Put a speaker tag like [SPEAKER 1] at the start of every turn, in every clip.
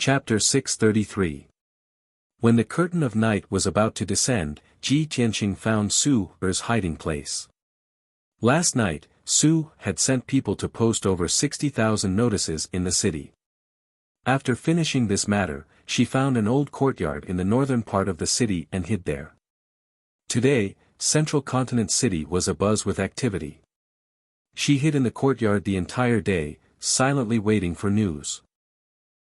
[SPEAKER 1] Chapter 633. When the curtain of night was about to descend, Ji Tianqing found Su Er's hiding place. Last night, Su had sent people to post over 60,000 notices in the city. After finishing this matter, she found an old courtyard in the northern part of the city and hid there. Today, Central Continent City was abuzz with activity. She hid in the courtyard the entire day, silently waiting for news.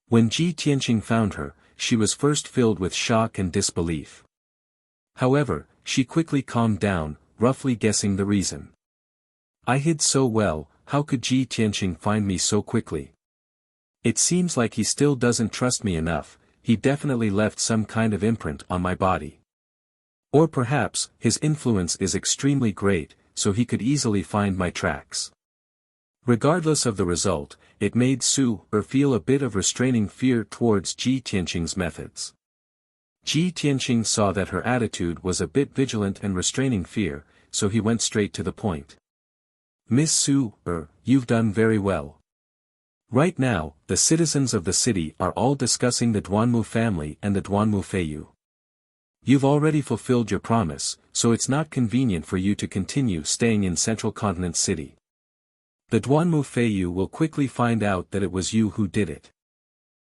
[SPEAKER 1] When Ji Tianqing found her, she was first filled with shock and disbelief. However, she quickly calmed down, roughly guessing the reason. I hid so well, how could Ji Tianqing find me so quickly? It seems like he still doesn't trust me enough, he definitely left some kind of imprint on my body. Or perhaps, his influence is extremely great, so he could easily find my tracks. Regardless of the result, it made Su Er feel a bit of restraining fear towards Ji Tianqing's methods. Ji Tianqing saw that her attitude was a bit vigilant and restraining fear, so he went straight to the point. Miss Su Er, you've done very well. Right now, the citizens of the city are all discussing the Duanmu family and the Duanmu Feiyu. You've already fulfilled your promise, so it's not convenient for you to continue staying in Central Continent City. The Duanmu Feiyu will quickly find out that it was you who did it.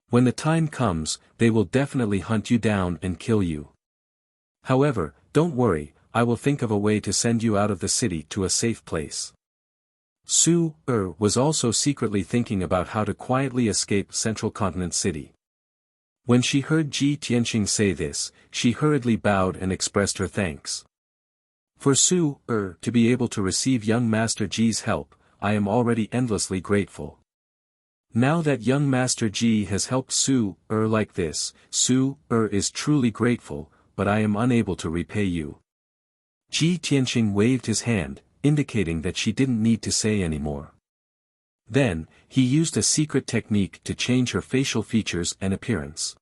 [SPEAKER 1] When the time comes, they will definitely hunt you down and kill you. However, don't worry, I will think of a way to send you out of the city to a safe place. Su Er was also secretly thinking about how to quietly escape Central Continent City. When she heard Ji Tianqing say this, she hurriedly bowed and expressed her thanks. For Su Er to be able to receive young Master Ji's help, I am already endlessly grateful. Now that young Master Ji has helped Su Er like this, Su Er is truly grateful, but I am unable to repay you. Ji Tianqing waved his hand, indicating that she didn't need to say any more. Then, he used a secret technique to change her facial features and appearance.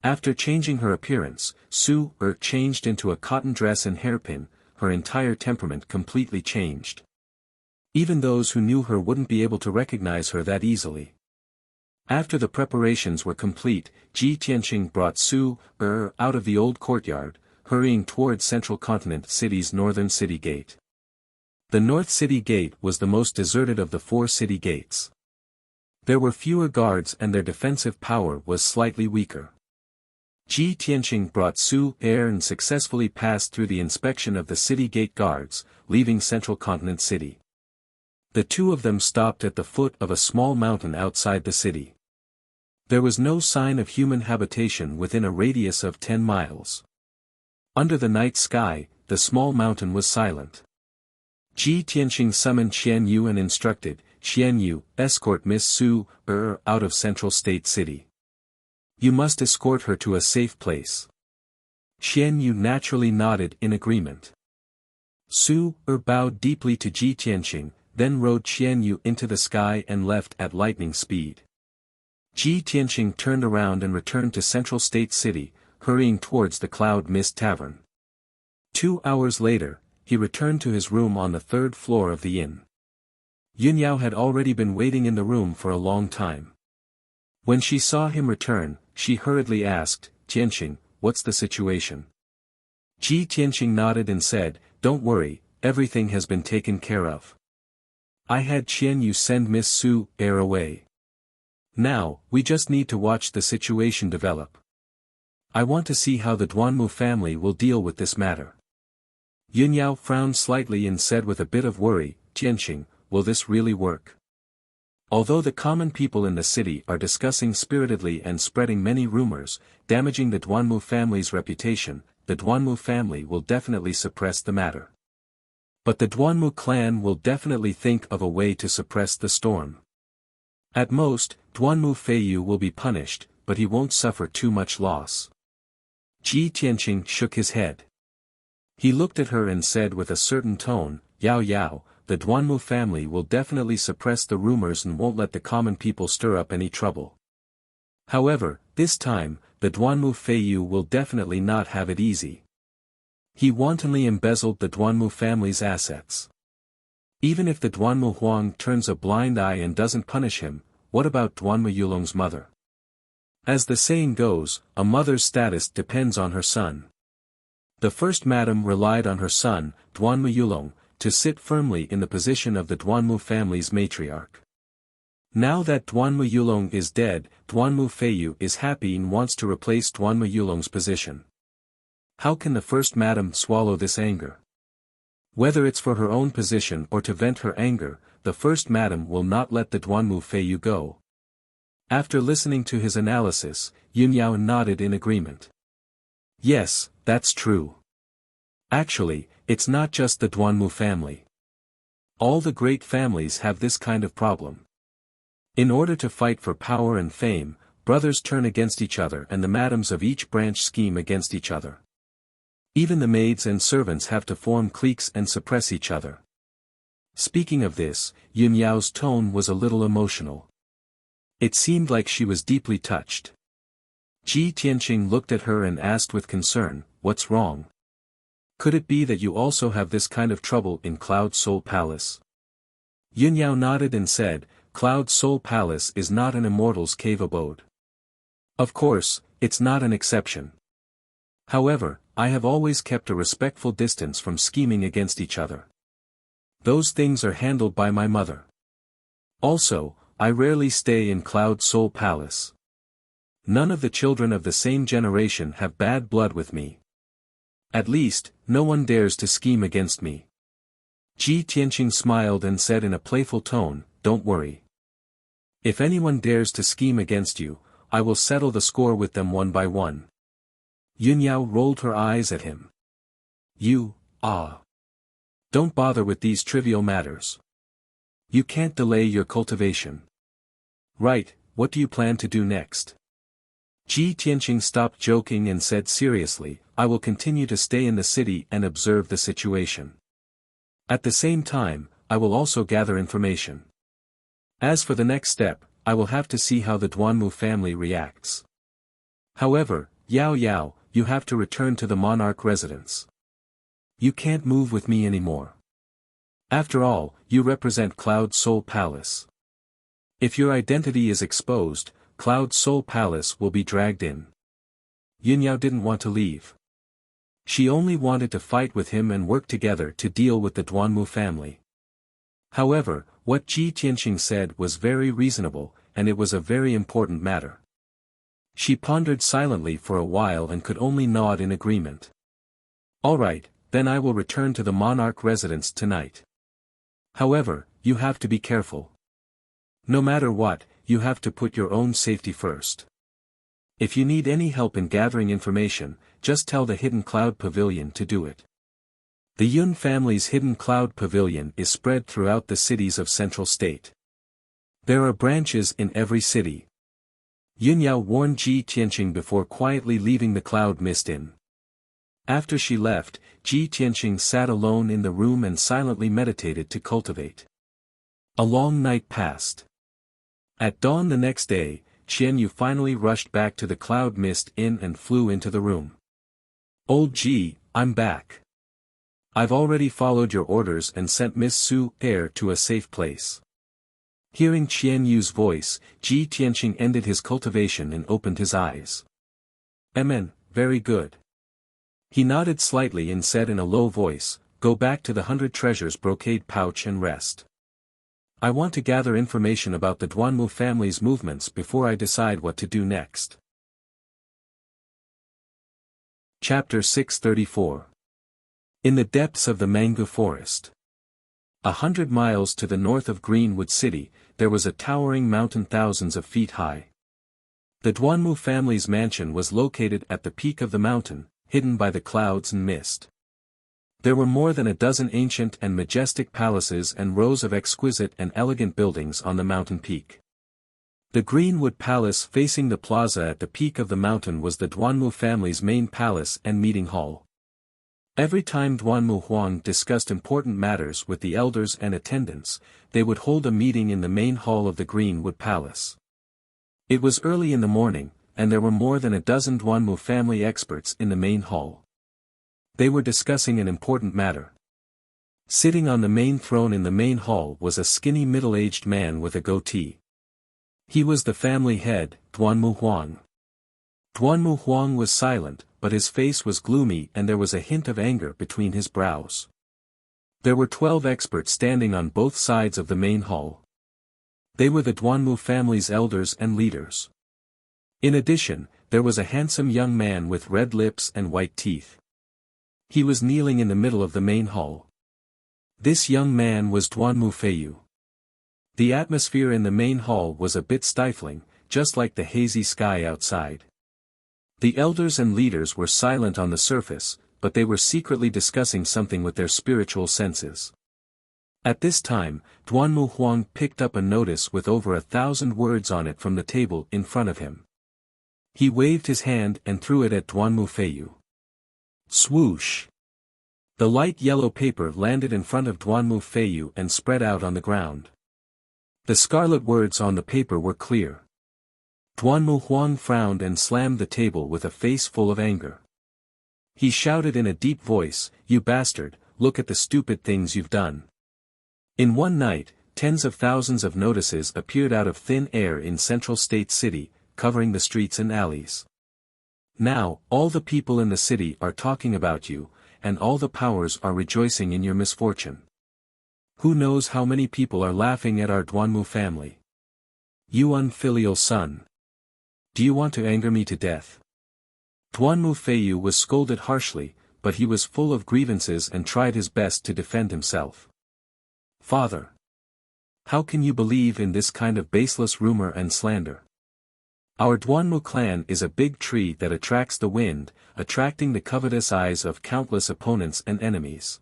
[SPEAKER 1] After changing her appearance, Su Er changed into a cotton dress and hairpin, her entire temperament completely changed. Even those who knew her wouldn't be able to recognize her that easily. After the preparations were complete, Ji Tianqing brought Su Er out of the old courtyard, hurrying towards Central Continent City's northern city gate. The North City Gate was the most deserted of the 4 city gates. There were fewer guards and their defensive power was slightly weaker. Ji Tianqing brought Su Er and successfully passed through the inspection of the city gate guards, leaving Central Continent City. The two of them stopped at the foot of a small mountain outside the city. There was no sign of human habitation within a radius of 10 miles. Under the night sky, the small mountain was silent. Ji Tianqing summoned Qian Yu and instructed, Qian Yu, escort Miss Su Er out of Central State City. You must escort her to a safe place. Qian Yu naturally nodded in agreement. Su Er bowed deeply to Ji Tianqing, then rode Qian Yu into the sky and left at lightning speed. Ji Tianqing turned around and returned to Central State City, hurrying towards the Cloud Mist Tavern. 2 hours later, he returned to his room on the 3rd floor of the inn. Yunyao had already been waiting in the room for a long time. When she saw him return, she hurriedly asked, Tianqing, what's the situation? Ji Tianqing nodded and said, don't worry, everything has been taken care of. I had Qian Yu send Miss Su Er away. Now, we just need to watch the situation develop. I want to see how the Duanmu family will deal with this matter. Yunyao frowned slightly and said with a bit of worry, Tianqing, will this really work? Although the common people in the city are discussing spiritedly and spreading many rumors, damaging the Duanmu family's reputation, the Duanmu family will definitely suppress the matter. But the Duanmu clan will definitely think of a way to suppress the storm. At most, Duanmu Feiyu will be punished, but he won't suffer too much loss. Ji Tianqing shook his head. He looked at her and said with a certain tone, Yao Yao, the Duanmu family will definitely suppress the rumors and won't let the common people stir up any trouble. However, this time, the Duanmu Feiyu will definitely not have it easy. He wantonly embezzled the Duanmu family's assets. Even if the Duanmu Huang turns a blind eye and doesn't punish him, what about Duanmu Yulong's mother? As the saying goes, a mother's status depends on her son. The first madam relied on her son, Duanmu Yulong, to sit firmly in the position of the Duanmu family's matriarch. Now that Duanmu Yulong is dead, Duanmu Feiyu is happy and wants to replace Duanmu Yulong's position. How can the first madam swallow this anger? Whether it's for her own position or to vent her anger, the first madam will not let the Duanmu Feiyu go. After listening to his analysis, Yun Yao nodded in agreement. Yes, that's true. Actually, it's not just the Duanmu family. All the great families have this kind of problem. In order to fight for power and fame, brothers turn against each other and the madams of each branch scheme against each other. Even the maids and servants have to form cliques and suppress each other. Speaking of this, Yun Yao's tone was a little emotional. It seemed like she was deeply touched. Ji Tianqing looked at her and asked with concern, "What's wrong? Could it be that you also have this kind of trouble in Cloud Soul Palace?" Yun Yao nodded and said, "Cloud Soul Palace is not an immortal's cave abode. Of course, it's not an exception. However, I have always kept a respectful distance from scheming against each other. Those things are handled by my mother. Also, I rarely stay in Cloud Soul Palace. None of the children of the same generation have bad blood with me. At least, no one dares to scheme against me." Ji Tianqing smiled and said in a playful tone, "Don't worry. If anyone dares to scheme against you, I will settle the score with them one by one." Yun Yao rolled her eyes at him. Don't bother with these trivial matters. You can't delay your cultivation. Right, what do you plan to do next?" Ji Tianqing stopped joking and said seriously, "I will continue to stay in the city and observe the situation. At the same time, I will also gather information. As for the next step, I will have to see how the Duanmu family reacts. However, Yao Yao, you have to return to the monarch residence. You can't move with me anymore. After all, you represent Cloud Soul Palace. If your identity is exposed, Cloud Soul Palace will be dragged in." Yun Yao didn't want to leave. She only wanted to fight with him and work together to deal with the Duanmu family. However, what Ji Tianqing said was very reasonable, and it was a very important matter. She pondered silently for a while and could only nod in agreement. "All right, then I will return to the monarch residence tonight. However, you have to be careful. No matter what, you have to put your own safety first. If you need any help in gathering information, just tell the Hidden Cloud Pavilion to do it." The Yun family's Hidden Cloud Pavilion is spread throughout the cities of Central State. There are branches in every city. Yun Yao warned Ji Tianqing before quietly leaving the Cloud Mist Inn. After she left, Ji Tianqing sat alone in the room and silently meditated to cultivate. A long night passed. At dawn the next day, Qian Yu finally rushed back to the Cloud Mist Inn and flew into the room. "Old Ji, I'm back. I've already followed your orders and sent Miss Su Air to a safe place." Hearing Qian Yu's voice, Ji Tianqing ended his cultivation and opened his eyes. "Amen, very good." He nodded slightly and said in a low voice, "Go back to the 100 treasures brocade pouch and rest. I want to gather information about the Duanmu family's movements before I decide what to do next." Chapter 634. In the depths of the mango forest. 100 miles to the north of Greenwood City, there was a towering mountain thousands of feet high. The Duanmu family's mansion was located at the peak of the mountain, hidden by the clouds and mist. There were more than a dozen ancient and majestic palaces and rows of exquisite and elegant buildings on the mountain peak. The Greenwood Palace facing the plaza at the peak of the mountain was the Duanmu family's main palace and meeting hall. Every time Duanmu Huang discussed important matters with the elders and attendants, they would hold a meeting in the main hall of the Greenwood Palace. It was early in the morning, and there were more than a dozen Duanmu family experts in the main hall. They were discussing an important matter. Sitting on the main throne in the main hall was a skinny middle-aged man with a goatee. He was the family head, Duanmu Huang. Duanmu Huang was silent, but his face was gloomy and there was a hint of anger between his brows. There were 12 experts standing on both sides of the main hall. They were the Duanmu family's elders and leaders. In addition, there was a handsome young man with red lips and white teeth. He was kneeling in the middle of the main hall. This young man was Duanmu Feiyu. The atmosphere in the main hall was a bit stifling, just like the hazy sky outside. The elders and leaders were silent on the surface, but they were secretly discussing something with their spiritual senses. At this time, Duanmu Huang picked up a notice with over 1,000 words on it from the table in front of him. He waved his hand and threw it at Duanmu Feiyu. Swoosh! The light yellow paper landed in front of Duanmu Feiyu and spread out on the ground. The scarlet words on the paper were clear. Duanmu Huang frowned and slammed the table with a face full of anger. He shouted in a deep voice, "You bastard, look at the stupid things you've done." In one night, tens of thousands of notices appeared out of thin air in Central State City, covering the streets and alleys. Now, all the people in the city are talking about you, and all the powers are rejoicing in your misfortune. Who knows how many people are laughing at our Duanmu family? You unfilial son! Do you want to anger me to death? Duanmu Feiyu was scolded harshly, but he was full of grievances and tried his best to defend himself. Father! How can you believe in this kind of baseless rumor and slander? Our Duanmu clan is a big tree that attracts the wind, attracting the covetous eyes of countless opponents and enemies.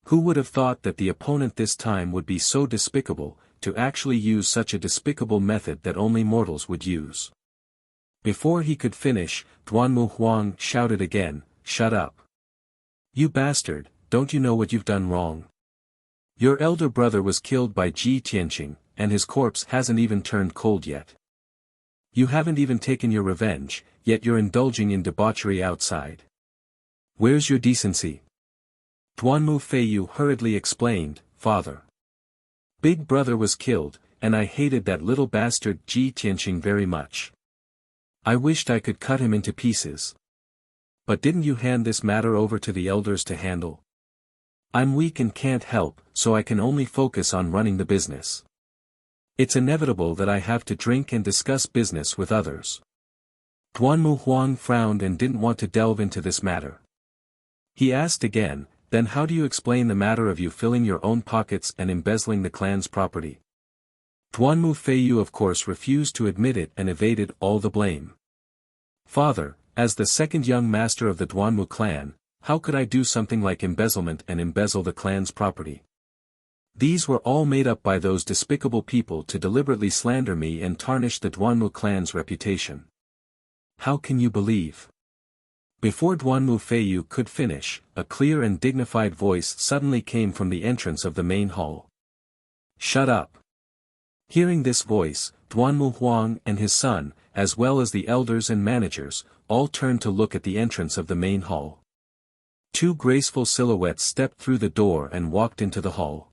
[SPEAKER 1] Who would have thought that the opponent this time would be so despicable, to actually use such a despicable method that only mortals would use? Before he could finish, Duanmu Huang shouted again, "Shut up! You bastard, don't you know what you've done wrong? Your elder brother was killed by Ji Tianqing, and his corpse hasn't even turned cold yet. You haven't even taken your revenge, yet you're indulging in debauchery outside. Where's your decency?" Duanmu Feiyu hurriedly explained, "Father. Big brother was killed, and I hated that little bastard Ji Tianqing very much. I wished I could cut him into pieces. But didn't you hand this matter over to the elders to handle? I'm weak and can't help, so I can only focus on running the business. It's inevitable that I have to drink and discuss business with others." Duanmu Huang frowned and didn't want to delve into this matter. He asked again, "Then how do you explain the matter of you filling your own pockets and embezzling the clan's property?" Duanmu Feiyu of course refused to admit it and evaded all the blame. "Father, as the second young master of the Duanmu clan, how could I do something like embezzlement and embezzle the clan's property? These were all made up by those despicable people to deliberately slander me and tarnish the Duanmu clan's reputation. How can you believe?" Before Duanmu Feiyu could finish, a clear and dignified voice suddenly came from the entrance of the main hall. "Shut up!" Hearing this voice, Duanmu Huang and his son, as well as the elders and managers, all turned to look at the entrance of the main hall. Two graceful silhouettes stepped through the door and walked into the hall.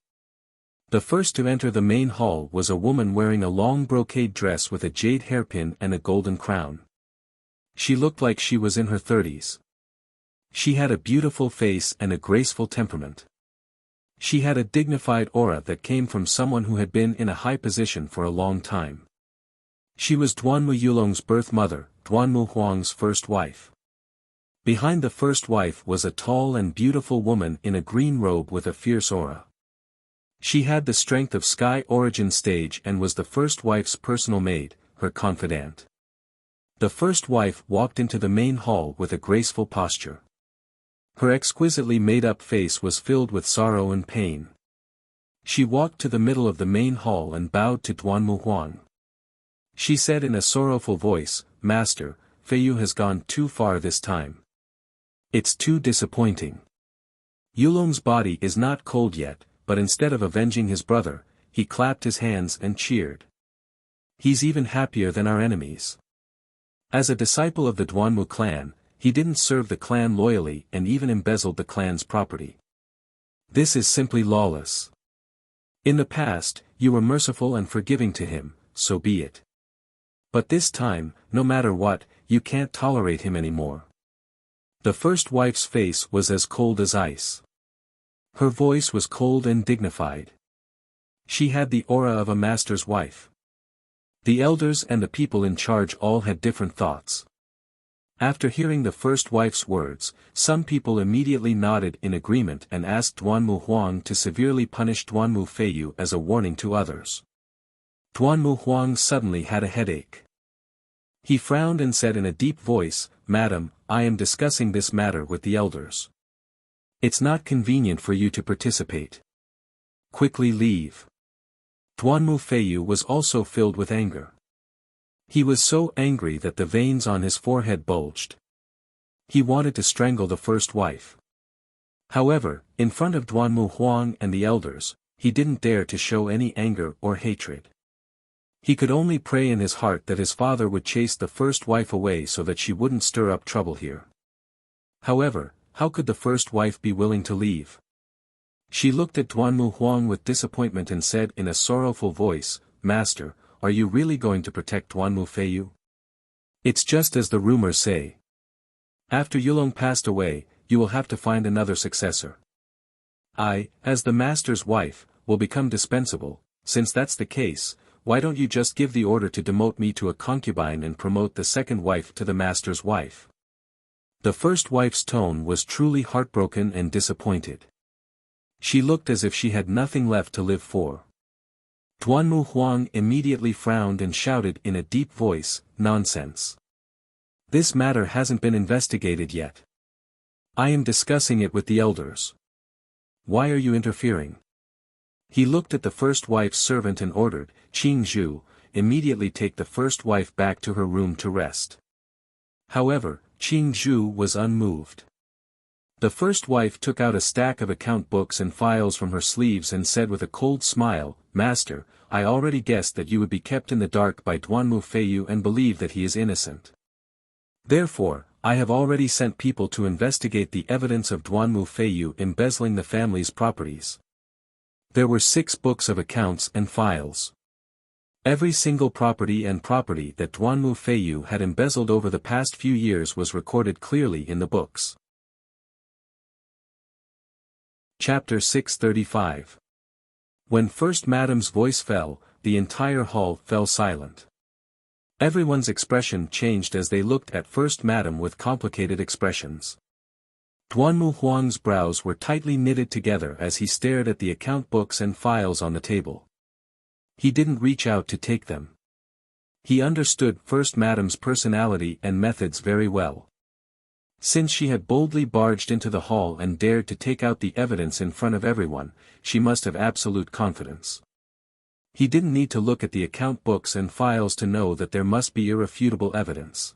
[SPEAKER 1] The first to enter the main hall was a woman wearing a long brocade dress with a jade hairpin and a golden crown. She looked like she was in her 30s. She had a beautiful face and a graceful temperament. She had a dignified aura that came from someone who had been in a high position for a long time. She was Duanmu Yulong's birth mother, Duanmu Huang's first wife. Behind the first wife was a tall and beautiful woman in a green robe with a fierce aura. She had the strength of Sky Origin Stage and was the first wife's personal maid, her confidant. The first wife walked into the main hall with a graceful posture. Her exquisitely made-up face was filled with sorrow and pain. She walked to the middle of the main hall and bowed to Duanmu Huang. She said in a sorrowful voice, "Master, Feiyu has gone too far this time. It's too disappointing. Yulong's body is not cold yet, but instead of avenging his brother, he clapped his hands and cheered. He's even happier than our enemies. As a disciple of the Duanmu clan, he didn't serve the clan loyally and even embezzled the clan's property. This is simply lawless. In the past, you were merciful and forgiving to him, so be it. But this time, no matter what, you can't tolerate him anymore. The first wife's face was as cold as ice. Her voice was cold and dignified. She had the aura of a master's wife. The elders and the people in charge all had different thoughts. After hearing the first wife's words, some people immediately nodded in agreement and asked Duanmu Huang to severely punish Duanmu Feiyu as a warning to others. Duanmu Huang suddenly had a headache. He frowned and said in a deep voice, "Madam, I am discussing this matter with the elders. It's not convenient for you to participate. Quickly leave." Duanmu Feiyu was also filled with anger. He was so angry that the veins on his forehead bulged. He wanted to strangle the first wife. However, in front of Duanmu Huang and the elders, he didn't dare to show any anger or hatred. He could only pray in his heart that his father would chase the first wife away so that she wouldn't stir up trouble here. However, how could the first wife be willing to leave? She looked at Duanmu Huang with disappointment and said in a sorrowful voice, "Master, are you really going to protect Duanmu Feiyu? It's just as the rumors say. After Yulong passed away, you will have to find another successor. I, as the master's wife, will become dispensable. Since that's the case, why don't you just give the order to demote me to a concubine and promote the second wife to the master's wife?" The first wife's tone was truly heartbroken and disappointed. She looked as if she had nothing left to live for. Duanmu Huang immediately frowned and shouted in a deep voice, "Nonsense. This matter hasn't been investigated yet. I am discussing it with the elders. Why are you interfering?" He looked at the first wife's servant and ordered, "Qing Zhu, immediately take the first wife back to her room to rest." However, Qing Zhu was unmoved. The first wife took out a stack of account books and files from her sleeves and said with a cold smile, "Master, I already guessed that you would be kept in the dark by Duanmu Feiyu and believe that he is innocent. Therefore, I have already sent people to investigate the evidence of Duanmu Feiyu embezzling the family's properties. There were 6 books of accounts and files. Every single property that Duanmu Feiyu had embezzled over the past few years was recorded clearly in the books." Chapter 635. When First Madam's voice fell, the entire hall fell silent. Everyone's expression changed as they looked at First Madam with complicated expressions. Duanmu Huang's brows were tightly knitted together as he stared at the account books and files on the table. He didn't reach out to take them. He understood First Madam's personality and methods very well. Since she had boldly barged into the hall and dared to take out the evidence in front of everyone, she must have absolute confidence. He didn't need to look at the account books and files to know that there must be irrefutable evidence.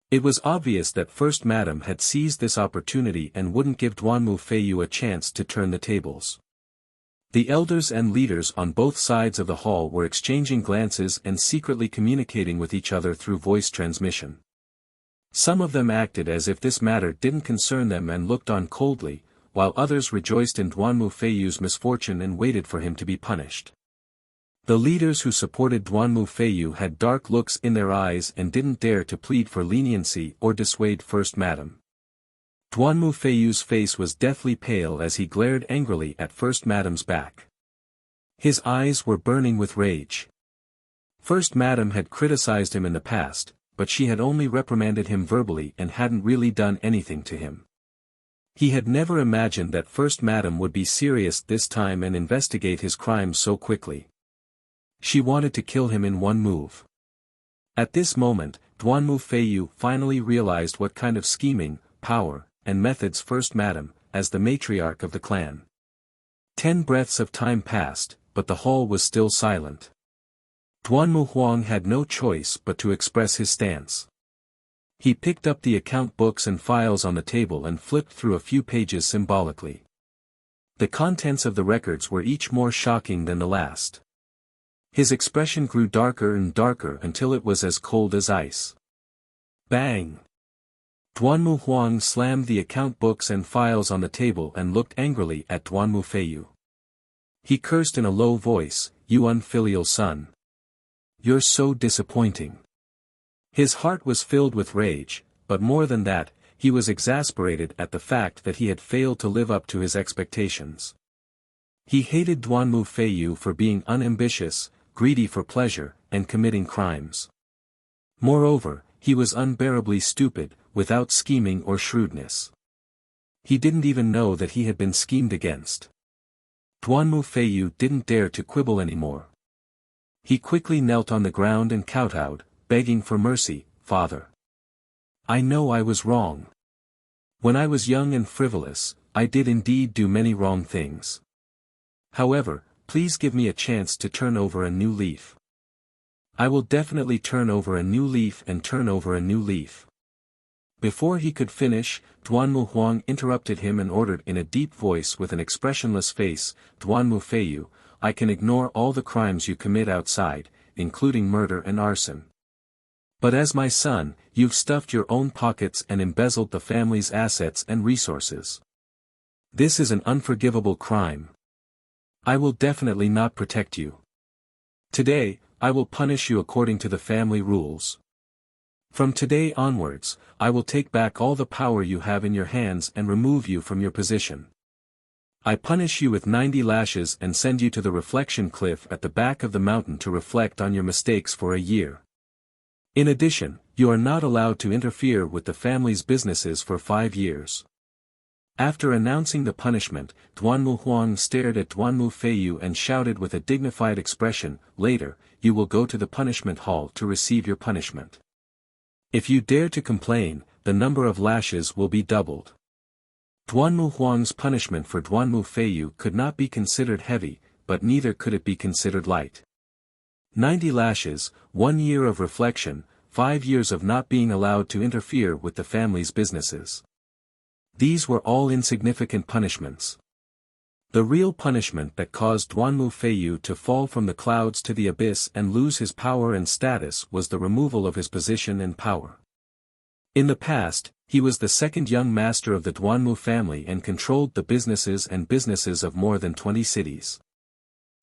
[SPEAKER 1] It was obvious that First Madam had seized this opportunity and wouldn't give Duanmu Feiyu a chance to turn the tables. The elders and leaders on both sides of the hall were exchanging glances and secretly communicating with each other through voice transmission. Some of them acted as if this matter didn't concern them and looked on coldly, while others rejoiced in Duanmu Feiyu's misfortune and waited for him to be punished. The leaders who supported Duanmu Feiyu had dark looks in their eyes and didn't dare to plead for leniency or dissuade First Madam. Duanmu Feiyu's face was deathly pale as he glared angrily at First Madam's back. His eyes were burning with rage. First Madam had criticized him in the past, but she had only reprimanded him verbally and hadn't really done anything to him. He had never imagined that First Madam would be serious this time and investigate his crimes so quickly. She wanted to kill him in one move. At this moment, Duanmu Feiyu finally realized what kind of scheming, power, and methods First Madam, as the matriarch of the clan. 10 breaths of time passed, but the hall was still silent. Duanmu Huang had no choice but to express his stance. He picked up the account books and files on the table and flipped through a few pages symbolically. The contents of the records were each more shocking than the last. His expression grew darker and darker until it was as cold as ice. Bang! Duanmu Huang slammed the account books and files on the table and looked angrily at Duanmu Feiyu. He cursed in a low voice, "You unfilial son. You're so disappointing. His heart was filled with rage, but more than that, he was exasperated at the fact that he had failed to live up to his expectations. He hated Duanmu Feiyu for being unambitious, greedy for pleasure, and committing crimes. Moreover, he was unbearably stupid, without scheming or shrewdness. He didn't even know that he had been schemed against. Duanmu Feiyu didn't dare to quibble anymore. He quickly knelt on the ground and kowtowed, begging for mercy, "Father. I know I was wrong. When I was young and frivolous, I did indeed do many wrong things. However, please give me a chance to turn over a new leaf. I will definitely turn over a new leaf and turn over a new leaf." Before he could finish, Duanmu Huang interrupted him and ordered in a deep voice with an expressionless face, "Duanmu Feiyu, I can ignore all the crimes you commit outside, including murder and arson. But as my son, you've stuffed your own pockets and embezzled the family's assets and resources. This is an unforgivable crime. I will definitely not protect you. Today, I will punish you according to the family rules. From today onwards, I will take back all the power you have in your hands and remove you from your position. I punish you with 90 lashes and send you to the reflection cliff at the back of the mountain to reflect on your mistakes for a year. In addition, you are not allowed to interfere with the family's businesses for 5 years." After announcing the punishment, Duanmu Huang stared at Duanmu Feiyu and shouted with a dignified expression, "Later, you will go to the punishment hall to receive your punishment. If you dare to complain, the number of lashes will be doubled." Duanmu Huang's punishment for Duanmu Feiyu could not be considered heavy, but neither could it be considered light. 90 lashes, 1 year of reflection, 5 years of not being allowed to interfere with the family's businesses. These were all insignificant punishments. The real punishment that caused Duanmu Feiyu to fall from the clouds to the abyss and lose his power and status was the removal of his position and power. In the past, he was the second young master of the Duanmu family and controlled the businesses of more than 20 cities.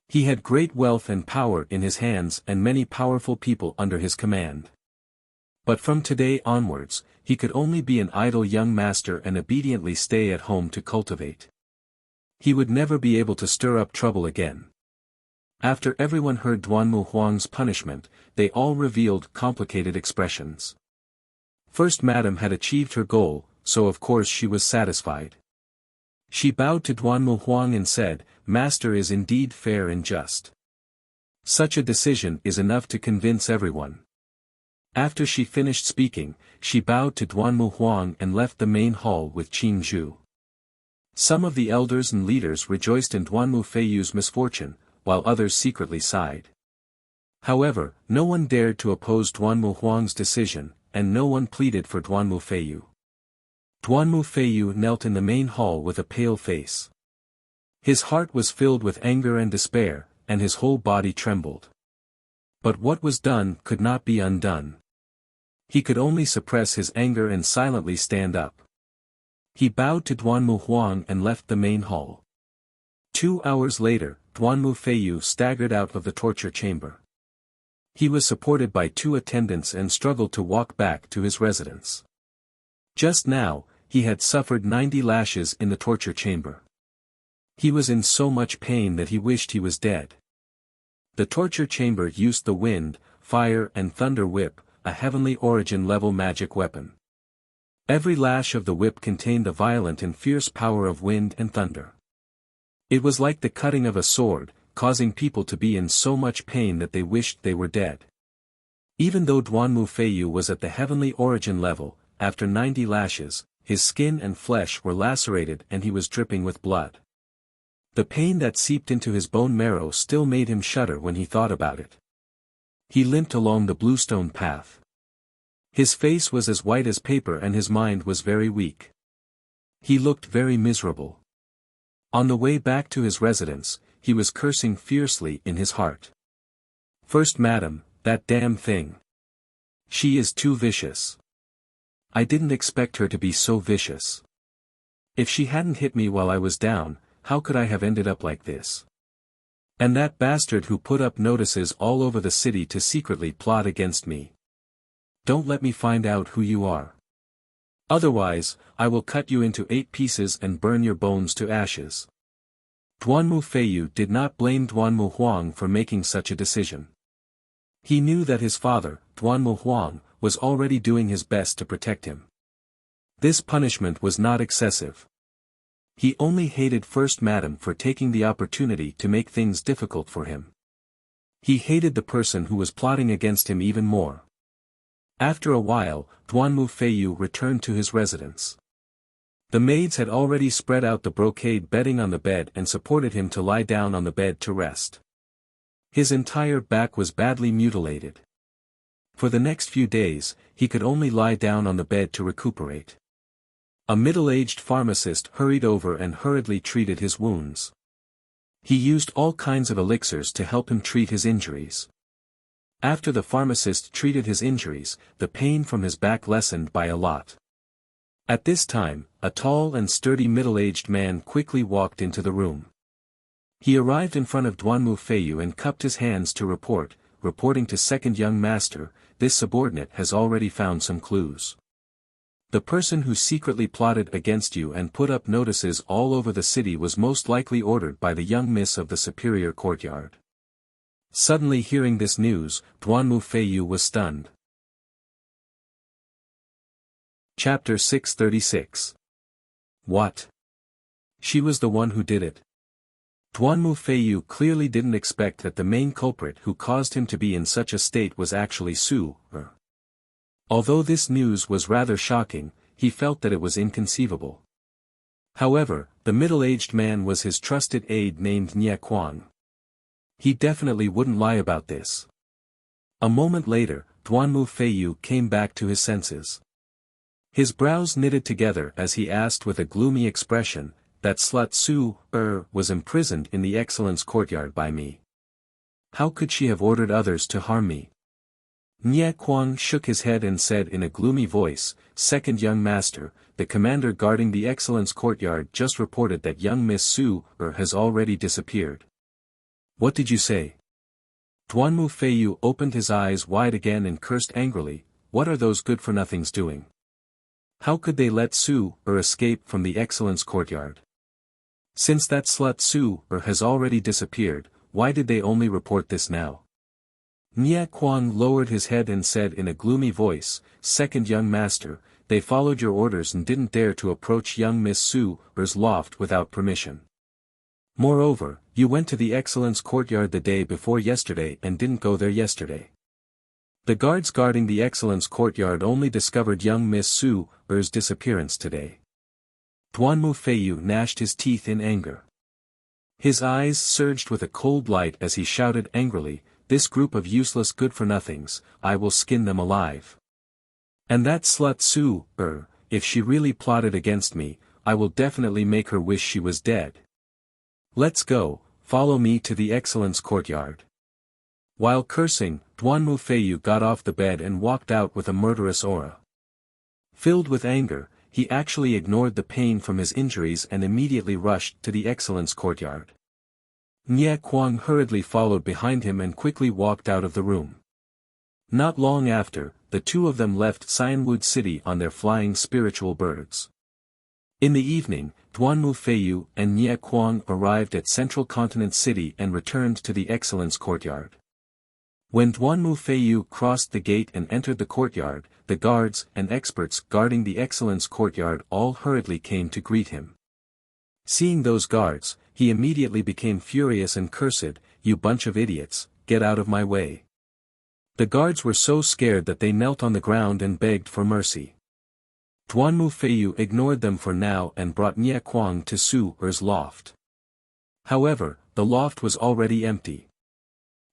[SPEAKER 1] He had great wealth and power in his hands and many powerful people under his command. But from today onwards, he could only be an idle young master and obediently stay at home to cultivate. He would never be able to stir up trouble again. After everyone heard Duanmu Huang's punishment, they all revealed complicated expressions. First, Madam had achieved her goal, so of course she was satisfied. She bowed to Duanmu Huang and said, "Master is indeed fair and just. Such a decision is enough to convince everyone." After she finished speaking, she bowed to Duanmu Huang and left the main hall with Qin Zhu. Some of the elders and leaders rejoiced in Duanmu Feiyu's misfortune, while others secretly sighed. However, no one dared to oppose Duanmu Huang's decision, and no one pleaded for Duanmu Feiyu. Duanmu Feiyu knelt in the main hall with a pale face. His heart was filled with anger and despair, and his whole body trembled. But what was done could not be undone. He could only suppress his anger and silently stand up. He bowed to Duanmu Huang and left the main hall. 2 hours later, Duanmu Feiyu staggered out of the torture chamber. He was supported by 2 attendants and struggled to walk back to his residence. Just now, he had suffered 90 lashes in the torture chamber. He was in so much pain that he wished he was dead. The torture chamber used the wind, fire and thunder whip, a heavenly origin level magic weapon. Every lash of the whip contained the violent and fierce power of wind and thunder. It was like the cutting of a sword, causing people to be in so much pain that they wished they were dead. Even though Duanmu Feiyu was at the heavenly origin level, after 90 lashes, his skin and flesh were lacerated and he was dripping with blood. The pain that seeped into his bone marrow still made him shudder when he thought about it. He limped along the bluestone path. His face was as white as paper and his mind was very weak. He looked very miserable. On the way back to his residence, he was cursing fiercely in his heart. "First Madam, that damn thing. She is too vicious. I didn't expect her to be so vicious. If she hadn't hit me while I was down, how could I have ended up like this? And that bastard who put up notices all over the city to secretly plot against me.
[SPEAKER 2] Don't let me find out who you are. Otherwise, I will cut you into 8 pieces and burn your bones to ashes. Duanmu Feiyu did not blame Duanmu Huang for making such a decision. He knew that his father, Duanmu Huang, was already doing his best to protect him. This punishment was not excessive. He only hated First Madam for taking the opportunity to make things difficult for him. He hated the person who was plotting against him even more. After a while, Duanmu Feiyu returned to his residence. The maids had already spread out the brocade bedding on the bed and supported him to lie down on the bed to rest. His entire back was badly mutilated. For the next few days, he could only lie down on the bed to recuperate. A middle-aged pharmacist hurried over and hurriedly treated his wounds. He used all kinds of elixirs to help him treat his injuries. After the pharmacist treated his injuries, the pain from his back lessened by a lot. At this time, a tall and sturdy middle-aged man quickly walked into the room. He arrived in front of Duanmu Feiyu and cupped his hands to reporting to second young master, this subordinate has already found some clues. The person who secretly plotted against you and put up notices all over the city was most likely ordered by the young miss of the superior courtyard. Suddenly hearing this news, Duanmu Feiyu was stunned. Chapter 636. What? She was the one who did it. Duanmu Feiyu clearly didn't expect that the main culprit who caused him to be in such a state was actually Su Er. Although this news was rather shocking, he felt that it was inconceivable. However, the middle-aged man was his trusted aide named Nie Kuang. He definitely wouldn't lie about this. A moment later, Duanmu Feiyu came back to his senses. His brows knitted together as he asked with a gloomy expression, that slut Su Er was imprisoned in the Excellence Courtyard by me. How could she have ordered others to harm me? Nie Kuang shook his head and said in a gloomy voice, Second young master, the commander guarding the Excellence Courtyard just reported that young Miss Su Er has already disappeared. What did you say? Duanmu Feiyu opened his eyes wide again and cursed angrily, what are those good-for-nothings doing? How could they let Su Er escape from the Excellence Courtyard? Since that slut Su Er has already disappeared, why did they only report this now? Nie Kuang lowered his head and said in a gloomy voice, Second young master, they followed your orders and didn't dare to approach young Miss Su Er's loft without permission. Moreover, you went to the Excellence Courtyard the day before yesterday and didn't go there yesterday. The guards guarding the Excellence Courtyard only discovered young Miss Su Er's disappearance today. Duanmu Feiyu gnashed his teeth in anger. His eyes surged with a cold light as he shouted angrily, this group of useless good-for-nothings, I will skin them alive. And that slut Su Er, if she really plotted against me, I will definitely make her wish she was dead. Let's go, follow me to the Excellence Courtyard. While cursing, Duanmu Feiyu got off the bed and walked out with a murderous aura. Filled with anger, he actually ignored the pain from his injuries and immediately rushed to the Excellence Courtyard. Nie Kuang hurriedly followed behind him and quickly walked out of the room. Not long after, the two of them left Xianwood City on their flying spiritual birds. In the evening, Duanmu Feiyu and Nie Kuang arrived at Central Continent City and returned to the Excellence Courtyard. When Duanmu Feiyu crossed the gate and entered the courtyard, the guards and experts guarding the Excellence Courtyard all hurriedly came to greet him. Seeing those guards, he immediately became furious and cursed, you bunch of idiots, get out of my way. The guards were so scared that they knelt on the ground and begged for mercy. Duanmu Feiyu ignored them for now and brought Nie Kuang to Su Er's loft. However, the loft was already empty.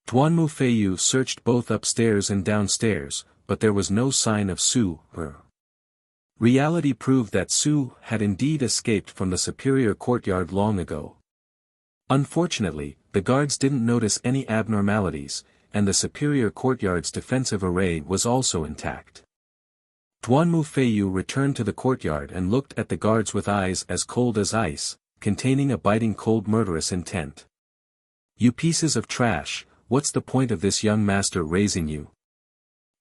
[SPEAKER 2] Duanmu Feiyu searched both upstairs and downstairs, but there was no sign of Su Er. Reality proved that Su had indeed escaped from the superior courtyard long ago. Unfortunately, the guards didn't notice any abnormalities, and the superior courtyard's defensive array was also intact. Duanmu Feiyu returned to the courtyard and looked at the guards with eyes as cold as ice, containing a biting cold murderous intent. You pieces of trash, what's the point of this young master raising you?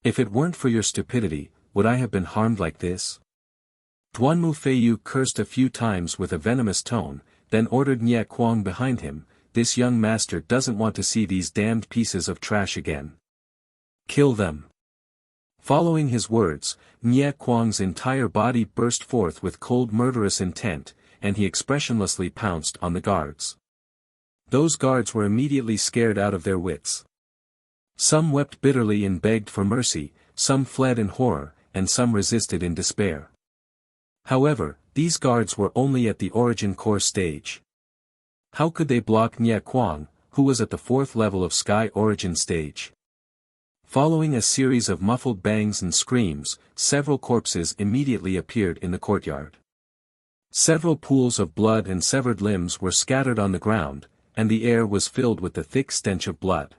[SPEAKER 1] If it weren't for your stupidity, would I have been harmed like this? Duan Mufeiyu cursed a few times with a venomous tone, then ordered Nie Kuang behind him, "This young master doesn't want to see these damned pieces of trash again. Kill them." Following his words, Nie Kuang's entire body burst forth with cold murderous intent, and he expressionlessly pounced on the guards. Those guards were immediately scared out of their wits. Some wept bitterly and begged for mercy, some fled in horror, and some resisted in despair. However, these guards were only at the origin core stage. How could they block Nie Kuang, who was at the 4th level of Sky Origin stage? Following a series of muffled bangs and screams, several corpses immediately appeared in the courtyard. Several pools of blood and severed limbs were scattered on the ground, and the air was filled with the thick stench of blood.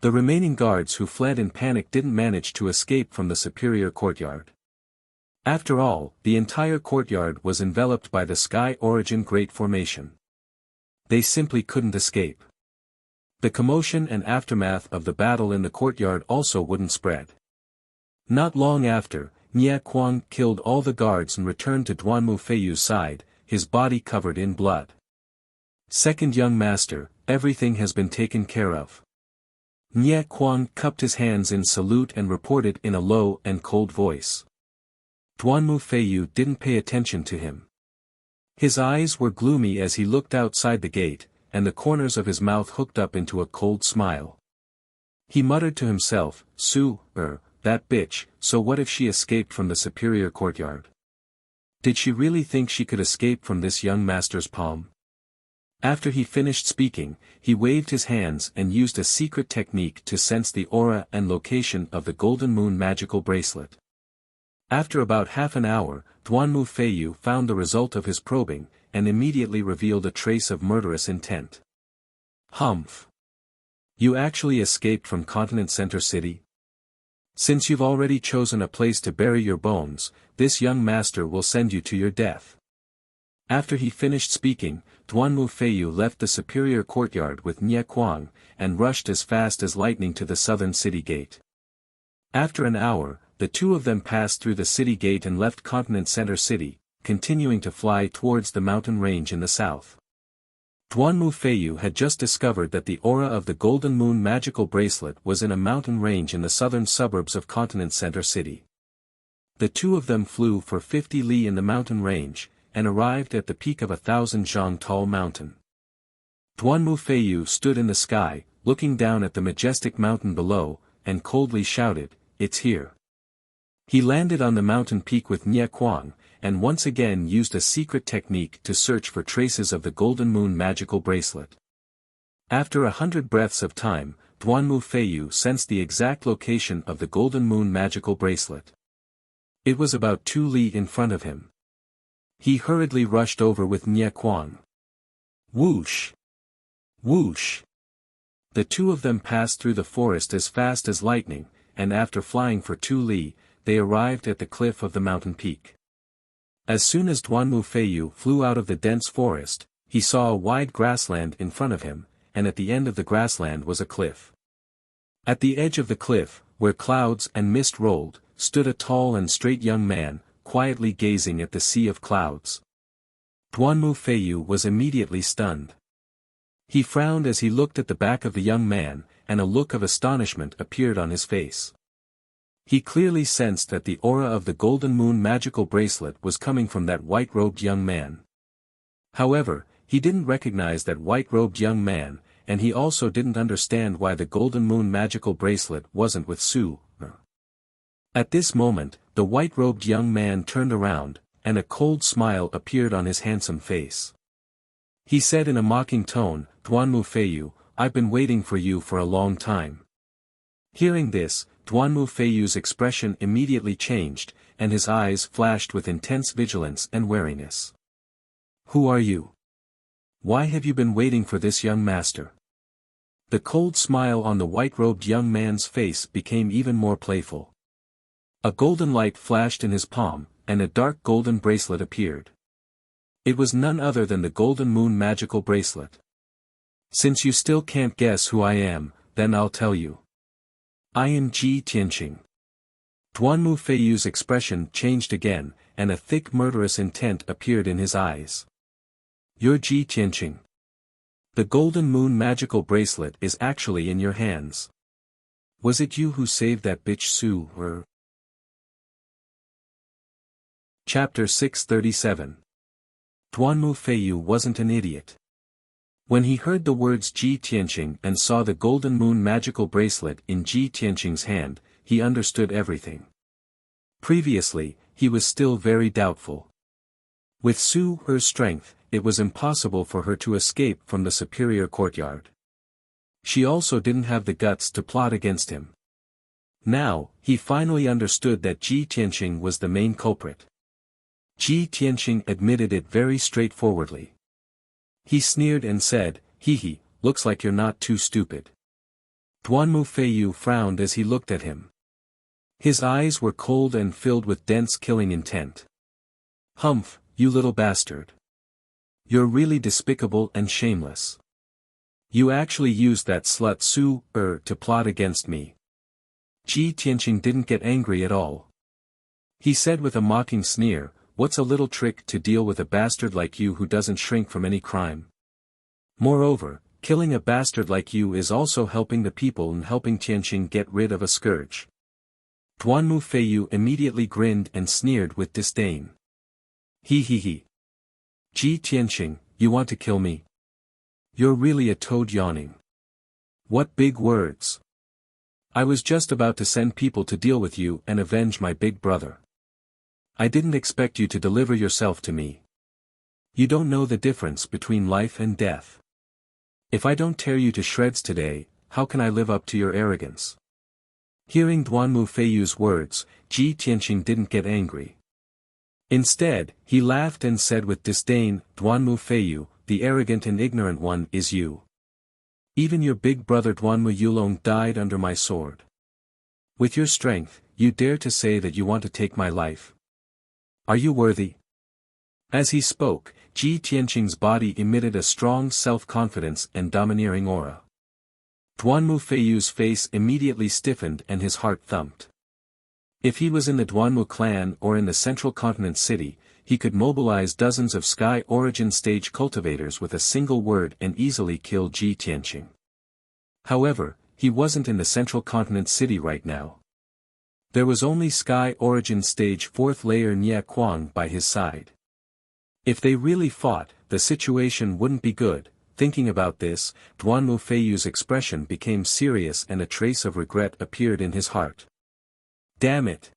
[SPEAKER 1] The remaining guards who fled in panic didn't manage to escape from the superior courtyard. After all, the entire courtyard was enveloped by the Sky Origin Great Formation. They simply couldn't escape. The commotion and aftermath of the battle in the courtyard also wouldn't spread. Not long after, Nie Kuang killed all the guards and returned to Duan Mufeiyu's side, his body covered in blood. "Second young master, everything has been taken care of." Nie Kuang cupped his hands in salute and reported in a low and cold voice. Duan Mufeiyu didn't pay attention to him. His eyes were gloomy as he looked outside the gate, and the corners of his mouth hooked up into a cold smile. He muttered to himself, that bitch, so what if she escaped from the superior courtyard? Did she really think she could escape from this young master's palm? After he finished speaking, he waved his hands and used a secret technique to sense the aura and location of the Golden Moon magical bracelet. After about half an hour, Duan Mufeiyu found the result of his probing, and immediately revealed a trace of murderous intent. "Humph! You actually escaped from Continent Center City? Since you've already chosen a place to bury your bones, this young master will send you to your death." After he finished speaking, Duan Mufeiyu left the superior courtyard with Nie Kuang, and rushed as fast as lightning to the southern city gate. After an hour, the two of them passed through the city gate and left Continent Center City, continuing to fly towards the mountain range in the south. Duan Mufeiyu had just discovered that the aura of the Golden Moon magical bracelet was in a mountain range in the southern suburbs of Continent Center City. The two of them flew for 50 li in the mountain range, and arrived at the peak of 1,000 zhang tall mountain. Duan Mufeiyu stood in the sky, looking down at the majestic mountain below, and coldly shouted, "It's here." He landed on the mountain peak with Nie Kuang, and once again used a secret technique to search for traces of the Golden Moon magical bracelet. After 100 breaths of time, Duan Mufeiyu sensed the exact location of the Golden Moon magical bracelet. It was about 2 li in front of him. He hurriedly rushed over with Nie Kuang. Whoosh! Whoosh! The two of them passed through the forest as fast as lightning, and after flying for 2 li, they arrived at the cliff of the mountain peak. As soon as Duan Mufeiyu flew out of the dense forest, he saw a wide grassland in front of him, and at the end of the grassland was a cliff. At the edge of the cliff, where clouds and mist rolled, stood a tall and straight young man, quietly gazing at the sea of clouds. Duan Mufeiyu was immediately stunned. He frowned as he looked at the back of the young man, and a look of astonishment appeared on his face. He clearly sensed that the aura of the Golden Moon magical bracelet was coming from that white-robed young man. However, he didn't recognize that white-robed young man, and he also didn't understand why the Golden Moon magical bracelet wasn't with Su. At this moment, the white-robed young man turned around, and a cold smile appeared on his handsome face. He said in a mocking tone, "Duan Mufeiyu, I've been waiting for you for a long time." Hearing this, Duan Mufeiyu's expression immediately changed, and his eyes flashed with intense vigilance and wariness. "Who are you? Why have you been waiting for this young master?" The cold smile on the white-robed young man's face became even more playful. A golden light flashed in his palm, and a dark golden bracelet appeared. It was none other than the Golden Moon magical bracelet. "Since you still can't guess who I am, then I'll tell you. I am Ji Tianqing. Duanmu Feiyu's expression changed again, and a thick murderous intent appeared in his eyes. You're Ji Tianqing. The golden moon magical bracelet is actually in your hands. Was it you who saved that bitch Su, or? Chapter 637. Duanmu Feiyu wasn't an idiot. When he heard the words Ji Tianqing and saw the golden moon magical bracelet in Ji Tianqing's hand, he understood everything. Previously, he was still very doubtful. With Su Er's strength, it was impossible for her to escape from the superior courtyard. She also didn't have the guts to plot against him. Now, he finally understood that Ji Tianqing was the main culprit. Ji Tianqing admitted it very straightforwardly. He sneered and said, "Hee, looks like you're not too stupid." Duanmu Feiyu frowned as he looked at him. His eyes were cold and filled with dense killing intent. "Humph, you little bastard. You're really despicable and shameless. You actually used that slut Su Er to plot against me." Ji Tianqing didn't get angry at all. He said with a mocking sneer, "What's a little trick to deal with a bastard like you who doesn't shrink from any crime? Moreover, killing a bastard like you is also helping the people and helping Tianqing get rid of a scourge." Duanmu Feiyu immediately grinned and sneered with disdain. He. Ji Tianqing, you want to kill me? You're really a toad yawning. What big words. I was just about to send people to deal with you and avenge my big brother. I didn't expect you to deliver yourself to me. You don't know the difference between life and death. If I don't tear you to shreds today, how can I live up to your arrogance? Hearing Duanmu Feiyu's words, Ji Tianqing didn't get angry. Instead, he laughed and said with disdain, "Duanmu Feiyu, the arrogant and ignorant one is you. Even your big brother Duanmu Yulong died under my sword. With your strength, you dare to say that you want to take my life? Are you worthy?" As he spoke, Ji Tianqing's body emitted a strong self-confidence and domineering aura. Duanmu Feiyu's face immediately stiffened and his heart thumped. If he was in the Duanmu clan or in the central continent city, he could mobilize dozens of Sky Origin stage cultivators with a single word and easily kill Ji Tianqing. However, he wasn't in the central continent city right now. There was only Sky Origin stage 4th layer Nie Kuang by his side. If they really fought, the situation wouldn't be good. Thinking about this, Duanmu Feiyu's expression became serious and a trace of regret appeared in his heart. Damn it!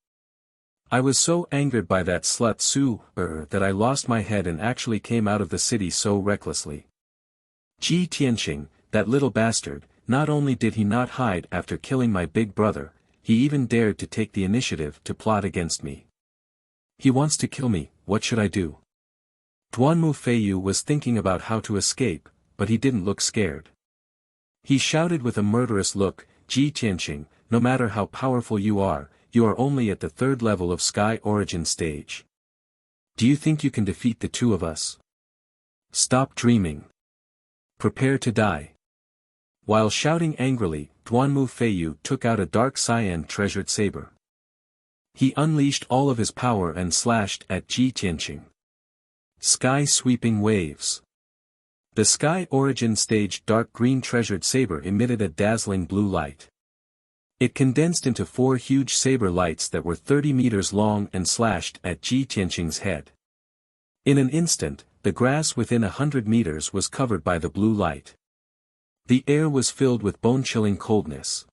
[SPEAKER 1] I was so angered by that slut Su Er that I lost my head and actually came out of the city so recklessly. Ji Tianqing, that little bastard, not only did he not hide after killing my big brother, he even dared to take the initiative to plot against me. He wants to kill me, what should I do? Duanmu Feiyu was thinking about how to escape, but he didn't look scared. He shouted with a murderous look, "Ji Tianqing, no matter how powerful you are only at the 3rd level of Sky Origin stage. Do you think you can defeat the two of us? Stop dreaming. Prepare to die." While shouting angrily, Duanmu Feiyu took out a dark cyan treasured saber. He unleashed all of his power and slashed at Ji Tianqing. Sky sweeping waves. The Sky Origin stage dark green treasured saber emitted a dazzling blue light. It condensed into 4 huge saber lights that were 30 meters long and slashed at Ji Tianqing's head. In an instant, the grass within 100 meters was covered by the blue light. The air was filled with bone-chilling coldness.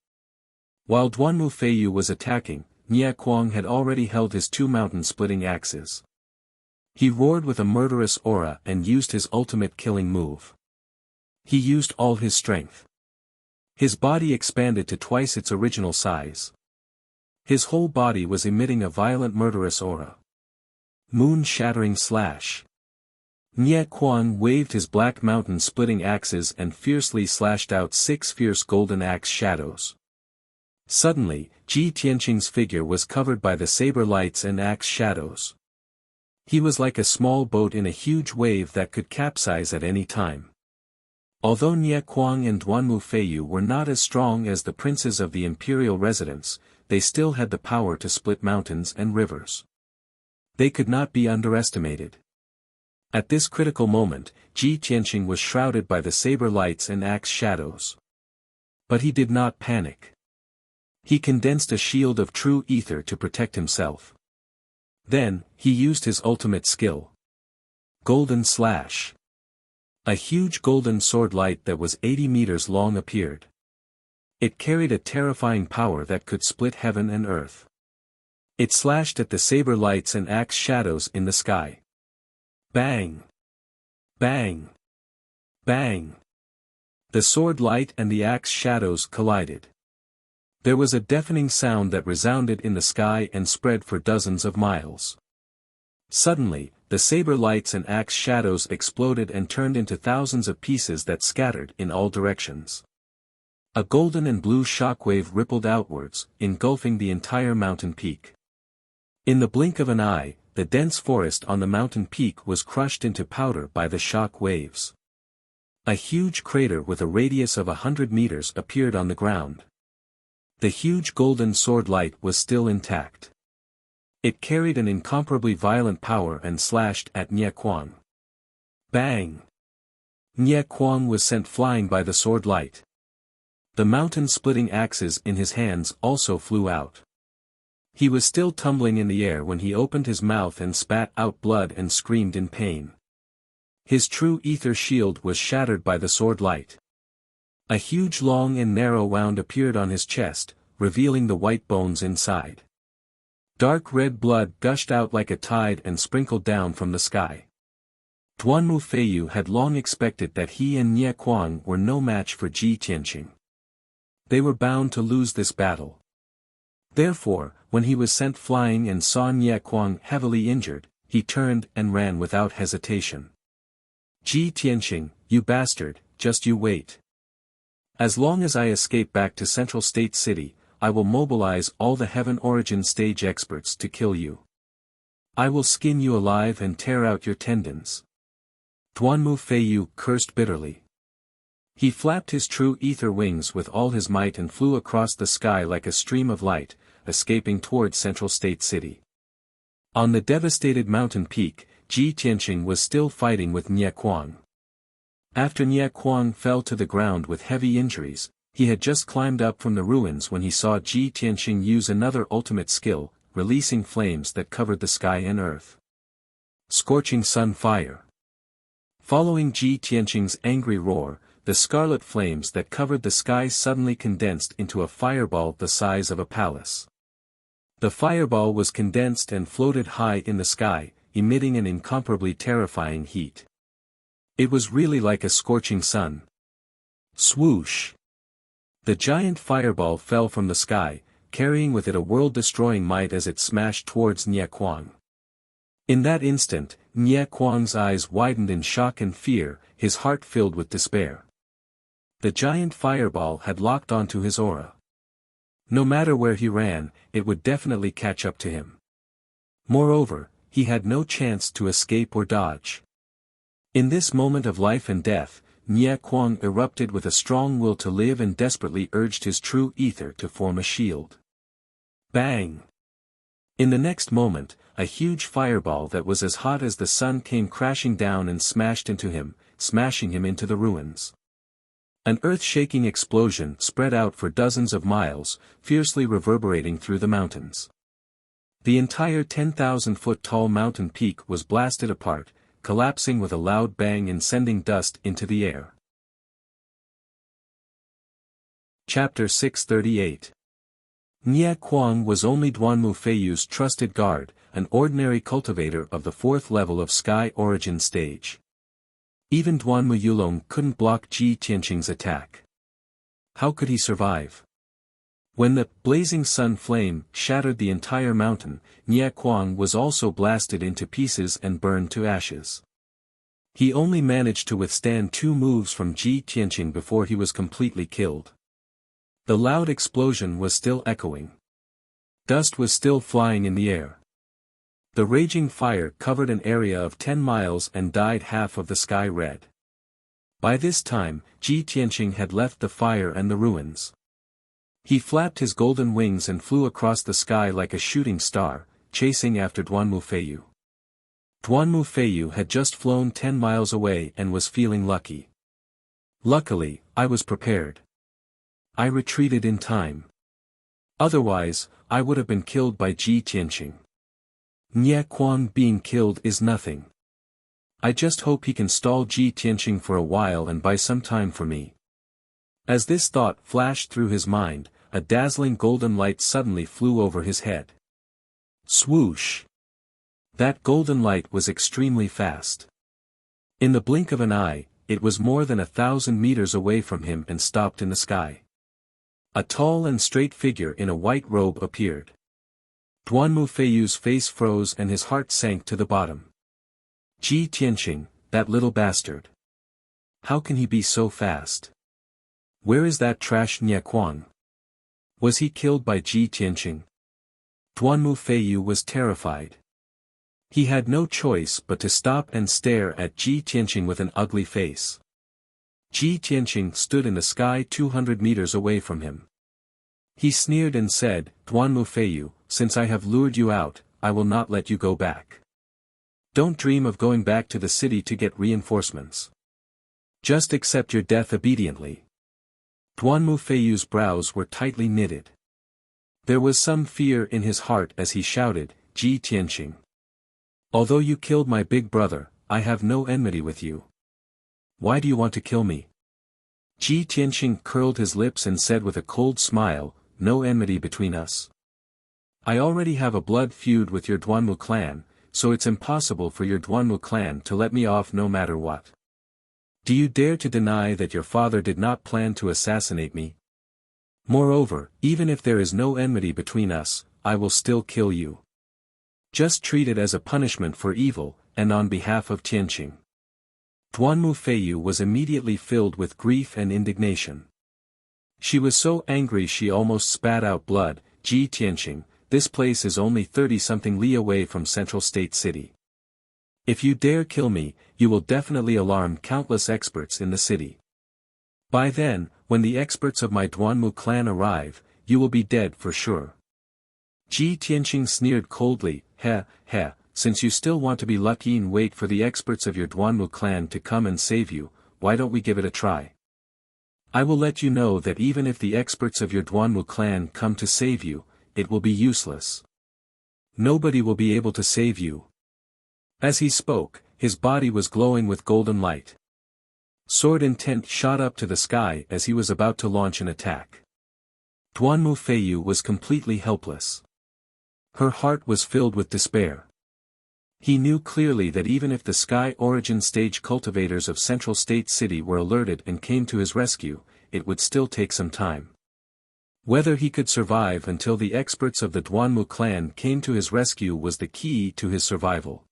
[SPEAKER 1] While Duanmu Feiyu was attacking, Nie Kuang had already held his 2 mountain-splitting axes. He roared with a murderous aura and used his ultimate killing move. He used all his strength. His body expanded to twice its original size. His whole body was emitting a violent murderous aura. Moon-shattering slash. Nie Kuang waved his black mountain-splitting axes and fiercely slashed out 6 fierce golden axe shadows. Suddenly, Ji Tianqing's figure was covered by the saber lights and axe shadows. He was like a small boat in a huge wave that could capsize at any time. Although Nie Kuang and Duanmu Feiyu were not as strong as the princes of the imperial residence, they still had the power to split mountains and rivers. They could not be underestimated. At this critical moment, Ji Tianqing was shrouded by the saber lights and axe shadows. But he did not panic. He condensed a shield of true ether to protect himself. Then, he used his ultimate skill. Golden Slash. A huge golden sword light that was 80 meters long appeared. It carried a terrifying power that could split heaven and earth. It slashed at the saber lights and axe shadows in the sky. Bang! Bang! Bang! The sword light and the axe shadows collided. There was a deafening sound that resounded in the sky and spread for dozens of miles. Suddenly, the saber lights and axe shadows exploded and turned into thousands of pieces that scattered in all directions. A golden and blue shockwave rippled outwards, engulfing the entire mountain peak. In the blink of an eye, the dense forest on the mountain peak was crushed into powder by the shock waves. A huge crater with a radius of 100 meters appeared on the ground. The huge golden sword light was still intact. It carried an incomparably violent power and slashed at Nie Kuang. Bang! Nie Kuang was sent flying by the sword light. The mountain-splitting axes in his hands also flew out. He was still tumbling in the air when he opened his mouth and spat out blood and screamed in pain. His true ether shield was shattered by the sword light. A huge long and narrow wound appeared on his chest, revealing the white bones inside. Dark red blood gushed out like a tide and sprinkled down from the sky. Duanmu Feiyu had long expected that he and Nie Kuang were no match for Ji Tianqing. They were bound to lose this battle. Therefore, when he was sent flying and saw Nie Kuang heavily injured, he turned and ran without hesitation. Ji Tianqing, you bastard, just you wait. As long as I escape back to Central State City, I will mobilize all the Heaven Origin stage experts to kill you. I will skin you alive and tear out your tendons. Duanmu Feiyu cursed bitterly. He flapped his true ether wings with all his might and flew across the sky like a stream of light, escaping towards Central State City. On the devastated mountain peak, Ji Tianqing was still fighting with Nie Kuang. After Nie Kuang fell to the ground with heavy injuries, he had just climbed up from the ruins when he saw Ji Tianqing use another ultimate skill, releasing flames that covered the sky and earth. Scorching Sun Fire. Following Ji Tianqing's angry roar, the scarlet flames that covered the sky suddenly condensed into a fireball the size of a palace. The fireball was condensed and floated high in the sky, emitting an incomparably terrifying heat. It was really like a scorching sun. Swoosh! The giant fireball fell from the sky, carrying with it a world-destroying might as it smashed towards Nie Kuang. In that instant, Nie Kuang's eyes widened in shock and fear, his heart filled with despair. The giant fireball had locked onto his aura. No matter where he ran, it would definitely catch up to him. Moreover, he had no chance to escape or dodge. In this moment of life and death, Nie Kuang erupted with a strong will to live and desperately urged his true ether to form a shield. Bang! In the next moment, a huge fireball that was as hot as the sun came crashing down and smashed into him, smashing him into the ruins. An earth-shaking explosion spread out for dozens of miles, fiercely reverberating through the mountains. The entire 10,000-foot-tall mountain peak was blasted apart, collapsing with a loud bang and sending dust into the air. Chapter 638. Nie Kuang was only Duanmu Feiyu's trusted guard, an ordinary cultivator of the 4th level of Sky Origin stage. Even Duanmu Yulong couldn't block Ji Tianqing's attack. How could he survive? When the blazing sun flame shattered the entire mountain, Nie Kuang was also blasted into pieces and burned to ashes. He only managed to withstand 2 moves from Ji Tianqing before he was completely killed. The loud explosion was still echoing. Dust was still flying in the air. The raging fire covered an area of 10 miles and dyed half of the sky red. By this time, Ji Tianqing had left the fire and the ruins. He flapped his golden wings and flew across the sky like a shooting star, chasing after Duanmu Feiyu. Duanmu Feiyu had just flown 10 miles away and was feeling lucky. Luckily, I was prepared. I retreated in time. Otherwise, I would have been killed by Ji Tianqing. Nie Quan being killed is nothing. I just hope he can stall Ji Tianqing for a while and buy some time for me. As this thought flashed through his mind, a dazzling golden light suddenly flew over his head. Swoosh! That golden light was extremely fast. In the blink of an eye, it was more than 1,000 meters away from him and stopped in the sky. A tall and straight figure in a white robe appeared. Duanmu Feiyu's face froze and his heart sank to the bottom. Ji Tianqing, that little bastard. How can he be so fast? Where is that trash Nie Quan? Was he killed by Ji Tianqing? Duanmu Feiyu was terrified. He had no choice but to stop and stare at Ji Tianqing with an ugly face. Ji Tianqing stood in the sky 200 meters away from him. He sneered and said, Duanmu Feiyu, since I have lured you out, I will not let you go back. Don't dream of going back to the city to get reinforcements. Just accept your death obediently. Duanmu Feiyu's brows were tightly knitted. There was some fear in his heart as he shouted, Ji Tianqing. Although you killed my big brother, I have no enmity with you. Why do you want to kill me? Ji Tianqing curled his lips and said with a cold smile, no enmity between us. I already have a blood feud with your Duanmu clan, so it's impossible for your Duanmu clan to let me off no matter what. Do you dare to deny that your father did not plan to assassinate me? Moreover, even if there is no enmity between us, I will still kill you. Just treat it as a punishment for evil, and on behalf of Tianqing. Duanmu Feiyu was immediately filled with grief and indignation. She was so angry she almost spat out blood. Ji Tianqing, this place is only 30-something li away from Central State City. If you dare kill me, you will definitely alarm countless experts in the city. By then, when the experts of my Duanmu clan arrive, you will be dead for sure. Ji Tianqing sneered coldly, heh, since you still want to be lucky and wait for the experts of your Duanmu clan to come and save you, why don't we give it a try? I will let you know that even if the experts of your Duanmu clan come to save you, it will be useless. Nobody will be able to save you. As he spoke, his body was glowing with golden light. Sword intent shot up to the sky as he was about to launch an attack. Duanmu Feiyu was completely helpless. Her heart was filled with despair. He knew clearly that even if the Sky Origin Stage cultivators of Central State City were alerted and came to his rescue, it would still take some time. Whether he could survive until the experts of the Duanmu clan came to his rescue was the key to his survival.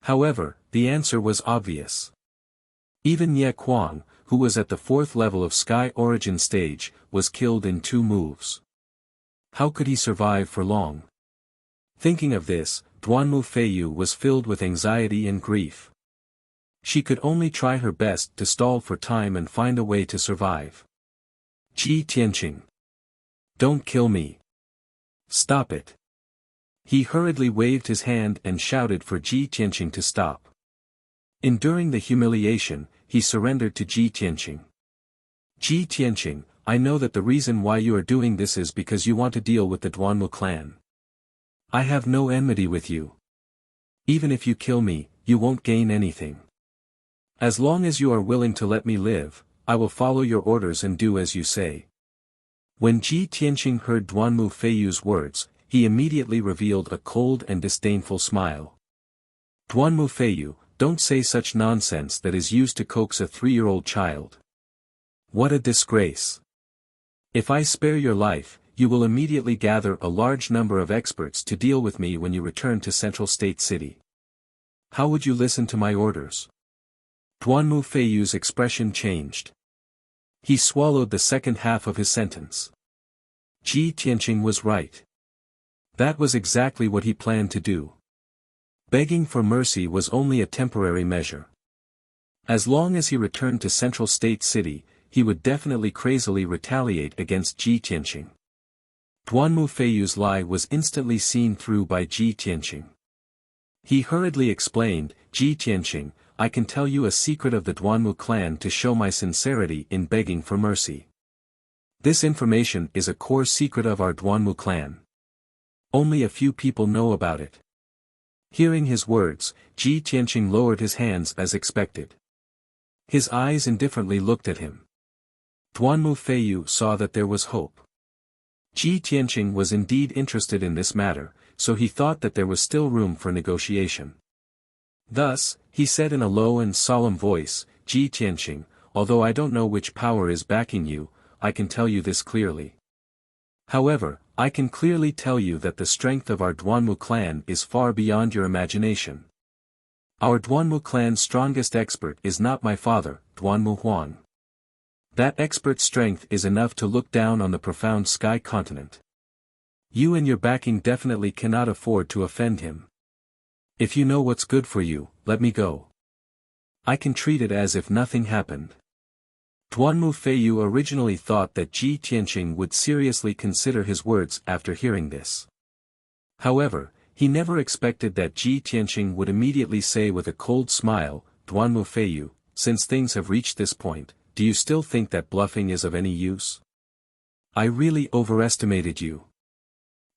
[SPEAKER 1] However, the answer was obvious. Even Nie Quan, who was at the 4th level of Sky Origin Stage, was killed in 2 moves. How could he survive for long? Thinking of this, Duanmu Feiyu was filled with anxiety and grief. She could only try her best to stall for time and find a way to survive. Ji Tianqing. Don't kill me. Stop it. He hurriedly waved his hand and shouted for Ji Tianqing to stop. Enduring the humiliation, he surrendered to Ji Tianqing. Ji Tianqing, I know that the reason why you are doing this is because you want to deal with the Duanmu clan. I have no enmity with you. Even if you kill me, you won't gain anything. As long as you are willing to let me live, I will follow your orders and do as you say. When Ji Tianqing heard Duanmu Feiyu's words, he immediately revealed a cold and disdainful smile. Duanmu Feiyu, don't say such nonsense that is used to coax a 3-year-old child. What a disgrace. If I spare your life, you will immediately gather a large number of experts to deal with me when you return to Central State City. How would you listen to my orders? Duanmu Feiyu's expression changed. He swallowed the second half of his sentence. Ji Tianqing was right. That was exactly what he planned to do. Begging for mercy was only a temporary measure. As long as he returned to Central State City, he would definitely crazily retaliate against Ji Tianqing. Duanmu Feiyu's lie was instantly seen through by Ji Tianqing. He hurriedly explained, Ji Tianqing, I can tell you a secret of the Duanmu clan to show my sincerity in begging for mercy. This information is a core secret of our Duanmu clan. Only a few people know about it. Hearing his words, Ji Tianqing lowered his hands as expected. His eyes indifferently looked at him. Duanmu Feiyu saw that there was hope. Ji Tianqing was indeed interested in this matter, so he thought that there was still room for negotiation. Thus, he said in a low and solemn voice, Ji Tianqing, although I don't know which power is backing you, I can tell you this clearly. However, I can clearly tell you that the strength of our Duanmu clan is far beyond your imagination. Our Duanmu clan's strongest expert is not my father, Duanmu Huang. That expert's strength is enough to look down on the profound sky continent. You and your backing definitely cannot afford to offend him. If you know what's good for you, let me go. I can treat it as if nothing happened. Duanmu Feiyu originally thought that Ji Tianqing would seriously consider his words after hearing this. However, he never expected that Ji Tianqing would immediately say with a cold smile, Duanmu Feiyu, since things have reached this point, do you still think that bluffing is of any use? I really overestimated you.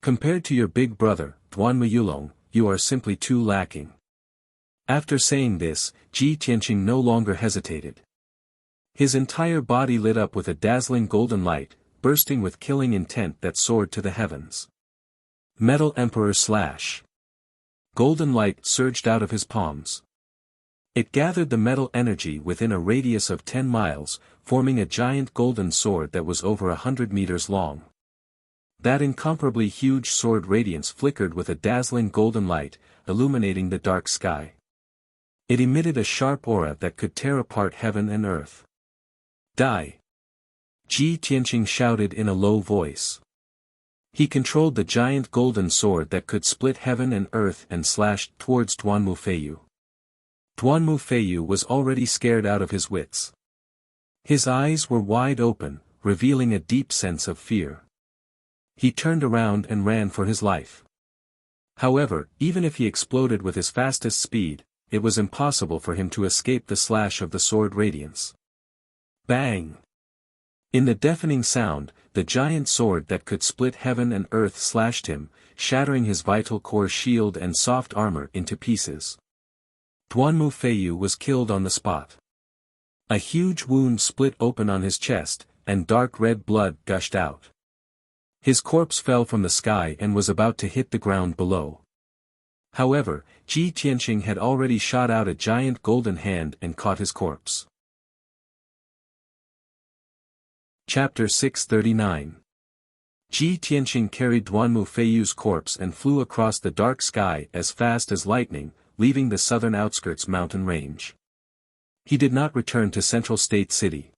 [SPEAKER 1] Compared to your big brother, Duanmu Yulong, you are simply too lacking. After saying this, Ji Tianqing no longer hesitated. His entire body lit up with a dazzling golden light, bursting with killing intent that soared to the heavens. Metal Emperor Slash. Golden light surged out of his palms. It gathered the metal energy within a radius of 10 miles, forming a giant golden sword that was over 100 meters long. That incomparably huge sword radiance flickered with a dazzling golden light, illuminating the dark sky. It emitted a sharp aura that could tear apart heaven and earth. Die! Ji Tianqing shouted in a low voice. He controlled the giant golden sword that could split heaven and earth and slashed towards Duanmu Feiyu. Duanmu Feiyu was already scared out of his wits. His eyes were wide open, revealing a deep sense of fear. He turned around and ran for his life. However, even if he exploded with his fastest speed, it was impossible for him to escape the slash of the sword radiance. Bang! In the deafening sound, the giant sword that could split heaven and earth slashed him, shattering his vital core shield and soft armor into pieces. Duanmu Feiyu was killed on the spot. A huge wound split open on his chest, and dark red blood gushed out. His corpse fell from the sky and was about to hit the ground below. However, Ji Tianqing had already shot out a giant golden hand and caught his corpse. Chapter 639. Ji Tianqing carried Duanmu Feiyu's corpse and flew across the dark sky as fast as lightning, leaving the southern outskirts mountain range. He did not return to Central State City.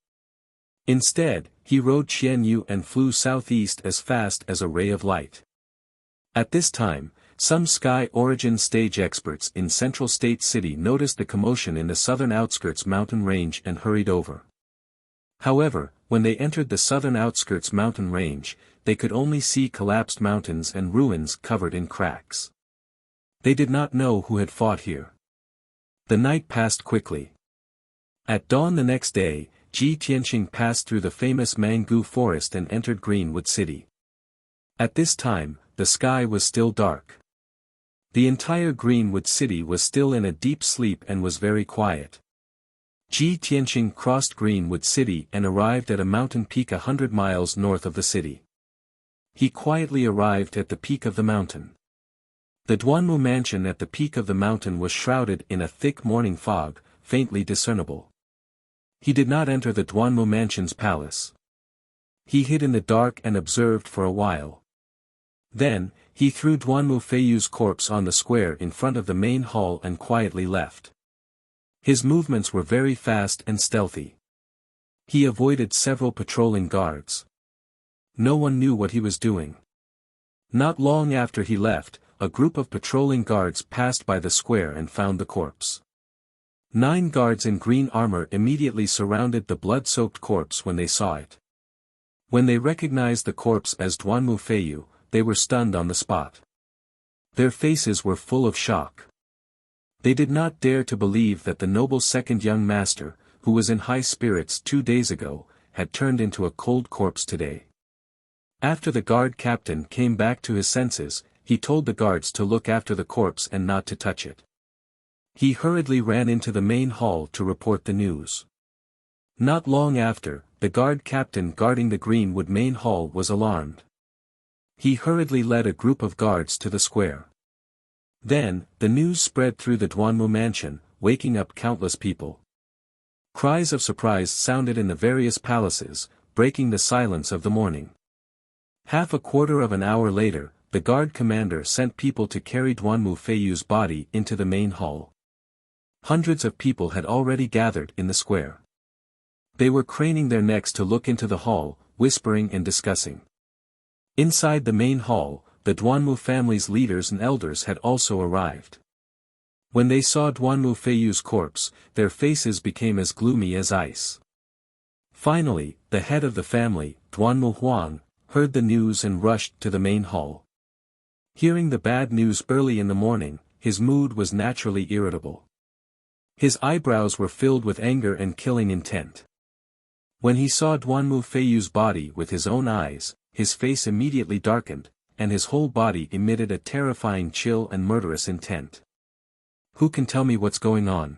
[SPEAKER 1] Instead, he rode Qianyu and flew southeast as fast as a ray of light. At this time, some sky origin stage experts in Central State City noticed the commotion in the southern outskirts mountain range and hurried over. However, when they entered the southern outskirts mountain range, they could only see collapsed mountains and ruins covered in cracks. They did not know who had fought here. The night passed quickly. At dawn the next day, Ji Tianqing passed through the famous Mangu forest and entered Greenwood City. At this time, the sky was still dark. The entire Greenwood City was still in a deep sleep and was very quiet. Ji Tianqing crossed Greenwood City and arrived at a mountain peak 100 miles north of the city. He quietly arrived at the peak of the mountain. The Duanmu mansion at the peak of the mountain was shrouded in a thick morning fog, faintly discernible. He did not enter the Duanmu mansion's palace. He hid in the dark and observed for a while. Then, he threw Duanmu Feiyu's corpse on the square in front of the main hall and quietly left. His movements were very fast and stealthy. He avoided several patrolling guards. No one knew what he was doing. Not long after he left, a group of patrolling guards passed by the square and found the corpse. 9 guards in green armor immediately surrounded the blood-soaked corpse when they saw it. When they recognized the corpse as Duanmu Feiyu, they were stunned on the spot. Their faces were full of shock. They did not dare to believe that the noble second young master, who was in high spirits 2 days ago, had turned into a cold corpse today. After the guard captain came back to his senses, he told the guards to look after the corpse and not to touch it. He hurriedly ran into the main hall to report the news. Not long after, the guard captain guarding the Greenwood main hall was alarmed. He hurriedly led a group of guards to the square. Then, the news spread through the Duanmu mansion, waking up countless people. Cries of surprise sounded in the various palaces, breaking the silence of the morning. Half a quarter of an hour later, the guard commander sent people to carry Duanmu Feiyu's body into the main hall. Hundreds of people had already gathered in the square. They were craning their necks to look into the hall, whispering and discussing. Inside the main hall, the Duanmu family's leaders and elders had also arrived. When they saw Duanmu Feiyu's corpse, their faces became as gloomy as ice. Finally, the head of the family, Duanmu Huang, heard the news and rushed to the main hall. Hearing the bad news early in the morning, his mood was naturally irritable. His eyebrows were filled with anger and killing intent. When he saw Duanmu Feiyu's body with his own eyes, his face immediately darkened, and his whole body emitted a terrifying chill and murderous intent. Who can tell me what's going on?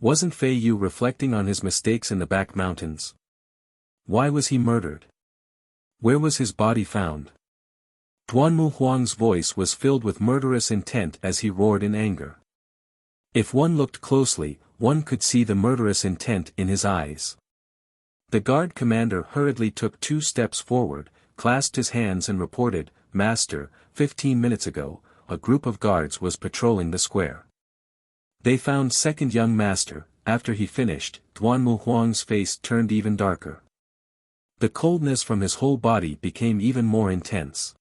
[SPEAKER 1] Wasn't Feiyu reflecting on his mistakes in the back mountains? Why was he murdered? Where was his body found? Duanmu Huang's voice was filled with murderous intent as he roared in anger. If one looked closely, one could see the murderous intent in his eyes. The guard commander hurriedly took 2 steps forward, clasped his hands and reported, "Master, 15 minutes ago, a group of guards was patrolling the square. They found second young master." After he finished, Duanmu Huang's face turned even darker. The coldness from his whole body became even more intense.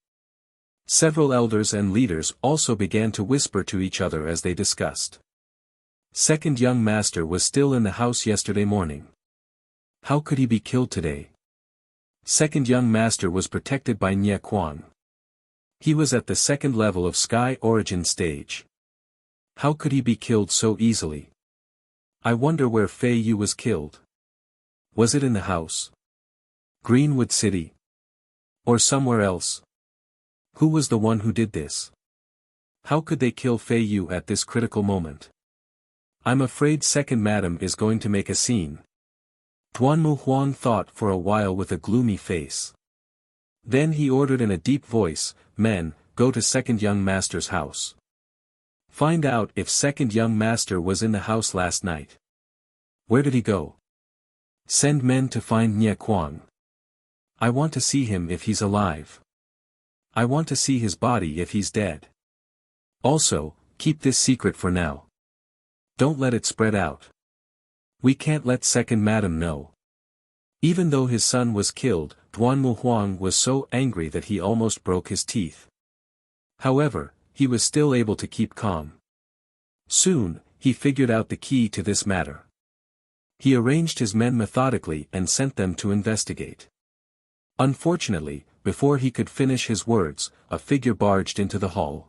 [SPEAKER 1] Several elders and leaders also began to whisper to each other as they discussed. Second young master was still in the house yesterday morning. How could he be killed today? Second young master was protected by Nye Kuang. He was at the second level of Sky Origin stage. How could he be killed so easily? I wonder where Feiyu was killed. Was it in the house? Greenwood City? Or somewhere else? Who was the one who did this? How could they kill Feiyu at this critical moment? I'm afraid second madam is going to make a scene. Duanmu Huang thought for a while with a gloomy face. Then he ordered in a deep voice, "Men, go to second young master's house. Find out if second young master was in the house last night. Where did he go? Send men to find Nye Kuang. I want to see him if he's alive. I want to see his body if he's dead. Also, keep this secret for now. Don't let it spread out. We can't let second madam know." Even though his son was killed, Duanmu Huang was so angry that he almost broke his teeth. However, he was still able to keep calm. Soon, he figured out the key to this matter. He arranged his men methodically and sent them to investigate. Unfortunately, before he could finish his words, a figure barged into the hall.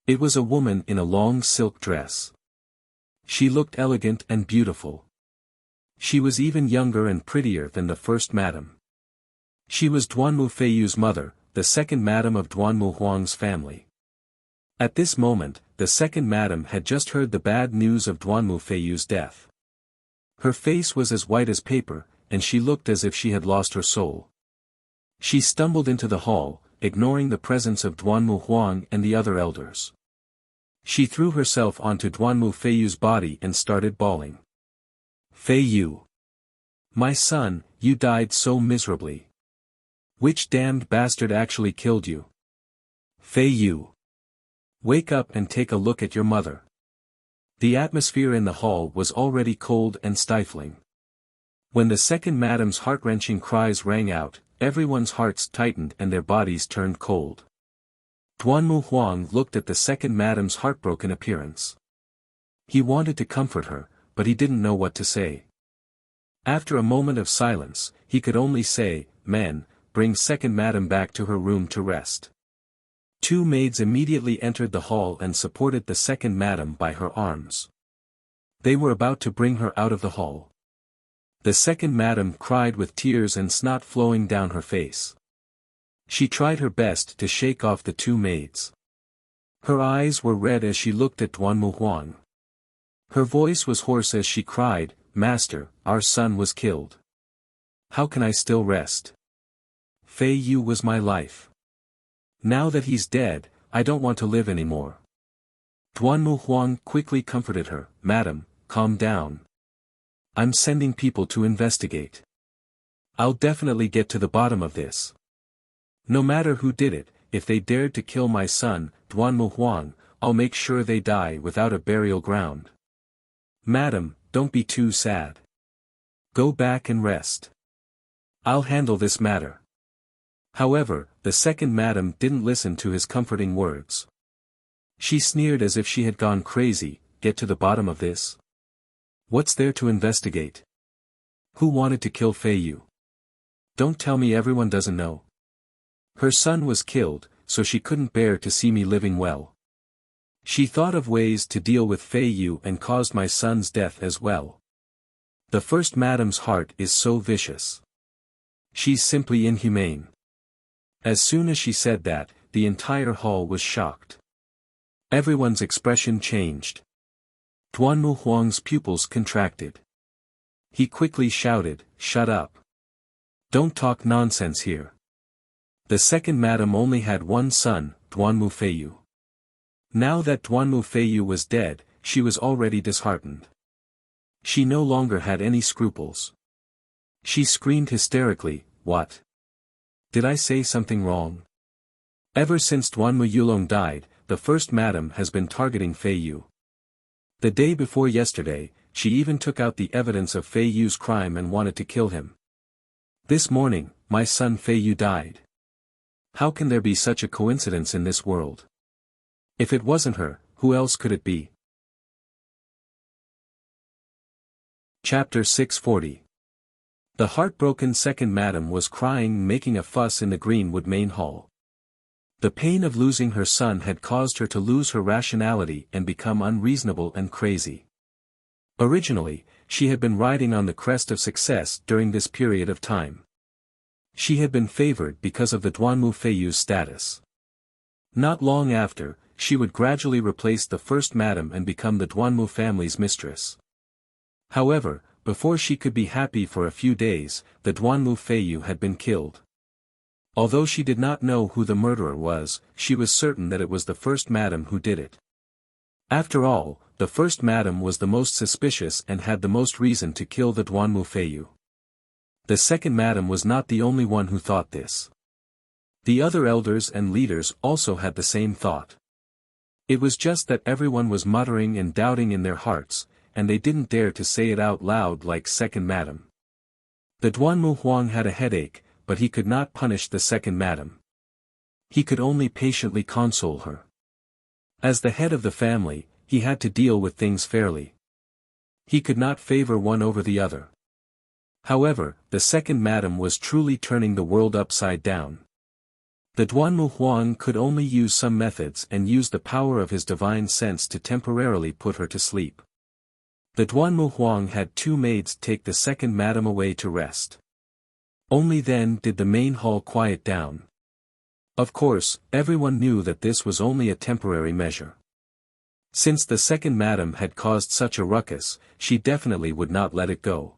[SPEAKER 1] It was a woman in a long silk dress. She looked elegant and beautiful. She was even younger and prettier than the first madam. She was Duanmu Feiyu's mother, the second madam of Duanmu Huang's family. At this moment, the second madam had just heard the bad news of Duanmu Feiyu's death. Her face was as white as paper, and she looked as if she had lost her soul. She stumbled into the hall, ignoring the presence of Duanmu Huang and the other elders. She threw herself onto Duanmu Feiyu's body and started bawling. "Feiyu! My son, you died so miserably. Which damned bastard actually killed you? Feiyu! Wake up and take a look at your mother." The atmosphere in the hall was already cold and stifling. When the second madam's heart-wrenching cries rang out, everyone's hearts tightened and their bodies turned cold. Duanmu Huang looked at the second madam's heartbroken appearance. He wanted to comfort her, but he didn't know what to say. After a moment of silence, he could only say, "Men, bring second madam back to her room to rest." Two maids immediately entered the hall and supported the second madam by her arms. They were about to bring her out of the hall. The second madam cried with tears and snot flowing down her face. She tried her best to shake off the two maids. Her eyes were red as she looked at Duanmu Huang. Her voice was hoarse as she cried, "Master, our son was killed. How can I still rest? Fei Yu was my life. Now that he's dead, I don't want to live anymore." Duanmu Huang quickly comforted her, "Madam, calm down. I'm sending people to investigate. I'll definitely get to the bottom of this. No matter who did it, if they dared to kill my son, Duanmu Huang, I'll make sure they die without a burial ground. Madam, don't be too sad. Go back and rest. I'll handle this matter." However, the second madam didn't listen to his comforting words. She sneered as if she had gone crazy. "Get to the bottom of this? What's there to investigate? Who wanted to kill Fei Yu? Don't tell me everyone doesn't know. Her son was killed, so she couldn't bear to see me living well. She thought of ways to deal with Fei Yu and caused my son's death as well. The first madam's heart is so vicious. She's simply inhumane." As soon as she said that, the entire hall was shocked. Everyone's expression changed. Duanmu Huang's pupils contracted. He quickly shouted, "Shut up. Don't talk nonsense here." The second madam only had one son, Duanmu Feiyu. Now that Duanmu Feiyu was dead, she was already disheartened. She no longer had any scruples. She screamed hysterically, "What? Did I say something wrong?" Ever since Duanmu Yulong died, the first madam has been targeting Fei Yu. The day before yesterday, she even took out the evidence of Fei Yu's crime and wanted to kill him. This morning, my son Fei Yu died. How can there be such a coincidence in this world? If it wasn't her, who else could it be? Chapter 640. The heartbroken second madam was crying, making a fuss in the Greenwood main hall. The pain of losing her son had caused her to lose her rationality and become unreasonable and crazy. Originally, she had been riding on the crest of success during this period of time. She had been favored because of the Duanmu Feiyu's status. Not long after, she would gradually replace the first madam and become the Duanmu family's mistress. However, before she could be happy for a few days, the Duanmu Feiyu had been killed. Although she did not know who the murderer was, she was certain that it was the first madam who did it. After all, the first madam was the most suspicious and had the most reason to kill the Duanmu Feiyu. The second madam was not the only one who thought this. The other elders and leaders also had the same thought. It was just that everyone was muttering and doubting in their hearts, and they didn't dare to say it out loud like second madam. The Duanmu Huang had a headache, but he could not punish the second madam. He could only patiently console her. As the head of the family, he had to deal with things fairly. He could not favor one over the other. However, the second madam was truly turning the world upside down. The Duanmu Huang could only use some methods and use the power of his divine sense to temporarily put her to sleep. The Duanmu Huang had two maids take the second madam away to rest. Only then did the main hall quiet down. Of course, everyone knew that this was only a temporary measure. Since the second madam had caused such a ruckus, she definitely would not let it go.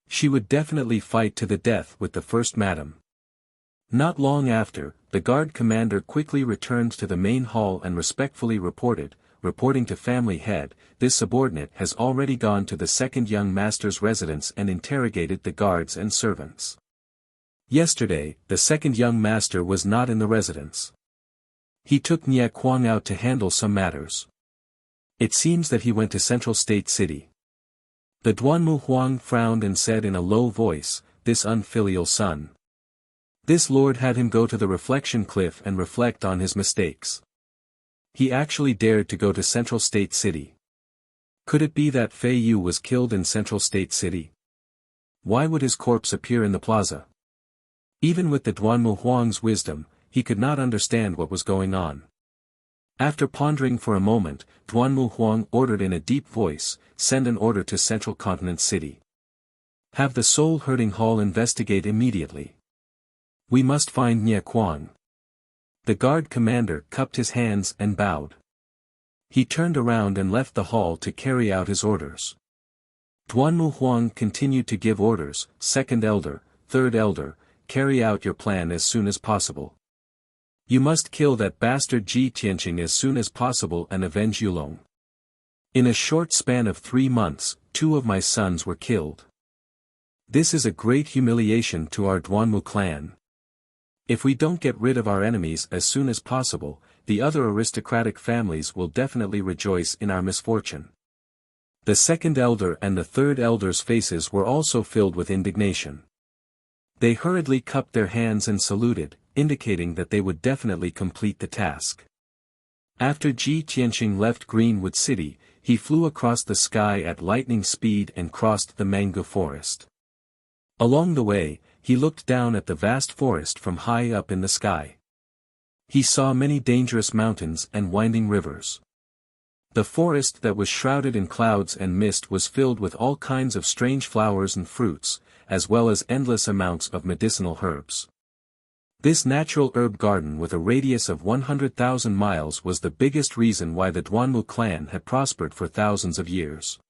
[SPEAKER 1] She would definitely fight to the death with the first madam. Not long after, the guard commander quickly returned to the main hall and respectfully reporting to family head, this subordinate has already gone to the second young master's residence and interrogated the guards and servants. Yesterday, the second young master was not in the residence. He took Nie Kuang out to handle some matters. It seems that he went to Central State City. The Duanmu Huang frowned and said in a low voice, "This unfilial son. This lord had him go to the reflection cliff and reflect on his mistakes. He actually dared to go to Central State City. Could it be that Fei Yu was killed in Central State City? Why would his corpse appear in the plaza? Even with the Duanmu Huang's wisdom, he could not understand what was going on. After pondering for a moment, Duanmu Huang ordered in a deep voice, "Send an order to Central Continent City. Have the Soul Herding Hall investigate immediately. We must find Nye Quan." The guard commander cupped his hands and bowed. He turned around and left the hall to carry out his orders. Duanmu Huang continued to give orders, "Second elder, third elder, carry out your plan as soon as possible. You must kill that bastard Ji Tianqing as soon as possible and avenge Yulong. In a short span of 3 months, 2 of my sons were killed. This is a great humiliation to our Duanmu clan. If we don't get rid of our enemies as soon as possible, the other aristocratic families will definitely rejoice in our misfortune." The second elder and the third elder's faces were also filled with indignation. They hurriedly cupped their hands and saluted, indicating that they would definitely complete the task. After Ji Tianqing left Greenwood City, he flew across the sky at lightning speed and crossed the mango forest. Along the way, he looked down at the vast forest from high up in the sky. He saw many dangerous mountains and winding rivers. The forest that was shrouded in clouds and mist was filled with all kinds of strange flowers and fruits, as well as endless amounts of medicinal herbs. This natural herb garden with a radius of 100,000 miles was the biggest reason why the Duanmu clan had prospered for thousands of years.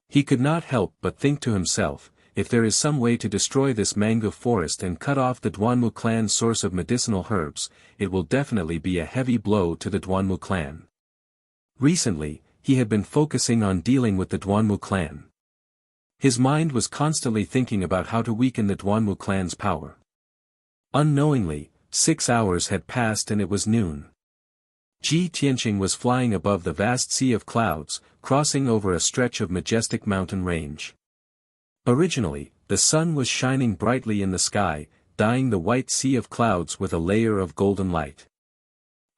[SPEAKER 1] He could not help but think to himself, if there is some way to destroy this mango forest and cut off the Duanmu clan's source of medicinal herbs, it will definitely be a heavy blow to the Duanmu clan. Recently, he had been focusing on dealing with the Duanmu clan. His mind was constantly thinking about how to weaken the Duanmu clan's power. Unknowingly, 6 hours had passed and it was noon. Ji Tianqing was flying above the vast sea of clouds, crossing over a stretch of majestic mountain range. Originally, the sun was shining brightly in the sky, dyeing the white sea of clouds with a layer of golden light.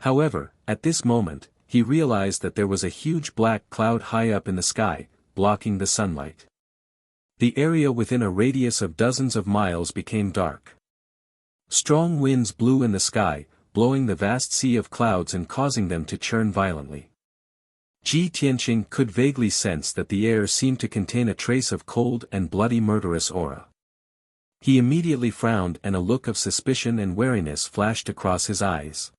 [SPEAKER 1] However, at this moment, he realized that there was a huge black cloud high up in the sky, blocking the sunlight. The area within a radius of dozens of miles became dark. Strong winds blew in the sky, blowing the vast sea of clouds and causing them to churn violently. Ji Tianqing could vaguely sense that the air seemed to contain a trace of cold and bloody murderous aura. He immediately frowned and a look of suspicion and wariness flashed across his eyes.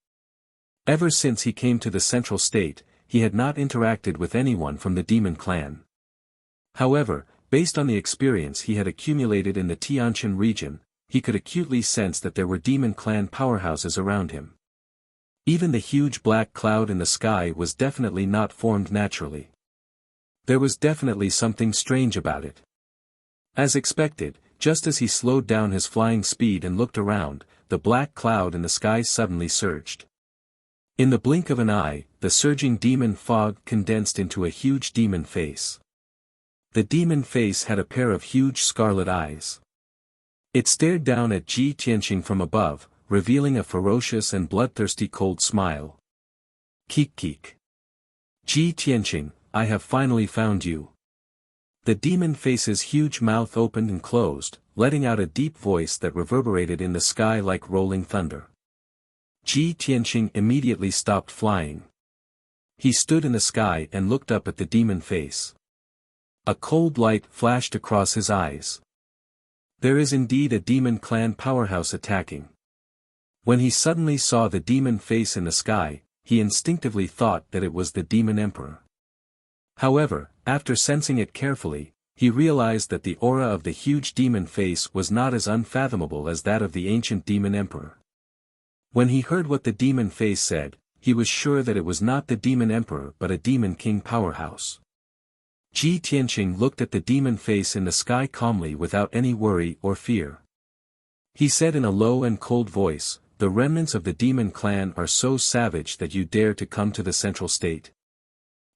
[SPEAKER 1] Ever since he came to the Central State, he had not interacted with anyone from the Demon Clan. However, based on the experience he had accumulated in the Tianshan region, he could acutely sense that there were Demon Clan powerhouses around him. Even the huge black cloud in the sky was definitely not formed naturally. There was definitely something strange about it. As expected, just as he slowed down his flying speed and looked around, the black cloud in the sky suddenly surged. In the blink of an eye, the surging demon fog condensed into a huge demon face. The demon face had a pair of huge scarlet eyes. It stared down at Ji Tianqing from above, revealing a ferocious and bloodthirsty cold smile. "Keek keek. Ji Tianqing, I have finally found you." The demon face's huge mouth opened and closed, letting out a deep voice that reverberated in the sky like rolling thunder. Ji Tianqing immediately stopped flying. He stood in the sky and looked up at the demon face. A cold light flashed across his eyes. There is indeed a Demon Clan powerhouse attacking. When he suddenly saw the demon face in the sky, he instinctively thought that it was the Demon Emperor. However, after sensing it carefully, he realized that the aura of the huge demon face was not as unfathomable as that of the ancient Demon Emperor. When he heard what the demon face said, he was sure that it was not the Demon Emperor but a Demon King powerhouse. Ji Tianqing looked at the demon face in the sky calmly without any worry or fear. He said in a low and cold voice, "The remnants of the Demon Clan are so savage that you dare to come to the Central State."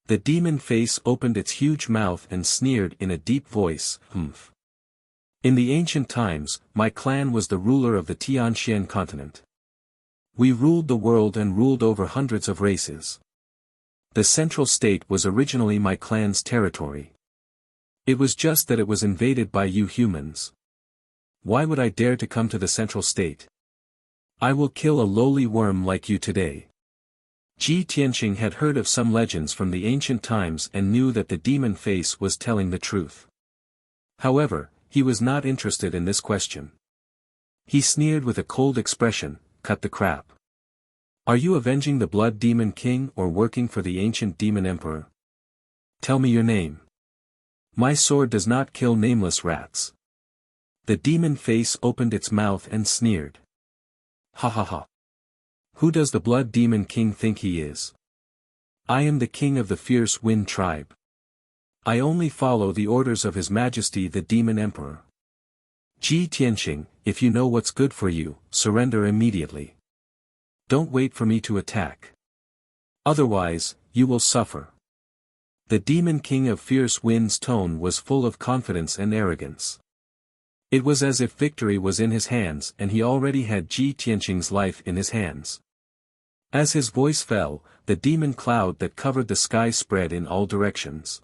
[SPEAKER 1] The demon face opened its huge mouth and sneered in a deep voice, "Humph. In the ancient times, my clan was the ruler of the Tianxian continent. We ruled the world and ruled over hundreds of races. The Central State was originally my clan's territory. It was just that it was invaded by you humans. Why would I dare to come to the Central State? I will kill a lowly worm like you today. Ji Tianqing had heard of some legends from the ancient times and knew that the demon face was telling the truth. However, he was not interested in this question. He sneered with a cold expression, "Cut the crap. Are you avenging the Blood Demon King or working for the ancient demon emperor? Tell me your name. My sword does not kill nameless rats." The demon face opened its mouth and sneered. "Ha ha ha. Who does the Blood Demon King think he is? I am the king of the fierce Wind tribe. I only follow the orders of His Majesty the Demon Emperor. Ji Tianqing, if you know what's good for you, surrender immediately. Don't wait for me to attack. Otherwise, you will suffer." The Demon King of Fierce Wind's tone was full of confidence and arrogance. It was as if victory was in his hands and he already had Ji Tianqing's life in his hands. As his voice fell, the demon cloud that covered the sky spread in all directions.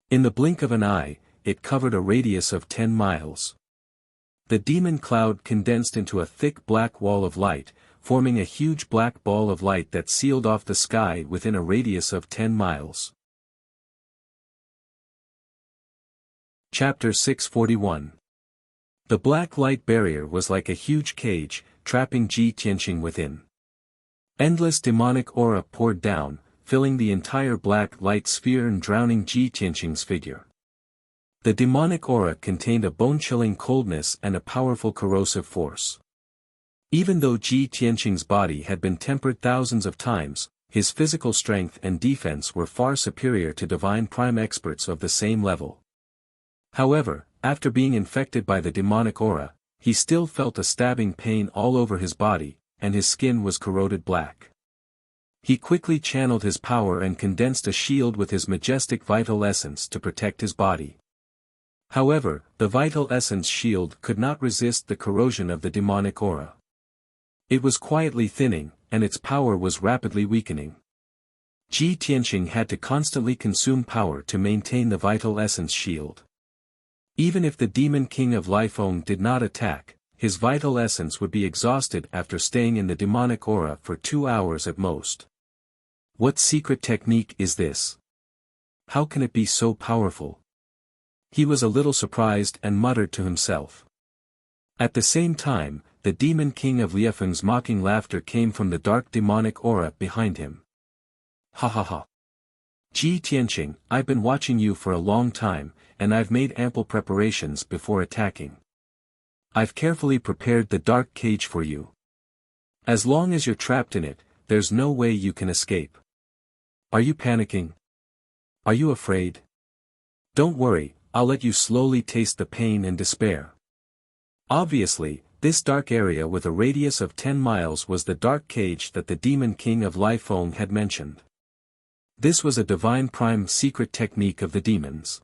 [SPEAKER 1] In the blink of an eye, it covered a radius of 10 miles. The demon cloud condensed into a thick black wall of light, forming a huge black ball of light that sealed off the sky within a radius of 10 miles. Chapter 641. The black light barrier was like a huge cage, trapping Ji Tianqing within. Endless demonic aura poured down, filling the entire black light sphere and drowning Ji Tianqing's figure. The demonic aura contained a bone-chilling coldness and a powerful corrosive force. Even though Ji Tianqing's body had been tempered thousands of times, his physical strength and defense were far superior to divine prime experts of the same level. However, after being infected by the demonic aura, he still felt a stabbing pain all over his body, and his skin was corroded black. He quickly channeled his power and condensed a shield with his majestic vital essence to protect his body. However, the vital essence shield could not resist the corrosion of the demonic aura. It was quietly thinning, and its power was rapidly weakening. Ji Tianqing had to constantly consume power to maintain the vital essence shield. Even if the Demon King of Lifeng did not attack, his vital essence would be exhausted after staying in the demonic aura for 2 hours at most. What secret technique is this? How can it be so powerful? He was a little surprised and muttered to himself. At the same time, the Demon King of Liefeng's mocking laughter came from the dark demonic aura behind him. "Ha ha ha. Ji Tianqing, I've been watching you for a long time, and I've made ample preparations before attacking. I've carefully prepared the dark cage for you. As long as you're trapped in it, there's no way you can escape. Are you panicking? Are you afraid? Don't worry, I'll let you slowly taste the pain and despair." Obviously, this dark area with a radius of 10 miles was the dark cage that the Demon King of Lifeng had mentioned. This was a divine prime secret technique of the demons.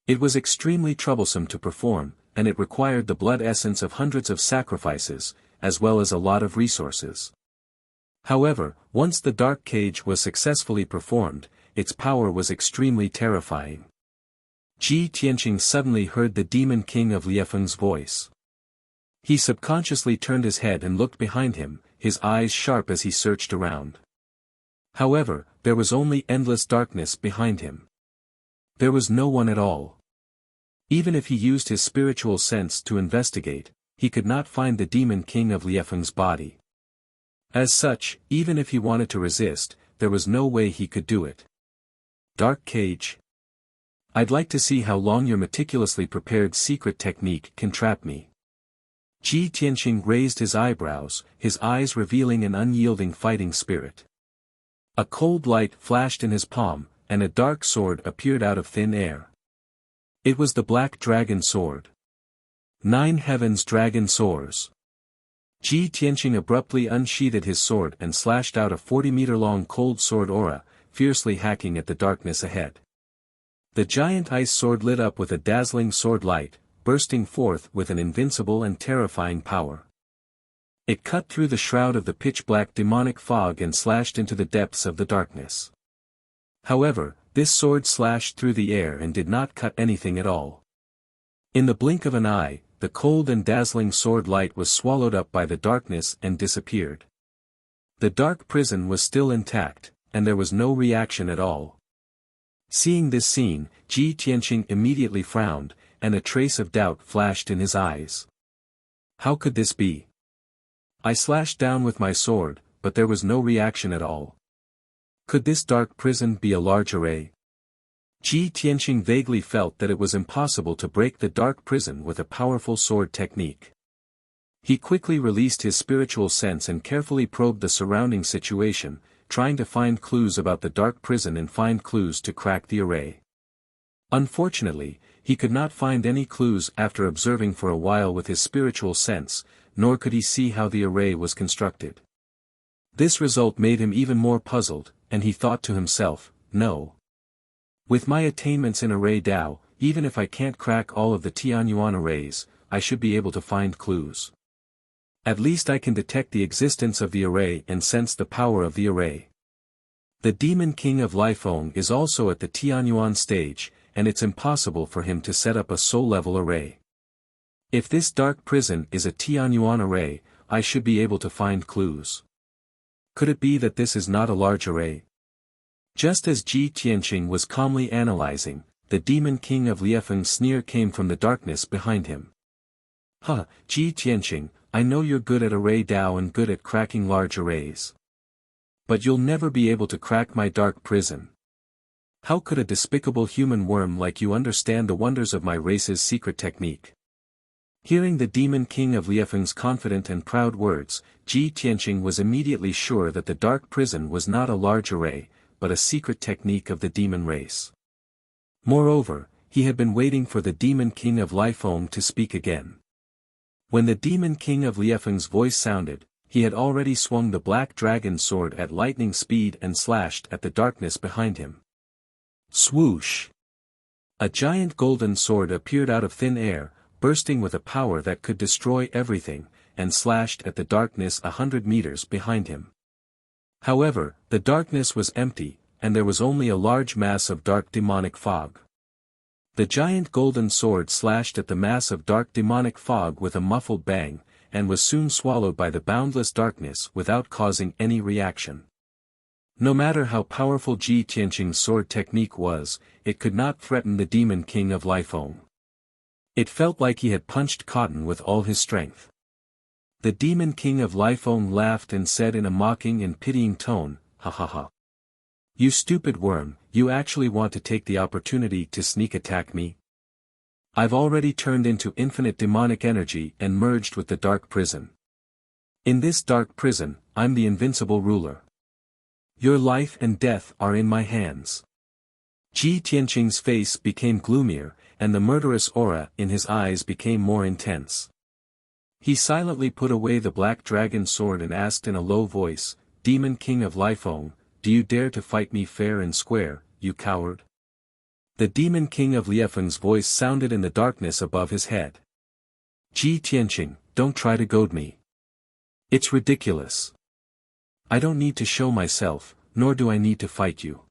[SPEAKER 1] It was extremely troublesome to perform, and it required the blood essence of hundreds of sacrifices, as well as a lot of resources. However, once the dark cage was successfully performed, its power was extremely terrifying. Ji Tianqing suddenly heard the Demon King of Liefeng's voice. He subconsciously turned his head and looked behind him, his eyes sharp as he searched around. However, there was only endless darkness behind him. There was no one at all. Even if he used his spiritual sense to investigate, he could not find the Demon King of Liefeng's body. As such, even if he wanted to resist, there was no way he could do it. Dark cage. I'd like to see how long your meticulously prepared secret technique can trap me. Ji Tianqing raised his eyebrows, his eyes revealing an unyielding fighting spirit. A cold light flashed in his palm, and a dark sword appeared out of thin air. It was the Black Dragon Sword. 9 heavens dragon soars. Ji Tianqing abruptly unsheathed his sword and slashed out a 40-meter-long cold sword aura, fiercely hacking at the darkness ahead. The giant ice sword lit up with a dazzling sword light, bursting forth with an invincible and terrifying power. It cut through the shroud of the pitch-black demonic fog and slashed into the depths of the darkness. However, this sword slashed through the air and did not cut anything at all. In the blink of an eye, the cold and dazzling sword light was swallowed up by the darkness and disappeared. The dark prison was still intact, and there was no reaction at all. Seeing this scene, Ji Tianqing immediately frowned, and a trace of doubt flashed in his eyes. How could this be? I slashed down with my sword, but there was no reaction at all. Could this dark prison be a large array? Ji Tianqing vaguely felt that it was impossible to break the dark prison with a powerful sword technique. He quickly released his spiritual sense and carefully probed the surrounding situation, trying to find clues about the dark prison and find clues to crack the array. Unfortunately, he could not find any clues after observing for a while with his spiritual sense, nor could he see how the array was constructed. This result made him even more puzzled, and he thought to himself, no. With my attainments in array Dao, even if I can't crack all of the Tianyuan arrays, I should be able to find clues. At least I can detect the existence of the array and sense the power of the array. The Demon King of Lifeng is also at the Tianyuan stage, and it's impossible for him to set up a soul-level array. If this dark prison is a Tianyuan array, I should be able to find clues. Could it be that this is not a large array? Just as Ji Tianqing was calmly analyzing, the Demon King of Liefeng's sneer came from the darkness behind him. Huh, Ji Tianqing, I know you're good at array Dao and good at cracking large arrays. But you'll never be able to crack my dark prison. How could a despicable human worm like you understand the wonders of my race's secret technique? Hearing the Demon King of Liefeng's confident and proud words, Ji Tianqing was immediately sure that the dark prison was not a large array, but a secret technique of the demon race. Moreover, he had been waiting for the Demon King of Lifeng to speak again. When the Demon King of Liefeng's voice sounded, he had already swung the black dragon sword at lightning speed and slashed at the darkness behind him. Swoosh! A giant golden sword appeared out of thin air, bursting with a power that could destroy everything, and slashed at the darkness 100 meters behind him. However, the darkness was empty, and there was only a large mass of dark demonic fog. The giant golden sword slashed at the mass of dark demonic fog with a muffled bang, and was soon swallowed by the boundless darkness without causing any reaction. No matter how powerful Ji Tianqing's sword technique was, it could not threaten the Demon King of Lifeng. It felt like he had punched cotton with all his strength. The Demon King of Lifeng laughed and said in a mocking and pitying tone, "Ha ha ha. You stupid worm, you actually want to take the opportunity to sneak attack me? I've already turned into infinite demonic energy and merged with the dark prison. In this dark prison, I'm the invincible ruler. Your life and death are in my hands." Ji Tianqing's face became gloomier, and the murderous aura in his eyes became more intense. He silently put away the black dragon sword and asked in a low voice, "Demon King of Lifeng, do you dare to fight me fair and square, you coward?" The Demon King of Liefeng's voice sounded in the darkness above his head. "Ji Tianqing, don't try to goad me. It's ridiculous. I don't need to show myself, nor do I need to fight you.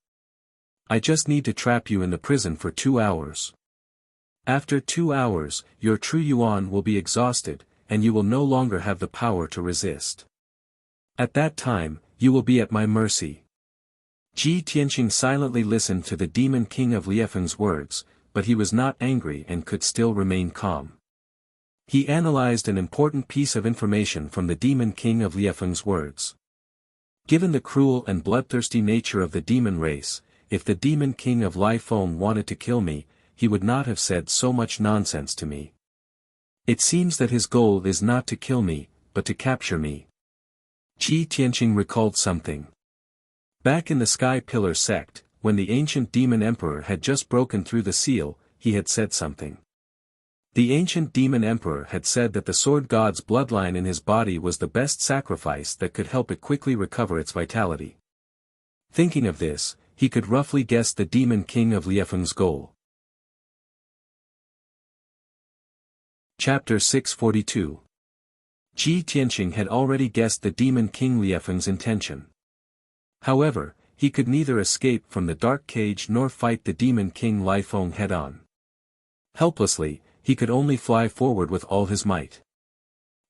[SPEAKER 1] I just need to trap you in the prison for 2 hours. After 2 hours, your true yuan will be exhausted, and you will no longer have the power to resist. At that time, you will be at my mercy." Ji Tianqing silently listened to the Demon King of Liefeng's words, but he was not angry and could still remain calm. He analyzed an important piece of information from the Demon King of Liefeng's words. Given the cruel and bloodthirsty nature of the demon race, if the Demon King of Lifeng wanted to kill me, he would not have said so much nonsense to me. It seems that his goal is not to kill me, but to capture me. Ji Tianqing recalled something. Back in the Sky Pillar sect, when the ancient demon emperor had just broken through the seal, he had said something. The ancient demon emperor had said that the sword god's bloodline in his body was the best sacrifice that could help it quickly recover its vitality. Thinking of this, he could roughly guess the Demon King of Liefeng's goal. Chapter 642. Ji Tianqing had already guessed the Demon King Liefeng's intention. However, he could neither escape from the dark cage nor fight the Demon King Lai Feng head-on. Helplessly, he could only fly forward with all his might.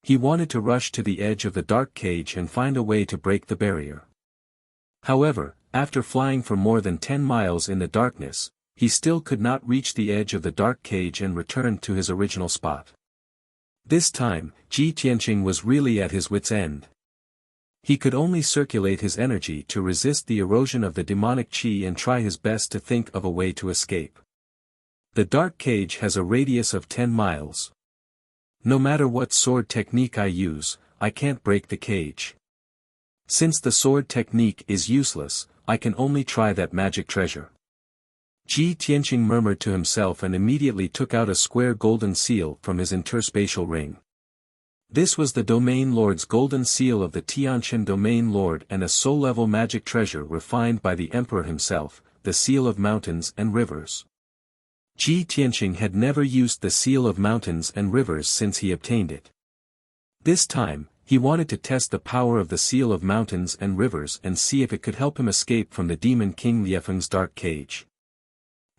[SPEAKER 1] He wanted to rush to the edge of the dark cage and find a way to break the barrier. However, after flying for more than 10 miles in the darkness, he still could not reach the edge of the dark cage and return to his original spot. This time, Ji Tianqing was really at his wit's end. He could only circulate his energy to resist the erosion of the demonic qi and try his best to think of a way to escape. The dark cage has a radius of 10 miles. No matter what sword technique I use, I can't break the cage. Since the sword technique is useless, I can only try that magic treasure. Ji Tianqing murmured to himself and immediately took out a square golden seal from his interspatial ring. This was the Domain Lord's golden seal of the Tianqian Domain Lord and a soul-level magic treasure refined by the Emperor himself, the Seal of Mountains and Rivers. Ji Tianqing had never used the Seal of Mountains and Rivers since he obtained it. This time, he wanted to test the power of the Seal of Mountains and Rivers and see if it could help him escape from the Demon King Liefeng's dark cage.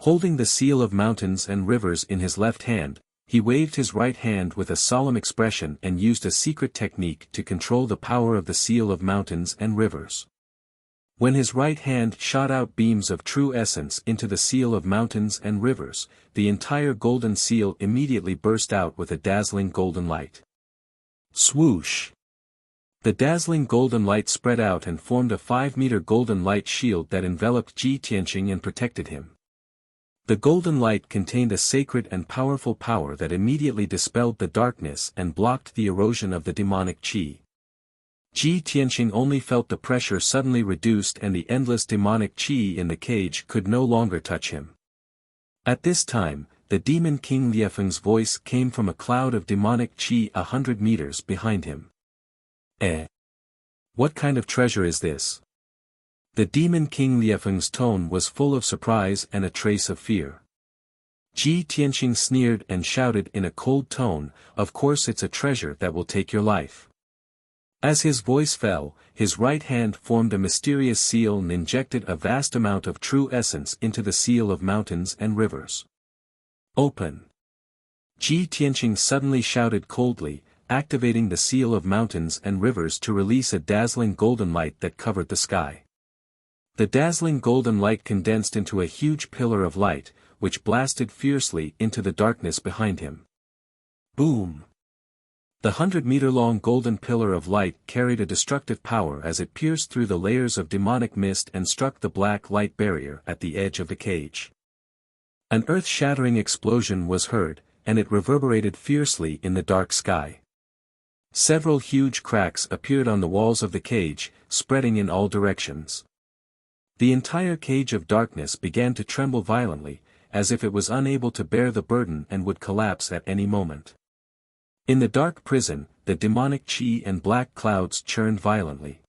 [SPEAKER 1] Holding the Seal of Mountains and Rivers in his left hand, he waved his right hand with a solemn expression and used a secret technique to control the power of the Seal of Mountains and Rivers. When his right hand shot out beams of true essence into the Seal of Mountains and Rivers, the entire golden seal immediately burst out with a dazzling golden light. Swoosh! The dazzling golden light spread out and formed a 5-meter golden light shield that enveloped Ji Tianqing and protected him. The golden light contained a sacred and powerful power that immediately dispelled the darkness and blocked the erosion of the demonic qi. Ji Tianqing only felt the pressure suddenly reduced and the endless demonic qi in the cage could no longer touch him. At this time, the Demon King Liefeng's voice came from a cloud of demonic qi 100 meters behind him. What kind of treasure is this? The Demon King Liefeng's tone was full of surprise and a trace of fear. Ji Tianqing sneered and shouted in a cold tone, "Of course it's a treasure that will take your life." As his voice fell, his right hand formed a mysterious seal and injected a vast amount of true essence into the Seal of Mountains and Rivers. Open! Ji Tianqing suddenly shouted coldly, activating the Seal of Mountains and Rivers to release a dazzling golden light that covered the sky. The dazzling golden light condensed into a huge pillar of light, which blasted fiercely into the darkness behind him. Boom! The 100-meter-long golden pillar of light carried a destructive power as it pierced through the layers of demonic mist and struck the black light barrier at the edge of the cage. An earth-shattering explosion was heard, and it reverberated fiercely in the dark sky. Several huge cracks appeared on the walls of the cage, spreading in all directions. The entire cage of darkness began to tremble violently, as if it was unable to bear the burden and would collapse at any moment. In the dark prison, the demonic qi and black clouds churned violently.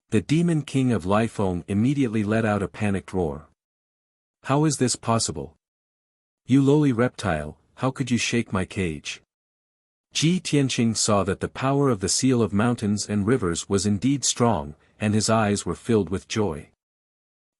[SPEAKER 1] The Demon King of Lai Feng immediately let out a panicked roar. "How is this possible? You lowly reptile, how could you shake my cage?" Ji Tianqing saw that the power of the Seal of Mountains and Rivers was indeed strong, and his eyes were filled with joy.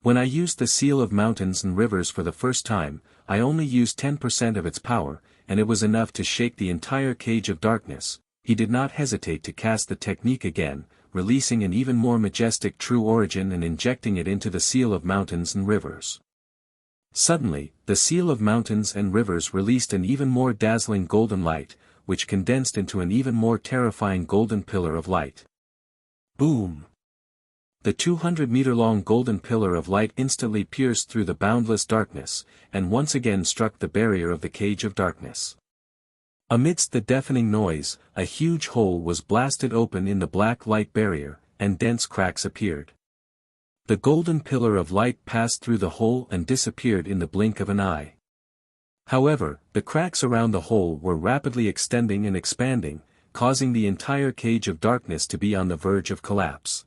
[SPEAKER 1] "When I used the Seal of Mountains and Rivers for the first time, I only used 10% of its power, and it was enough to shake the entire cage of darkness." He did not hesitate to cast the technique again, releasing an even more majestic true origin and injecting it into the Seal of Mountains and Rivers. Suddenly, the Seal of Mountains and Rivers released an even more dazzling golden light, which condensed into an even more terrifying golden pillar of light. Boom! The 200-meter-long golden pillar of light instantly pierced through the boundless darkness, and once again struck the barrier of the cage of darkness. Amidst the deafening noise, a huge hole was blasted open in the black light barrier, and dense cracks appeared. The golden pillar of light passed through the hole and disappeared in the blink of an eye. However, the cracks around the hole were rapidly extending and expanding, causing the entire cage of darkness to be on the verge of collapse.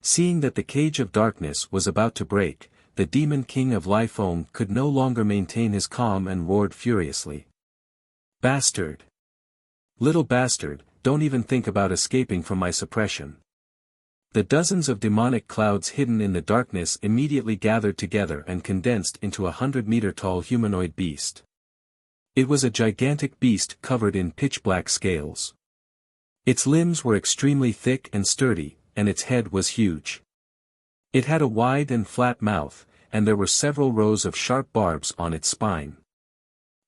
[SPEAKER 1] Seeing that the cage of darkness was about to break, the Demon King of Lai Feng could no longer maintain his calm and roared furiously. "Bastard! Little bastard, don't even think about escaping from my suppression." The dozens of demonic clouds hidden in the darkness immediately gathered together and condensed into a 100-meter-tall humanoid beast. It was a gigantic beast covered in pitch-black scales. Its limbs were extremely thick and sturdy, and its head was huge. It had a wide and flat mouth, and there were several rows of sharp barbs on its spine.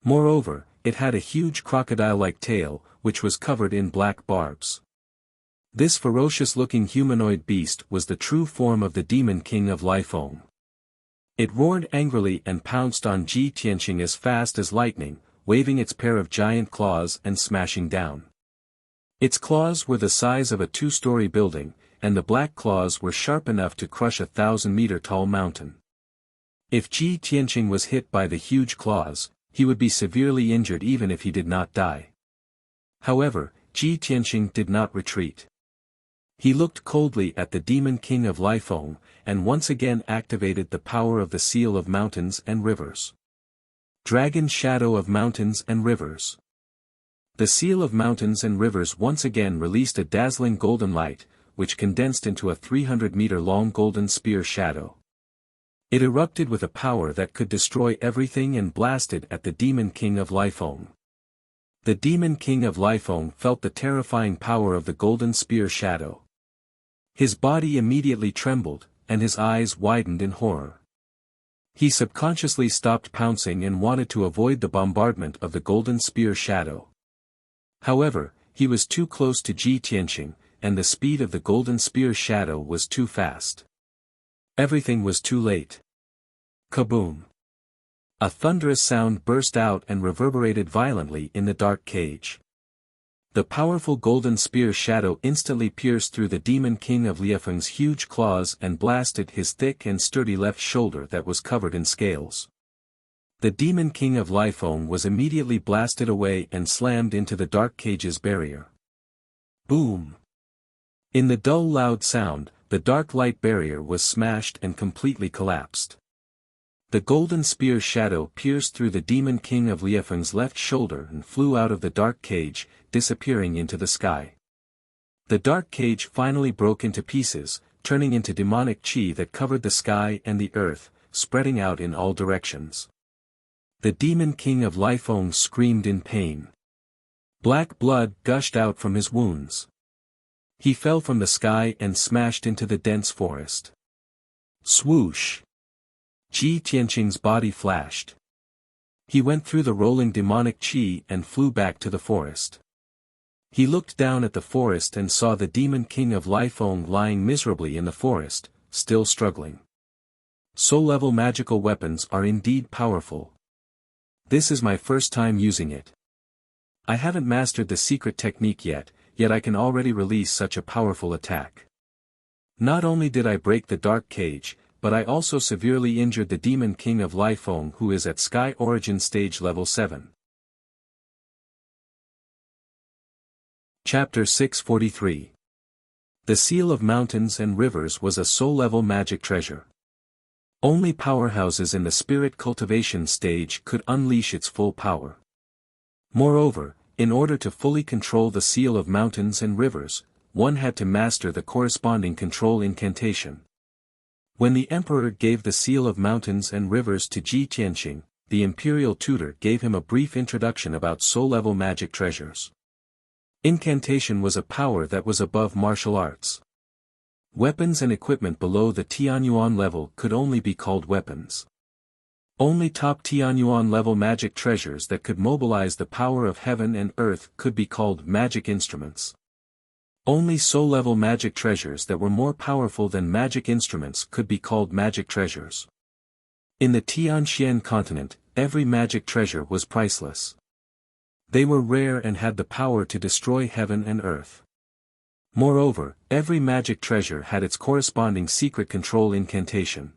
[SPEAKER 1] Moreover, it had a huge crocodile-like tail, which was covered in black barbs. This ferocious-looking humanoid beast was the true form of the Demon King of Lifeng. It roared angrily and pounced on Ji Tianqing as fast as lightning, waving its pair of giant claws and smashing down. Its claws were the size of a 2-story building, and the black claws were sharp enough to crush a 1,000-meter-tall mountain. If Ji Tianqing was hit by the huge claws, he would be severely injured even if he did not die. However, Ji Tianqing did not retreat. He looked coldly at the Demon King of Lifeng, and once again activated the power of the Seal of Mountains and Rivers. Dragon Shadow of Mountains and Rivers. The Seal of Mountains and Rivers once again released a dazzling golden light, which condensed into a 300-meter-long golden spear shadow. It erupted with a power that could destroy everything and blasted at the Demon King of Lifeng. The Demon King of Lifeng felt the terrifying power of the golden spear shadow. His body immediately trembled, and his eyes widened in horror. He subconsciously stopped pouncing and wanted to avoid the bombardment of the golden spear shadow. However, he was too close to Ji Tianqing, and the speed of the golden spear shadow was too fast. Everything was too late. Kaboom! A thunderous sound burst out and reverberated violently in the dark cage. The powerful golden spear shadow instantly pierced through the Demon King of Lifeng's huge claws and blasted his thick and sturdy left shoulder that was covered in scales. The Demon King of Lifeng was immediately blasted away and slammed into the dark cage's barrier. Boom! In the dull loud sound, the dark light barrier was smashed and completely collapsed. The golden spear shadow pierced through the Demon King of Lifeng's left shoulder and flew out of the dark cage, disappearing into the sky. The dark cage finally broke into pieces, turning into demonic chi that covered the sky and the earth, spreading out in all directions. The Demon King of Lifeng screamed in pain. Black blood gushed out from his wounds. He fell from the sky and smashed into the dense forest. Swoosh! Ji Tianqing's body flashed. He went through the rolling demonic chi and flew back to the forest. He looked down at the forest and saw the Demon King of Lifeng lying miserably in the forest, still struggling. Soul-level magical weapons are indeed powerful. This is my first time using it. I haven't mastered the secret technique yet I can already release such a powerful attack. Not only did I break the dark cage, but I also severely injured the Demon King of Lifeng, who is at Sky Origin Stage Level 7. Chapter 643. The Seal of Mountains and Rivers was a soul-level magic treasure. Only powerhouses in the spirit cultivation stage could unleash its full power. Moreover, in order to fully control the Seal of Mountains and Rivers, one had to master the corresponding control incantation. When the Emperor gave the Seal of Mountains and Rivers to Ji Tianqing, the Imperial Tutor gave him a brief introduction about soul-level magic treasures. Incantation was a power that was above martial arts. Weapons and equipment below the Tianyuan level could only be called weapons. Only top Tianyuan level magic treasures that could mobilize the power of heaven and earth could be called magic instruments. Only soul-level magic treasures that were more powerful than magic instruments could be called magic treasures. In the Tianxian continent, every magic treasure was priceless. They were rare and had the power to destroy heaven and earth. Moreover, every magic treasure had its corresponding secret control incantation.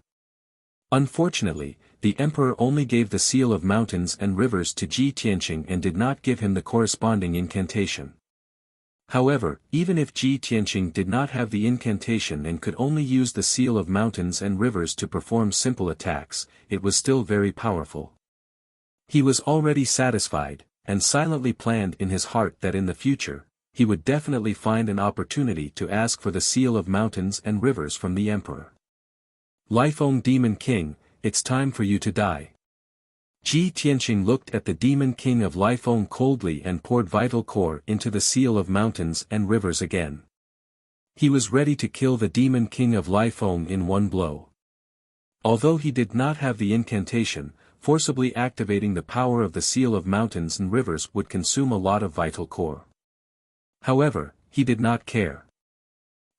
[SPEAKER 1] Unfortunately, the Emperor only gave the Seal of Mountains and Rivers to Ji Tianqing and did not give him the corresponding incantation. However, even if Ji Tianqing did not have the incantation and could only use the Seal of Mountains and Rivers to perform simple attacks, it was still very powerful. He was already satisfied, and silently planned in his heart that in the future, he would definitely find an opportunity to ask for the seal of mountains and rivers from the emperor. Lifeng Demon King, it's time for you to die. Ji Tianqing looked at the Demon King of Lifeng coldly and poured vital core into the seal of mountains and rivers again. He was ready to kill the Demon King of Lifeng in one blow. Although he did not have the incantation, forcibly activating the power of the seal of mountains and rivers would consume a lot of vital core. However, he did not care.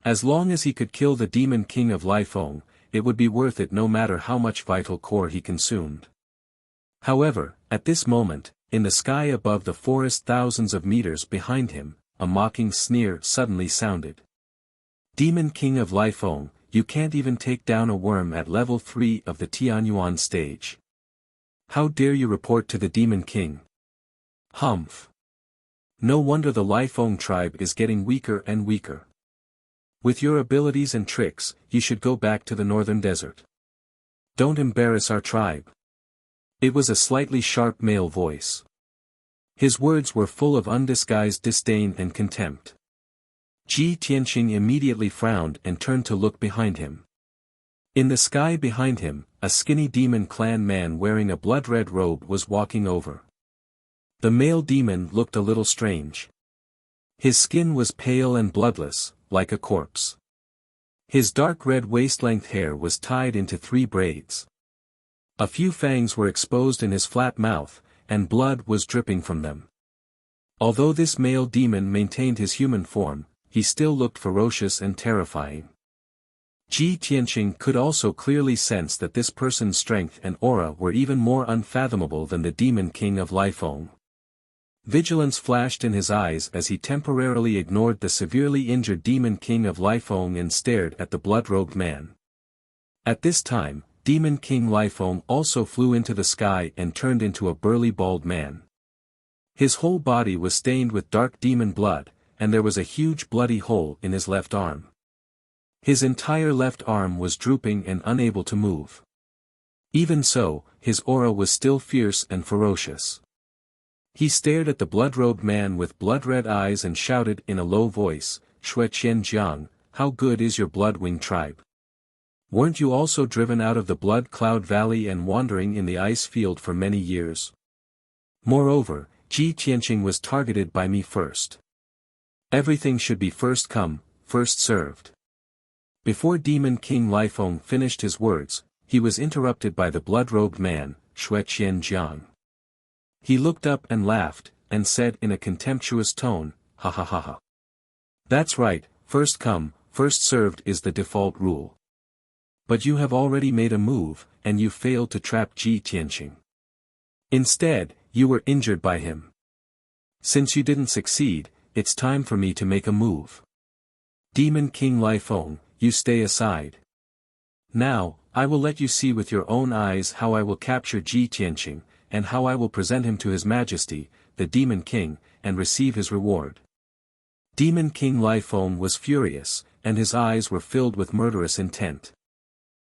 [SPEAKER 1] As long as he could kill the Demon King of Lifeng, it would be worth it no matter how much vital core he consumed. However, at this moment, in the sky above the forest thousands of meters behind him, a mocking sneer suddenly sounded. Demon King of Lifeng, you can't even take down a worm at level 3 of the Tianyuan stage. How dare you report to the Demon King? Humph. No wonder the Lifeng tribe is getting weaker and weaker. With your abilities and tricks, you should go back to the northern desert. Don't embarrass our tribe. It was a slightly sharp male voice. His words were full of undisguised disdain and contempt. Ji Tianqing immediately frowned and turned to look behind him. In the sky behind him, a skinny demon clan man wearing a blood-red robe was walking over. The male demon looked a little strange. His skin was pale and bloodless, like a corpse. His dark red waist-length hair was tied into 3 braids. A few fangs were exposed in his flat mouth, and blood was dripping from them. Although this male demon maintained his human form, he still looked ferocious and terrifying. Ji Tianqing could also clearly sense that this person's strength and aura were even more unfathomable than the Demon King of Lifeng. Vigilance flashed in his eyes as he temporarily ignored the severely injured Demon King of Lifeng and stared at the blood-robed man. At this time, Demon King Lifeng also flew into the sky and turned into a burly bald man. His whole body was stained with dark demon blood, and there was a huge bloody hole in his left arm. His entire left arm was drooping and unable to move. Even so, his aura was still fierce and ferocious. He stared at the blood-robed man with blood-red eyes and shouted in a low voice, "Shui Qian Jiang, how good is your blood-wing tribe? Weren't you also driven out of the Blood Cloud Valley and wandering in the ice field for many years? Moreover, Ji Tianqing was targeted by me first. Everything should be first come, first served." Before Demon King Lifeng finished his words, he was interrupted by the blood-robed man, Shui Qian Jiang. He looked up and laughed, and said in a contemptuous tone, "Ha ha ha ha. That's right, first come, first served is the default rule. But you have already made a move, and you failed to trap Ji Tianqing. Instead, you were injured by him. Since you didn't succeed, it's time for me to make a move. Demon King Lifeng, you stay aside. Now, I will let you see with your own eyes how I will capture Ji Tianqing, and how I will present him to His Majesty, the Demon King, and receive his reward." Demon King Lifeng was furious, and his eyes were filled with murderous intent.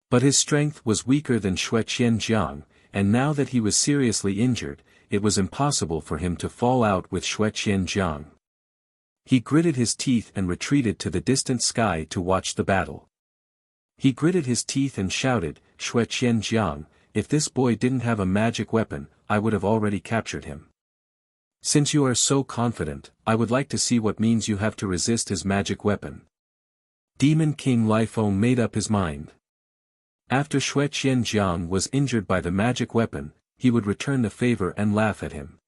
[SPEAKER 1] But his strength was weaker than Shui Qian Jiang, and now that he was seriously injured, it was impossible for him to fall out with Shui Qian Jiang. He gritted his teeth and retreated to the distant sky to watch the battle. He gritted his teeth and shouted, "Shui Qian Jiang, if this boy didn't have a magic weapon, I would have already captured him. Since you are so confident, I would like to see what means you have to resist his magic weapon." Demon King Lifeng made up his mind. After Shui Qian Jiang was injured by the magic weapon, he would return the favor and laugh at him.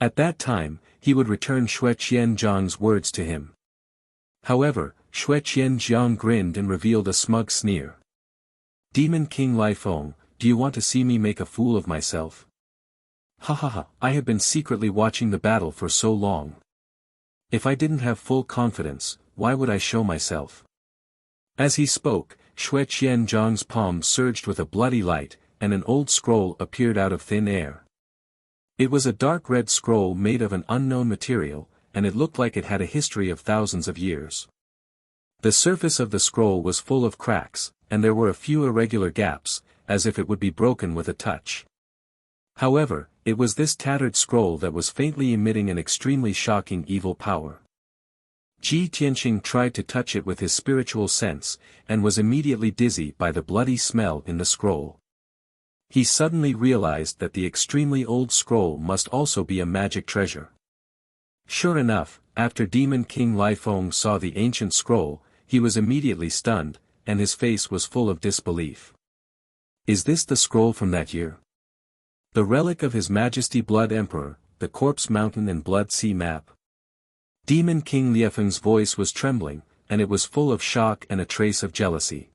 [SPEAKER 1] At that time, he would return Shui Qian Jiang's words to him. However, Shui Qian Jiang grinned and revealed a smug sneer. "Demon King Lifeng, do you want to see me make a fool of myself? Ha ha ha, I have been secretly watching the battle for so long. If I didn't have full confidence, why would I show myself?" As he spoke, Shui Qian Jiang's palm surged with a bloody light, and an old scroll appeared out of thin air. It was a dark red scroll made of an unknown material, and it looked like it had a history of thousands of years. The surface of the scroll was full of cracks, and there were a few irregular gaps, as if it would be broken with a touch. However, it was this tattered scroll that was faintly emitting an extremely shocking evil power. Ji Tianqing tried to touch it with his spiritual sense, and was immediately dizzy by the bloody smell in the scroll. He suddenly realized that the extremely old scroll must also be a magic treasure. Sure enough, after Demon King Lifeng saw the ancient scroll, he was immediately stunned, and his face was full of disbelief. Is this the scroll from that year? The relic of His Majesty Blood Emperor, the Corpse Mountain and Blood Sea map? Demon King Liefeng's voice was trembling, and it was full of shock and a trace of jealousy.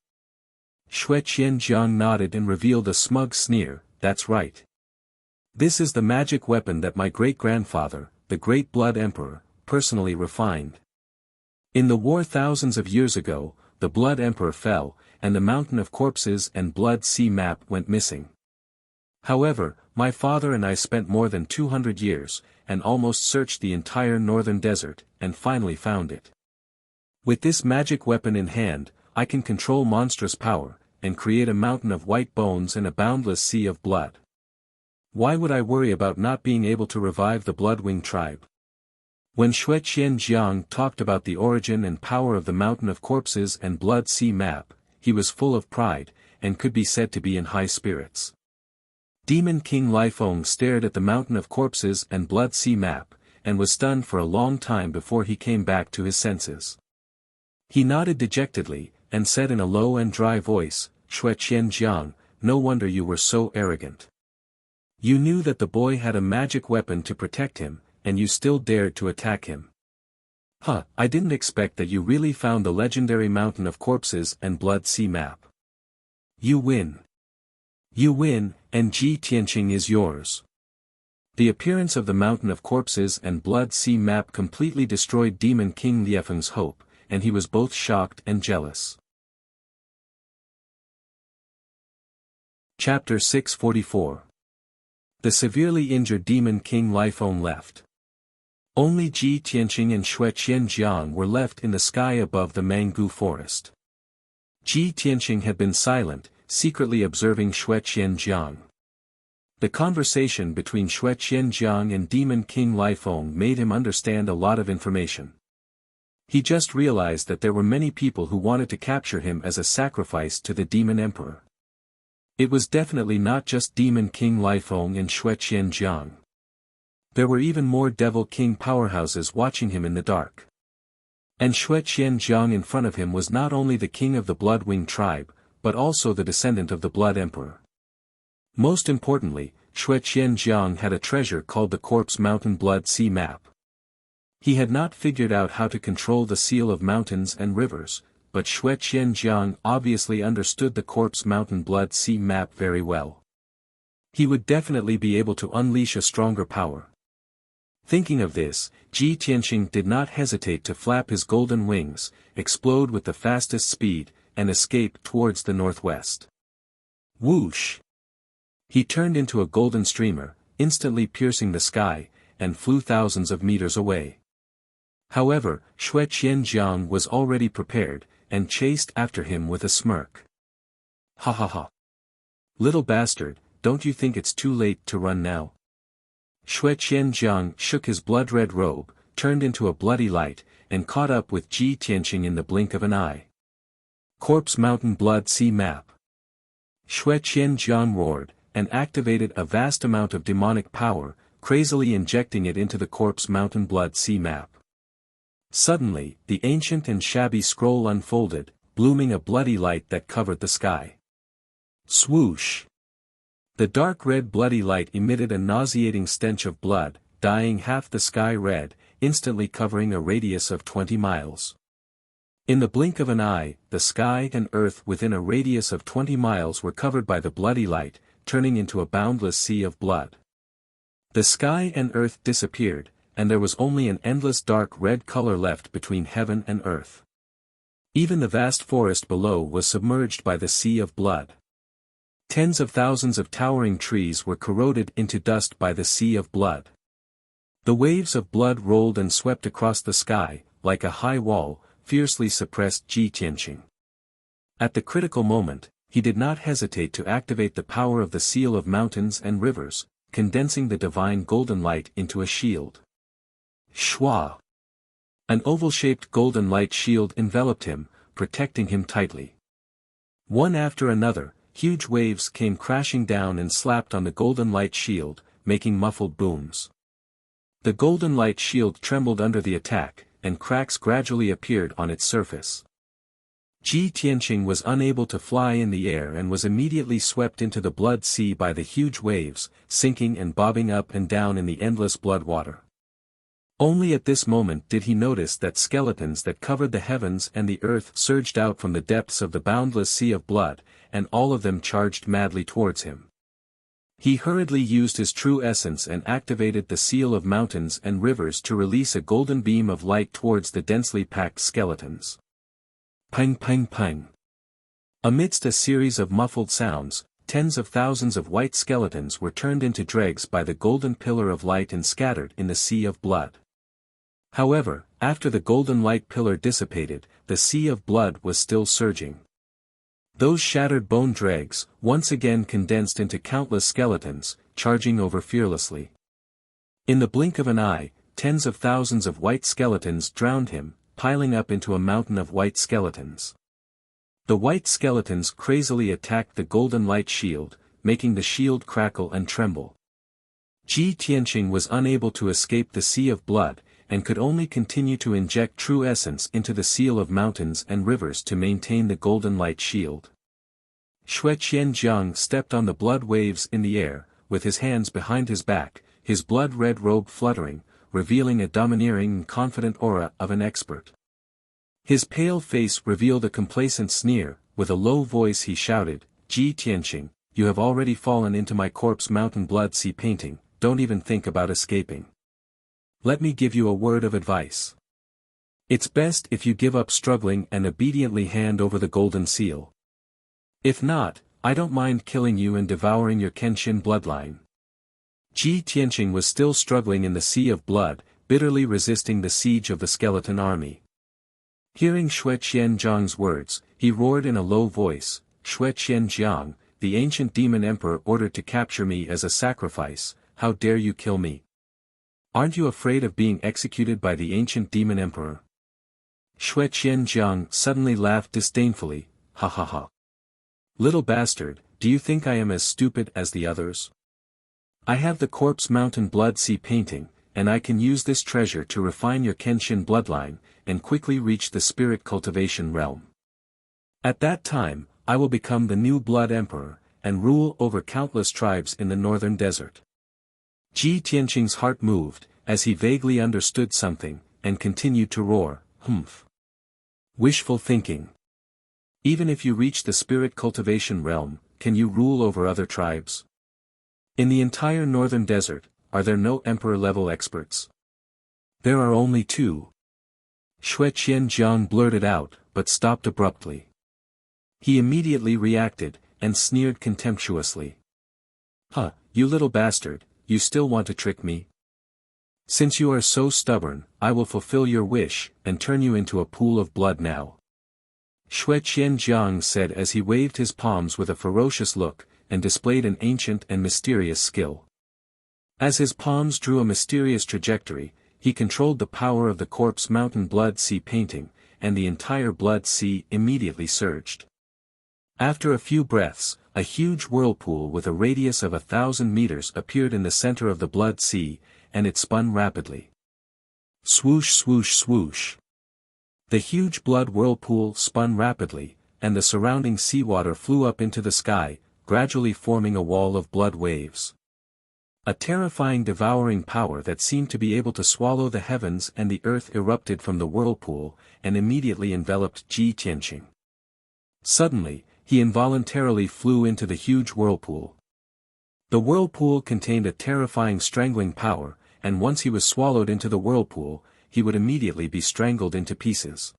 [SPEAKER 1] Xue Qianjiang nodded and revealed a smug sneer, that's right. This is the magic weapon that my great-grandfather, the Great Blood Emperor, personally refined. In the war thousands of years ago, the Blood Emperor fell, and the Mountain of Corpses and Blood Sea map went missing. However, my father and I spent more than 200 years, and almost searched the entire northern desert, and finally found it. With this magic weapon in hand, I can control monstrous power, and create a mountain of white bones and a boundless sea of blood. Why would I worry about not being able to revive the Bloodwing tribe? When Xue Qianjiang talked about the origin and power of the Mountain of Corpses and Blood Sea map, he was full of pride, and could be said to be in high spirits. Demon King Lifeng stared at the Mountain of Corpses and Blood Sea map, and was stunned for a long time before he came back to his senses. He nodded dejectedly, and said in a low and dry voice, Xue Qianjiang, no wonder you were so arrogant. You knew that the boy had a magic weapon to protect him, and you still dared to attack him. I didn't expect that you really found the legendary Mountain of Corpses and Blood Sea map. You win. You win, and Ji Tianqing is yours. The appearance of the Mountain of Corpses and Blood Sea map completely destroyed Demon King Liefeng's hope, and he was both shocked and jealous. Chapter 644. The severely injured Demon King Lifeng left. Only Ji Tianqing and Xue Qianjiang were left in the sky above the Mangu forest. Ji Tianqing had been silent, secretly observing Xue Qianjiang. The conversation between Xue Qianjiang and Demon King Lifeng made him understand a lot of information. He just realized that there were many people who wanted to capture him as a sacrifice to the Demon Emperor. It was definitely not just Demon King Lifeng and Xue Qianjiang. There were even more Devil King powerhouses watching him in the dark. And Xue Qianjiang in front of him was not only the king of the Bloodwing tribe, but also the descendant of the Blood Emperor. Most importantly, Xue Qianjiang had a treasure called the Corpse Mountain Blood Sea map. He had not figured out how to control the seal of mountains and rivers, but Xue Qianjiang obviously understood the Corpse Mountain Blood Sea map very well. He would definitely be able to unleash a stronger power. Thinking of this, Ji Tianqing did not hesitate to flap his golden wings, explode with the fastest speed, and escape towards the northwest. Whoosh! He turned into a golden streamer, instantly piercing the sky, and flew thousands of meters away. However, Xue Qianjiang was already prepared, and chased after him with a smirk. Ha ha ha! Little bastard, don't you think it's too late to run now? Xue Qianjiang shook his blood-red robe, turned into a bloody light, and caught up with Ji Tianqing in the blink of an eye. Corpse Mountain Blood Sea map. Xue Qianjiang roared, and activated a vast amount of demonic power, crazily injecting it into the Corpse Mountain Blood Sea map. Suddenly, the ancient and shabby scroll unfolded, blooming a bloody light that covered the sky. Swoosh! The dark red bloody light emitted a nauseating stench of blood, dyeing half the sky red, instantly covering a radius of 20 miles. In the blink of an eye, the sky and earth within a radius of 20 miles were covered by the bloody light, turning into a boundless sea of blood. The sky and earth disappeared, and there was only an endless dark red color left between heaven and earth. Even the vast forest below was submerged by the sea of blood. Tens of thousands of towering trees were corroded into dust by the sea of blood. The waves of blood rolled and swept across the sky, like a high wall, fiercely suppressed Ji Tianqing. At the critical moment, he did not hesitate to activate the power of the seal of mountains and rivers, condensing the divine golden light into a shield. Shwa! An oval-shaped golden light shield enveloped him, protecting him tightly. One after another, huge waves came crashing down and slapped on the golden light shield, making muffled booms. The golden light shield trembled under the attack, and cracks gradually appeared on its surface. Ji Tianqing was unable to fly in the air and was immediately swept into the blood sea by the huge waves, sinking and bobbing up and down in the endless blood water. Only at this moment did he notice that skeletons that covered the heavens and the earth surged out from the depths of the boundless sea of blood, and all of them charged madly towards him. He hurriedly used his true essence and activated the seal of mountains and rivers to release a golden beam of light towards the densely packed skeletons. Pang pang pang. Amidst a series of muffled sounds, tens of thousands of white skeletons were turned into dregs by the golden pillar of light and scattered in the sea of blood. However, after the golden light pillar dissipated, the sea of blood was still surging. Those shattered bone dregs, once again condensed into countless skeletons, charging over fearlessly. In the blink of an eye, tens of thousands of white skeletons drowned him, piling up into a mountain of white skeletons. The white skeletons crazily attacked the golden light shield, making the shield crackle and tremble. Ji Tianqing was unable to escape the sea of blood, and could only continue to inject true essence into the seal of mountains and rivers to maintain the golden light shield. Xue Qianjiang stepped on the blood waves in the air, with his hands behind his back, his blood-red robe fluttering, revealing a domineering and confident aura of an expert. His pale face revealed a complacent sneer, with a low voice he shouted, "Ji Tianqing, you have already fallen into my corpse mountain blood sea painting, don't even think about escaping. Let me give you a word of advice. It's best if you give up struggling and obediently hand over the golden seal. If not, I don't mind killing you and devouring your Kenshin bloodline." Ji Tianqing was still struggling in the sea of blood, bitterly resisting the siege of the skeleton army. Hearing Xue Qianjiang's words, he roared in a low voice, "Xue Qianjiang, the ancient demon emperor ordered to capture me as a sacrifice, how dare you kill me? Aren't you afraid of being executed by the ancient demon emperor?" Xue Qianjiang suddenly laughed disdainfully, "Ha ha ha. Little bastard, do you think I am as stupid as the others? I have the corpse mountain blood sea painting, and I can use this treasure to refine your Kenshin bloodline, and quickly reach the spirit cultivation realm. At that time, I will become the new blood emperor, and rule over countless tribes in the northern desert." Ji Tianqing's heart moved, as he vaguely understood something, and continued to roar, "Humph. Wishful thinking. Even if you reach the spirit cultivation realm, can you rule over other tribes? In the entire northern desert, are there no emperor-level experts? There are only two." Xue Qianjiang blurted out, but stopped abruptly. He immediately reacted, and sneered contemptuously. "Huh, you little bastard, you still want to trick me? Since you are so stubborn, I will fulfill your wish, and turn you into a pool of blood now." Xue Qianjiang said as he waved his palms with a ferocious look, and displayed an ancient and mysterious skill. As his palms drew a mysterious trajectory, he controlled the power of the corpse mountain blood sea painting, and the entire blood sea immediately surged. After a few breaths, a huge whirlpool with a radius of 1,000 meters appeared in the center of the blood sea, and it spun rapidly. Swoosh swoosh swoosh. The huge blood whirlpool spun rapidly, and the surrounding seawater flew up into the sky, gradually forming a wall of blood waves. A terrifying devouring power that seemed to be able to swallow the heavens and the earth erupted from the whirlpool, and immediately enveloped Ji Tianqing. Suddenly, he involuntarily flew into the huge whirlpool. The whirlpool contained a terrifying strangling power, and once he was swallowed into the whirlpool, he would immediately be strangled into pieces.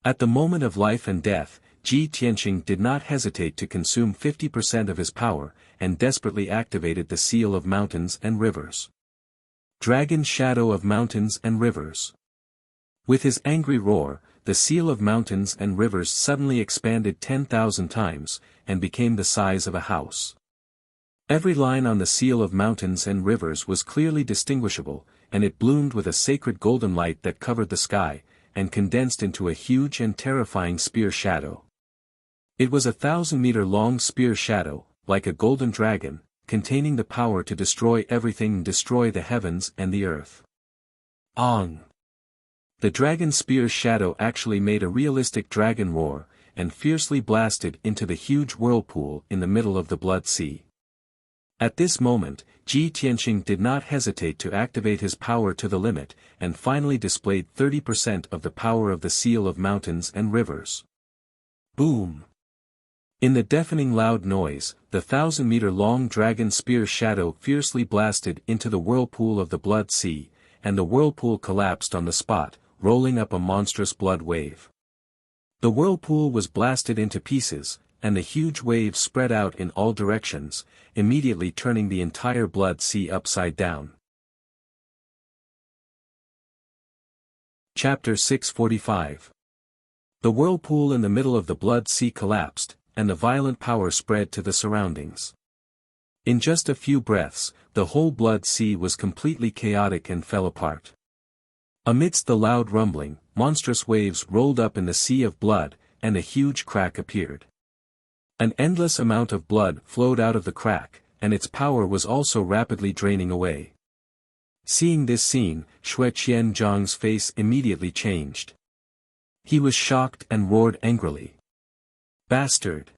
[SPEAKER 1] At the moment of life and death, Ji Tianqing did not hesitate to consume 50% of his power, and desperately activated the seal of mountains and rivers. Dragon Shadow of Mountains and Rivers. With his angry roar, the seal of mountains and rivers suddenly expanded 10,000 times, and became the size of a house. Every line on the seal of mountains and rivers was clearly distinguishable, and it bloomed with a sacred golden light that covered the sky, and condensed into a huge and terrifying spear shadow. It was 1,000-meter-long spear shadow, like a golden dragon, containing the power to destroy everything and destroy the heavens and the earth. Ong! The dragon spear's shadow actually made a realistic dragon roar, and fiercely blasted into the huge whirlpool in the middle of the Blood Sea. At this moment, Ji Tianqing did not hesitate to activate his power to the limit, and finally displayed 30% of the power of the seal of mountains and rivers. Boom! In the deafening loud noise, the 1,000-meter-long dragon spear shadow fiercely blasted into the whirlpool of the Blood Sea, and the whirlpool collapsed on the spot, rolling up a monstrous blood wave. The whirlpool was blasted into pieces, and the huge waves spread out in all directions, immediately turning the entire Blood Sea upside down. Chapter 645. The whirlpool in the middle of the Blood Sea collapsed, and the violent power spread to the surroundings. In just a few breaths, the whole Blood Sea was completely chaotic and fell apart. Amidst the loud rumbling, monstrous waves rolled up in the sea of blood, and a huge crack appeared. An endless amount of blood flowed out of the crack, and its power was also rapidly draining away. Seeing this scene, Shui Qianzhang's face immediately changed. He was shocked and roared angrily. "Bastard!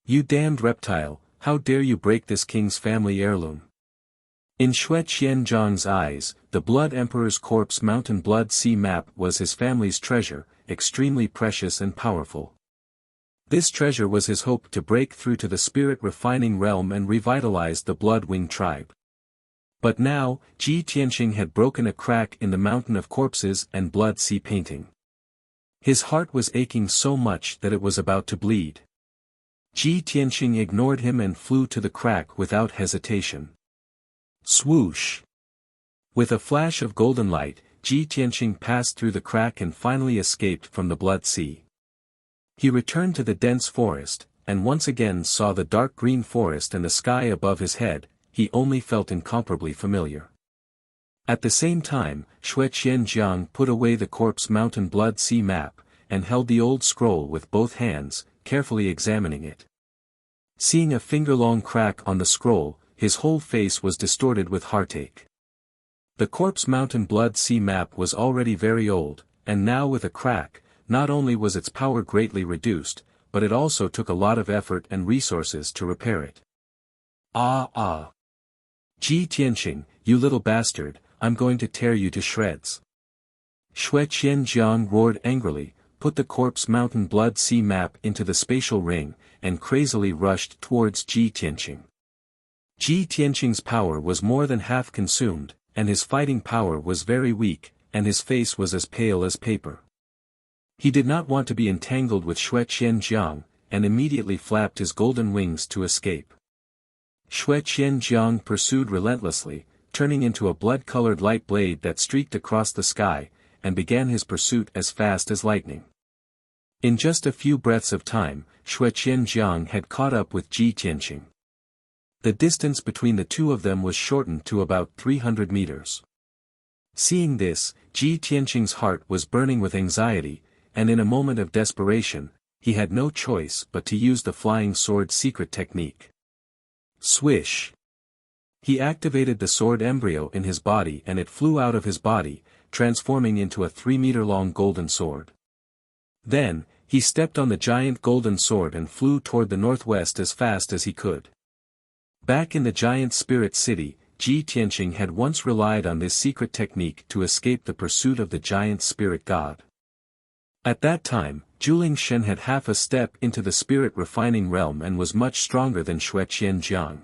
[SPEAKER 1] You damned reptile, how dare you break this king's family heirloom?" In Shui Qianzhang's eyes, the Blood Emperor's corpse mountain Blood Sea map was his family's treasure, extremely precious and powerful. This treasure was his hope to break through to the spirit-refining realm and revitalize the Blood-Wing tribe. But now, Ji Tianqing had broken a crack in the mountain of corpses and Blood Sea painting. His heart was aching so much that it was about to bleed. Ji Tianqing ignored him and flew to the crack without hesitation. Swoosh! With a flash of golden light, Ji Tianqing passed through the crack and finally escaped from the Blood Sea. He returned to the dense forest, and once again saw the dark green forest and the sky above his head. He only felt incomparably familiar. At the same time, Shui Qianzhang put away the corpse mountain Blood Sea map, and held the old scroll with both hands, carefully examining it. Seeing a finger-long crack on the scroll, his whole face was distorted with heartache. The corpse mountain Blood Sea map was already very old, and now with a crack, not only was its power greatly reduced, but it also took a lot of effort and resources to repair it. Ah! Ji Tianqing, you little bastard, I'm going to tear you to shreds. Shui Qianzhang roared angrily, put the corpse mountain Blood Sea map into the spatial ring, and crazily rushed towards Ji Tianqing. Ji Tianqing's power was more than half consumed, and his fighting power was very weak, and his face was as pale as paper. He did not want to be entangled with Shui Qianzhang, and immediately flapped his golden wings to escape. Shui Qianzhang pursued relentlessly, turning into a blood-colored light blade that streaked across the sky, and began his pursuit as fast as lightning. In just a few breaths of time, Shui Qianzhang had caught up with Ji Tianqing. The distance between the two of them was shortened to about 300 meters. Seeing this, Ji Tianqing's heart was burning with anxiety, and in a moment of desperation, he had no choice but to use the flying sword secret technique. Swish! He activated the sword embryo in his body and it flew out of his body, transforming into a 3-meter-long golden sword. Then, he stepped on the giant golden sword and flew toward the northwest as fast as he could. Back in the giant spirit city, Ji Tianqing had once relied on this secret technique to escape the pursuit of the giant spirit god. At that time, Juling Shen had half a step into the spirit-refining realm and was much stronger than Shui Qianzhang.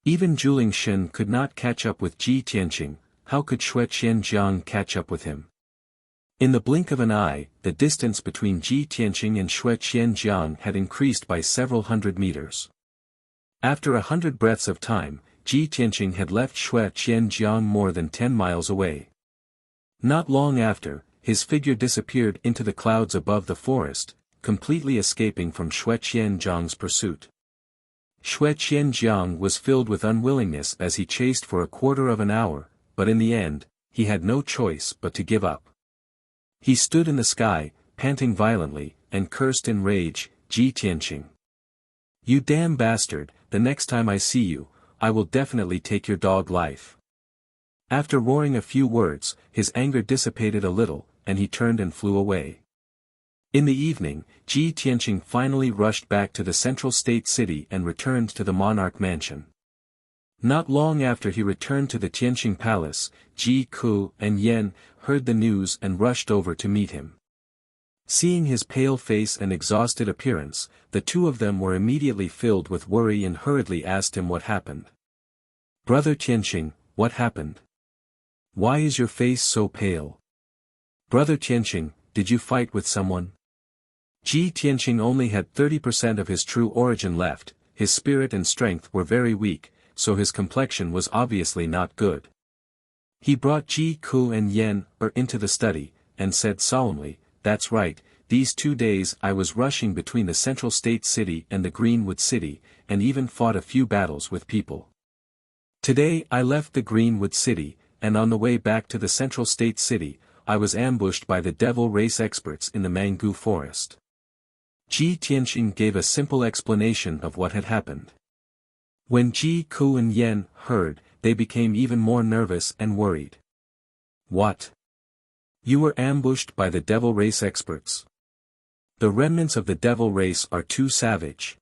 [SPEAKER 1] Even Juling Shen could not catch up with Ji Tianqing, how could Shui Qianzhang catch up with him? In the blink of an eye, the distance between Ji Tianqing and Shui Qianzhang had increased by several hundred meters. After 100 breaths of time, Ji Tianqing had left Shui Qianzhang more than 10 miles away. Not long after, his figure disappeared into the clouds above the forest, completely escaping from Shui Qianzhang's pursuit. Xue Qianjiang was filled with unwillingness as he chased for a quarter of an hour, but in the end, he had no choice but to give up. He stood in the sky, panting violently, and cursed in rage, Ji Tianqing. You damn bastard, the next time I see you, I will definitely take your dog life. After roaring a few words, his anger dissipated a little, and he turned and flew away. In the evening, Ji Tianqing finally rushed back to the central state city and returned to the monarch mansion. Not long after he returned to the Tianqing palace, Ji Ku and Yan heard the news and rushed over to meet him. Seeing his pale face and exhausted appearance, the two of them were immediately filled with worry and hurriedly asked him what happened. Brother Tianqing, what happened? Why is your face so pale? Brother Tianqing, did you fight with someone? Ji Tianqing only had 30% of his true origin left, his spirit and strength were very weak, so his complexion was obviously not good. He brought Ji Ku and Yan into the study, and said solemnly, That's right, these 2 days I was rushing between the central state city and the Greenwood city, and even fought a few battles with people. Today I left the Greenwood city, and on the way back to the central state city, I was ambushed by the devil race experts in the Mangu forest. Ji Tianqing gave a simple explanation of what had happened. When Ji Ku and Yan heard, they became even more nervous and worried. What? You were ambushed by the devil race experts? The remnants of the devil race are too savage.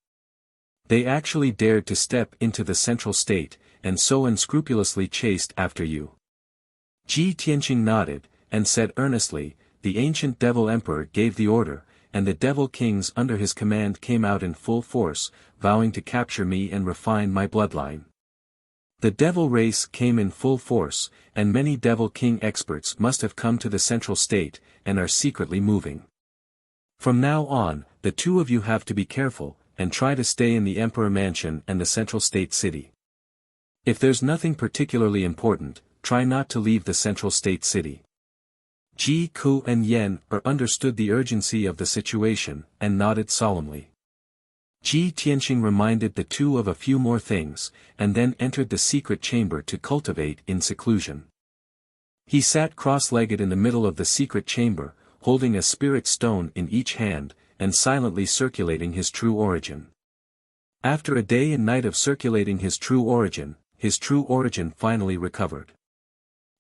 [SPEAKER 1] They actually dared to step into the central state, and so unscrupulously chased after you. Ji Tianqing nodded, and said earnestly, The ancient devil emperor gave the order, and the devil kings under his command came out in full force, vowing to capture me and refine my bloodline. The devil race came in full force, and many devil king experts must have come to the central state, and are secretly moving. From now on, the two of you have to be careful, and try to stay in the emperor mansion and the central state city. If there's nothing particularly important, try not to leave the central state city. Ji Ku and Yan understood the urgency of the situation, and nodded solemnly. Ji Tianqing reminded the two of a few more things, and then entered the secret chamber to cultivate in seclusion. He sat cross-legged in the middle of the secret chamber, holding a spirit stone in each hand, and silently circulating his true origin. After a day and night of circulating his true origin finally recovered.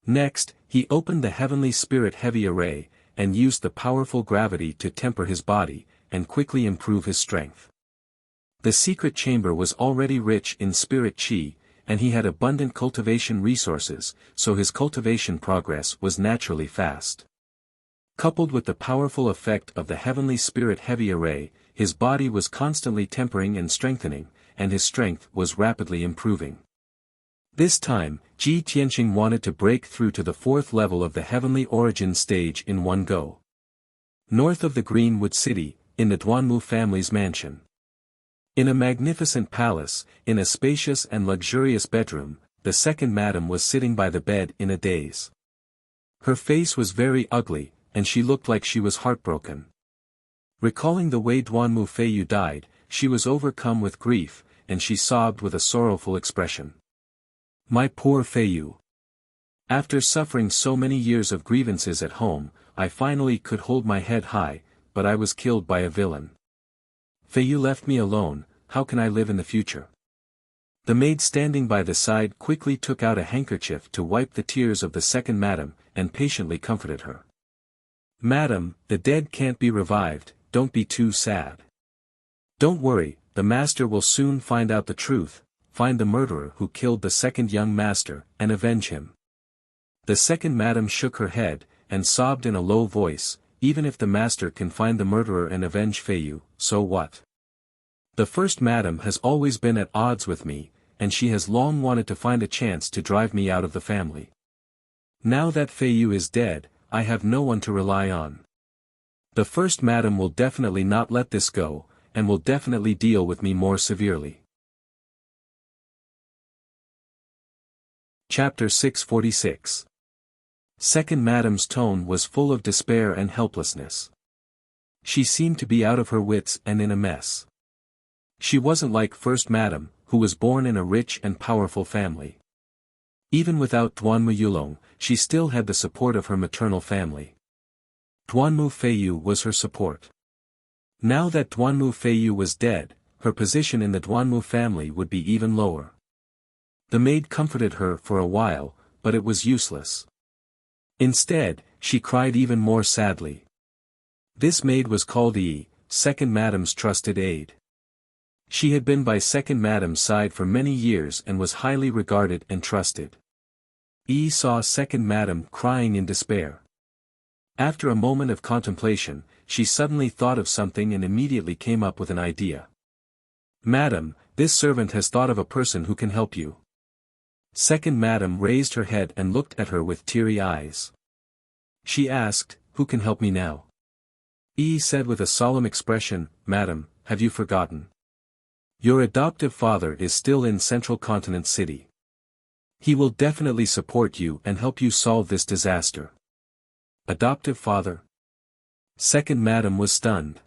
[SPEAKER 1] Next, he opened the heavenly spirit heavy array, and used the powerful gravity to temper his body, and quickly improve his strength. The secret chamber was already rich in spirit qi, and he had abundant cultivation resources, so his cultivation progress was naturally fast. Coupled with the powerful effect of the heavenly spirit heavy array, his body was constantly tempering and strengthening, and his strength was rapidly improving. This time, Ji Tianqing wanted to break through to the 4th level of the heavenly origin stage in one go. North of the Greenwood city, in the Duanmu family's mansion. In a magnificent palace, in a spacious and luxurious bedroom, the second madam was sitting by the bed in a daze. Her face was very ugly, and she looked like she was heartbroken. Recalling the way Duanmu Feiyu died, she was overcome with grief, and she sobbed with a sorrowful expression. My poor Feiyu. After suffering so many years of grievances at home, I finally could hold my head high, but I was killed by a villain. Feiyu left me alone, how can I live in the future? The maid standing by the side quickly took out a handkerchief to wipe the tears of the second madam, and patiently comforted her. Madam, the dead can't be revived, don't be too sad. Don't worry, the master will soon find out the truth, find the murderer who killed the second young master, and avenge him. The second madam shook her head, and sobbed in a low voice, even if the master can find the murderer and avenge Feiyu, so what? The first madam has always been at odds with me, and she has long wanted to find a chance to drive me out of the family. Now that Feiyu is dead, I have no one to rely on. The first madam will definitely not let this go, and will definitely deal with me more severely. Chapter 646. Second madam's tone was full of despair and helplessness. She seemed to be out of her wits and in a mess. She wasn't like First Madam, who was born in a rich and powerful family. Even without Duanmu Yulong, she still had the support of her maternal family. Duanmu Feiyu was her support. Now that Duanmu Feiyu was dead, her position in the Duanmu family would be even lower. The maid comforted her for a while, but it was useless. Instead, she cried even more sadly. This maid was called Yi, Second Madam's trusted aide. She had been by Second Madam's side for many years and was highly regarded and trusted. Yi saw Second Madam crying in despair. After a moment of contemplation, she suddenly thought of something and immediately came up with an idea. "Madam, this servant has thought of a person who can help you." Second Madam raised her head and looked at her with teary eyes. She asked, "Who can help me now?" Yi said with a solemn expression, "Madam, have you forgotten? Your adoptive father is still in Central Continent City. He will definitely support you and help you solve this disaster." Adoptive father? Second Madam was stunned.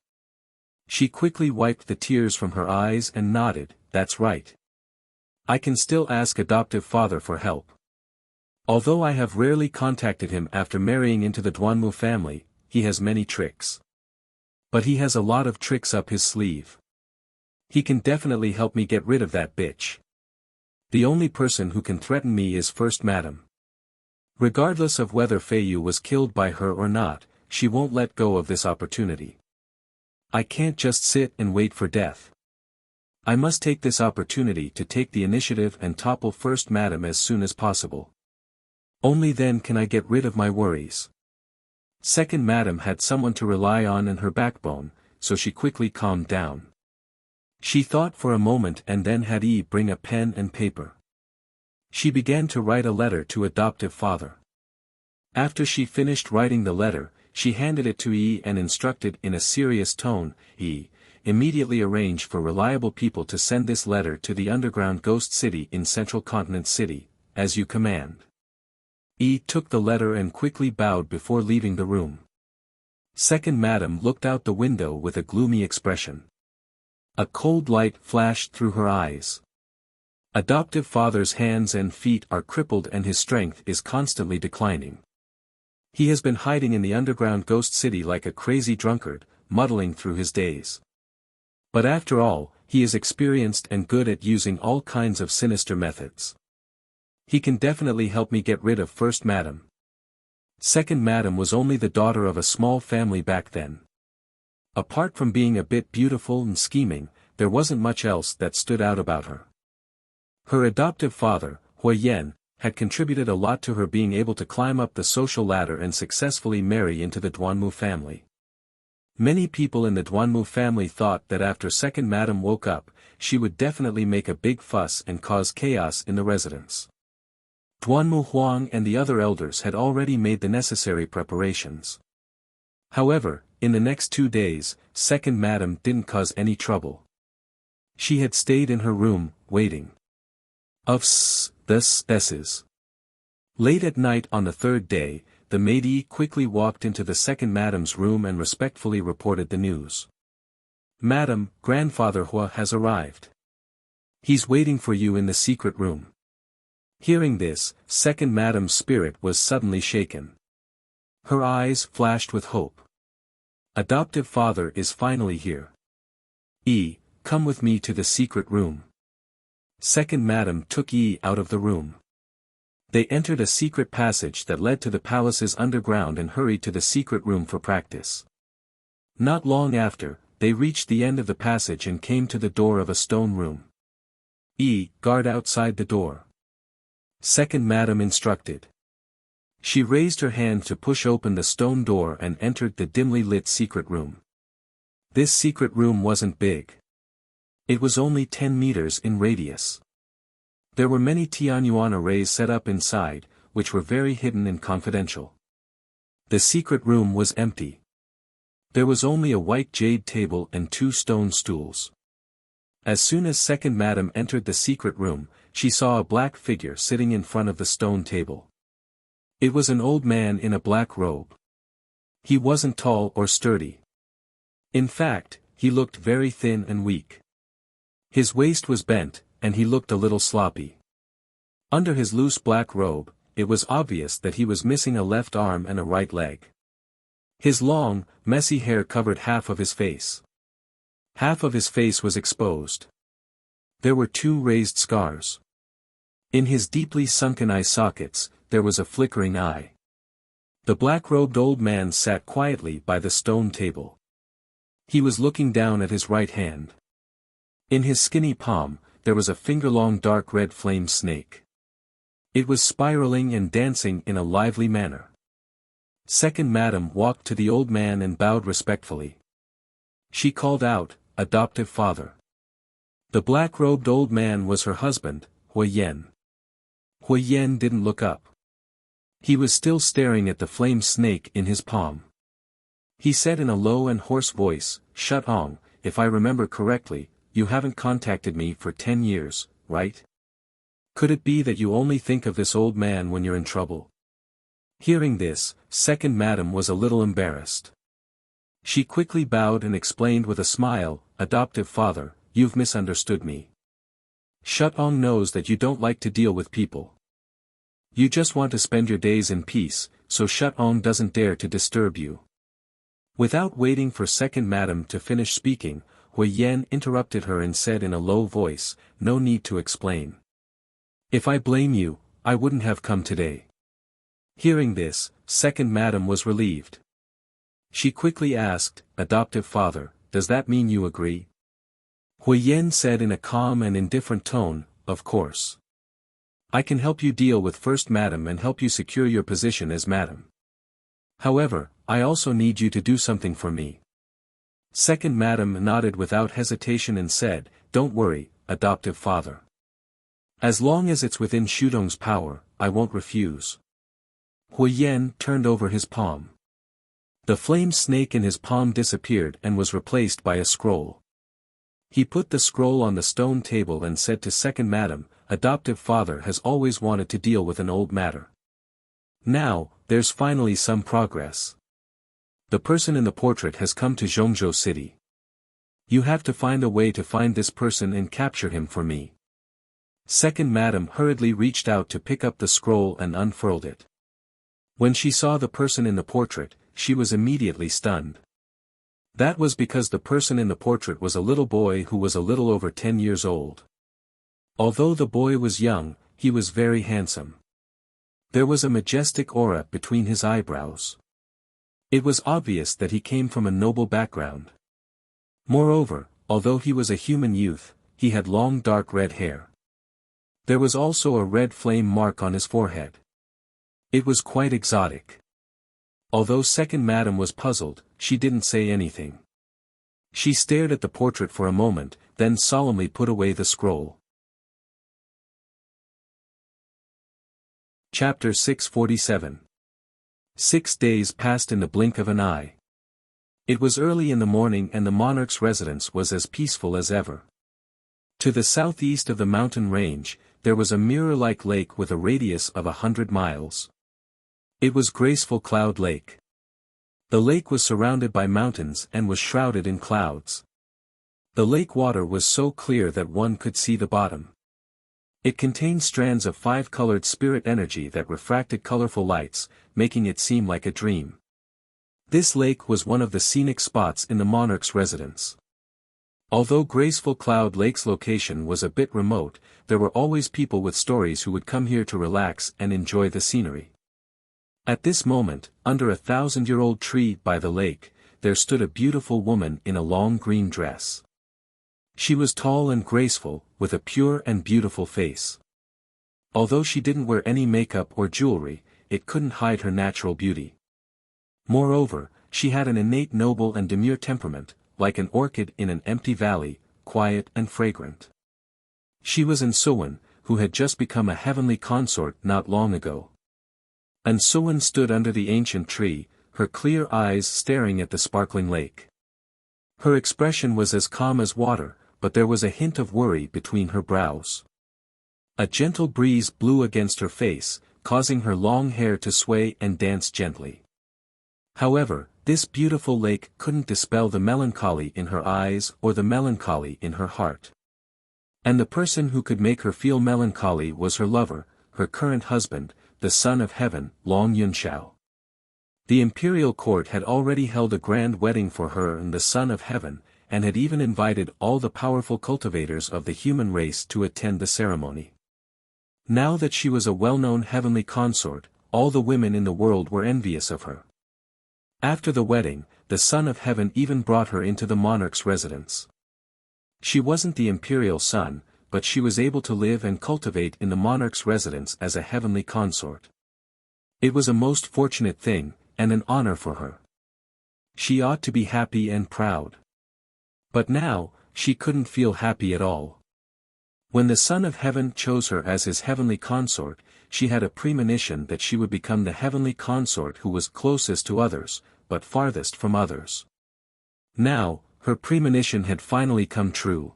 [SPEAKER 1] She quickly wiped the tears from her eyes and nodded, "That's right. I can still ask adoptive father for help. Although I have rarely contacted him after marrying into the Duanmu family, he has many tricks. But he has a lot of tricks up his sleeve. He can definitely help me get rid of that bitch. The only person who can threaten me is First Madam. Regardless of whether Feiyu was killed by her or not, she won't let go of this opportunity. I can't just sit and wait for death. I must take this opportunity to take the initiative and topple First Madam as soon as possible. Only then can I get rid of my worries." Second Madam had someone to rely on and her backbone, so she quickly calmed down. She thought for a moment and then had Yi bring a pen and paper. She began to write a letter to adoptive father. After she finished writing the letter, she handed it to Yi and instructed in a serious tone, "Yi, immediately arrange for reliable people to send this letter to the underground ghost city in Central Continent City, as you command." Yi took the letter and quickly bowed before leaving the room. Second Madam looked out the window with a gloomy expression. A cold light flashed through her eyes. Adoptive father's hands and feet are crippled and his strength is constantly declining. He has been hiding in the underground ghost city like a crazy drunkard, muddling through his days. But after all, he is experienced and good at using all kinds of sinister methods. He can definitely help me get rid of First Madam. Second Madam was only the daughter of a small family back then. Apart from being a bit beautiful and scheming, there wasn't much else that stood out about her. Her adoptive father, Hui Yan, had contributed a lot to her being able to climb up the social ladder and successfully marry into the Duanmu family. Many people in the Duanmu family thought that after Second Madam woke up, she would definitely make a big fuss and cause chaos in the residence. Duanmu Huang and the other elders had already made the necessary preparations. However, in the next 2 days, Second Madam didn't cause any trouble. She had stayed in her room, waiting. Late at night on the third day, the maid quickly walked into the Second Madam's room and respectfully reported the news. "Madam, Grandfather Hua has arrived. He's waiting for you in the secret room." Hearing this, Second Madam's spirit was suddenly shaken. Her eyes flashed with hope. Adoptive father is finally here. "Yi, come with me to the secret room." Second Madam took Yi out of the room. They entered a secret passage that led to the palace's underground and hurried to the secret room for practice. Not long after, they reached the end of the passage and came to the door of a stone room. "Yi, guard outside the door." Second Madam instructed. She raised her hand to push open the stone door and entered the dimly lit secret room. This secret room wasn't big. It was only 10 meters in radius. There were many Tianyuan arrays set up inside, which were very hidden and confidential. The secret room was empty. There was only a white jade table and 2 stone stools. As soon as Second Madam entered the secret room, she saw a black figure sitting in front of the stone table. It was an old man in a black robe. He wasn't tall or sturdy. In fact, he looked very thin and weak. His waist was bent, and he looked a little sloppy. Under his loose black robe, it was obvious that he was missing a left arm and a right leg. His long, messy hair covered half of his face. Half of his face was exposed. There were 2 raised scars. In his deeply sunken eye sockets, there was a flickering eye. The black-robed old man sat quietly by the stone table. He was looking down at his right hand. In his skinny palm, there was a finger-long dark red flame snake. It was spiraling and dancing in a lively manner. Second Madam walked to the old man and bowed respectfully. She called out, "Adoptive father." The black-robed old man was her husband, Hui Yen. Hui Yen didn't look up. He was still staring at the flame snake in his palm. He said in a low and hoarse voice, "Shut Ong, if I remember correctly, you haven't contacted me for 10 years, right? Could it be that you only think of this old man when you're in trouble?" Hearing this, Second Madam was a little embarrassed. She quickly bowed and explained with a smile, "Adoptive father, you've misunderstood me. Shut Ong knows that you don't like to deal with people. You just want to spend your days in peace, so Shut Ong doesn't dare to disturb you." Without waiting for Second Madam to finish speaking, Hui Yen interrupted her and said in a low voice, "No need to explain. If I blame you, I wouldn't have come today." Hearing this, Second Madam was relieved. She quickly asked, "Adoptive father, does that mean you agree?" Hui Yen said in a calm and indifferent tone, "Of course. I can help you deal with First Madam and help you secure your position as Madam. However, I also need you to do something for me." Second Madam nodded without hesitation and said, "Don't worry, adoptive father. As long as it's within Shudong's power, I won't refuse." Hui Yen turned over his palm. The flame snake in his palm disappeared and was replaced by a scroll. He put the scroll on the stone table and said to Second Madam, "Adoptive father has always wanted to deal with an old matter. Now, there's finally some progress. The person in the portrait has come to Zhongzhou City. You have to find a way to find this person and capture him for me." Second Madam hurriedly reached out to pick up the scroll and unfurled it. When she saw the person in the portrait, she was immediately stunned. That was because the person in the portrait was a little boy who was a little over 10 years old. Although the boy was young, he was very handsome. There was a majestic aura between his eyebrows. It was obvious that he came from a noble background. Moreover, although he was a human youth, he had long dark red hair. There was also a red flame mark on his forehead. It was quite exotic. Although Second Madam was puzzled, she didn't say anything. She stared at the portrait for a moment, then solemnly put away the scroll. Chapter 647. 6 days passed in the blink of an eye. It was early in the morning and the monarch's residence was as peaceful as ever. To the southeast of the mountain range, there was a mirror-like lake with a radius of 100 miles. It was Graceful Cloud Lake. The lake was surrounded by mountains and was shrouded in clouds. The lake water was so clear that one could see the bottom. It contained strands of 5-colored spirit energy that refracted colorful lights, making it seem like a dream. This lake was one of the scenic spots in the monarch's residence. Although Graceful Cloud Lake's location was a bit remote, there were always people with stories who would come here to relax and enjoy the scenery. At this moment, under a 1,000-year-old tree by the lake, there stood a beautiful woman in a long green dress. She was tall and graceful, with a pure and beautiful face. Although she didn't wear any makeup or jewelry, it couldn't hide her natural beauty. Moreover, she had an innate noble and demure temperament, like an orchid in an empty valley, quiet and fragrant. She was An-Suwen, who had just become a heavenly consort not long ago. An-Suwen stood under the ancient tree, her clear eyes staring at the sparkling lake. Her expression was as calm as water, but there was a hint of worry between her brows. A gentle breeze blew against her face, causing her long hair to sway and dance gently. However, this beautiful lake couldn't dispel the melancholy in her eyes or the melancholy in her heart. And the person who could make her feel melancholy was her lover, her current husband, the son of heaven, Long Yunxiao. The imperial court had already held a grand wedding for her and the son of heaven, and had even invited all the powerful cultivators of the human race to attend the ceremony. Now that she was a well-known heavenly consort, all the women in the world were envious of her. After the wedding, the son of heaven even brought her into the monarch's residence. She wasn't the imperial son, but she was able to live and cultivate in the monarch's residence as a heavenly consort. It was a most fortunate thing, and an honor for her. She ought to be happy and proud. But now, she couldn't feel happy at all. When the Son of Heaven chose her as his heavenly consort, she had a premonition that she would become the heavenly consort who was closest to others, but farthest from others. Now, her premonition had finally come true.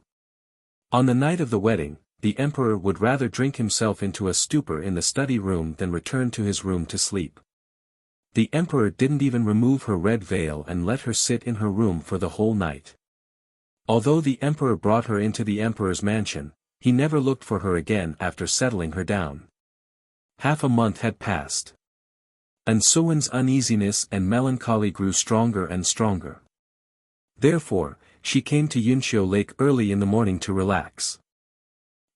[SPEAKER 1] On the night of the wedding, the emperor would rather drink himself into a stupor in the study room than return to his room to sleep. The emperor didn't even remove her red veil and let her sit in her room for the whole night. Although the emperor brought her into the emperor's mansion, he never looked for her again after settling her down. Half a month had passed. And Suwen's uneasiness and melancholy grew stronger and stronger. Therefore, she came to Yunxiu Lake early in the morning to relax.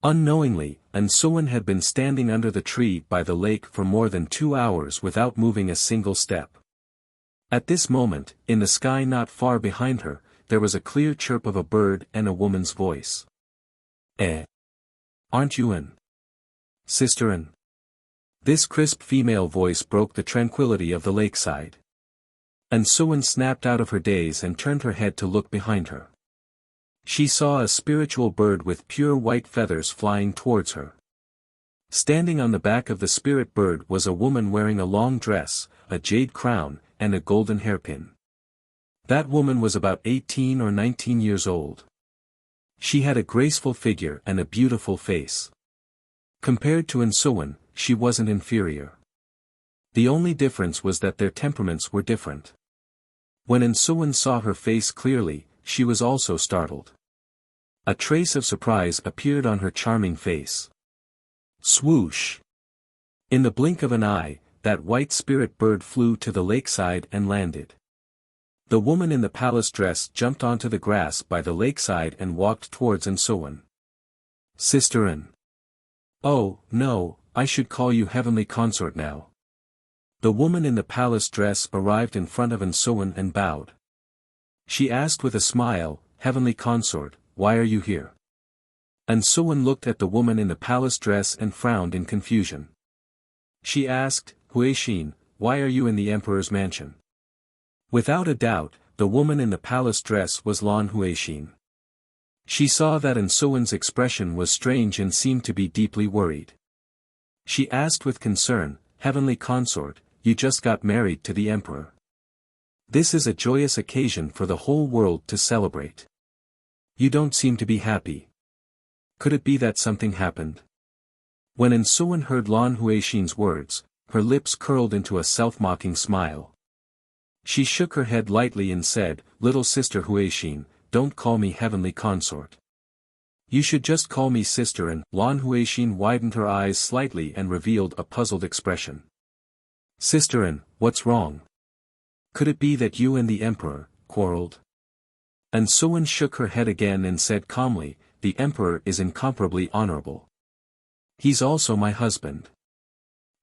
[SPEAKER 1] Unknowingly, Suwen had been standing under the tree by the lake for more than 2 hours without moving a single step. At this moment, in the sky not far behind her, there was a clear chirp of a bird and a woman's voice. Aren't you in? Sister An? This crisp female voice broke the tranquility of the lakeside. Suwen snapped out of her daze and turned her head to look behind her. She saw a spiritual bird with pure white feathers flying towards her. Standing on the back of the spirit bird was a woman wearing a long dress, a jade crown, and a golden hairpin. That woman was about 18 or 19 years old. She had a graceful figure and a beautiful face. Compared to Suwen, she wasn't inferior. The only difference was that their temperaments were different. When Suwen saw her face clearly, she was also startled. A trace of surprise appeared on her charming face. Swoosh! In the blink of an eye, that white spirit bird flew to the lakeside and landed. The woman in the palace dress jumped onto the grass by the lakeside and walked towards Suwen. Sister An. Oh, no, I should call you heavenly consort now. The woman in the palace dress arrived in front of Suwen and bowed. She asked with a smile, Heavenly consort, why are you here? Suwen looked at the woman in the palace dress and frowned in confusion. She asked, Huixin, why are you in the emperor's mansion? Without a doubt, the woman in the palace dress was Lan Huixin. She saw that Suwen's expression was strange and seemed to be deeply worried. She asked with concern, Heavenly consort, you just got married to the emperor. This is a joyous occasion for the whole world to celebrate. You don't seem to be happy. Could it be that something happened? When Suwen heard Lan Huixin's words, her lips curled into a self-mocking smile. She shook her head lightly and said, Little sister Huixin, don't call me heavenly consort. You should just call me sister An. Lan Huixin widened her eyes slightly and revealed a puzzled expression. Sister An, what's wrong? Could it be that you and the emperor quarreled? Suwen shook her head again and said calmly, the emperor is incomparably honorable. He's also my husband.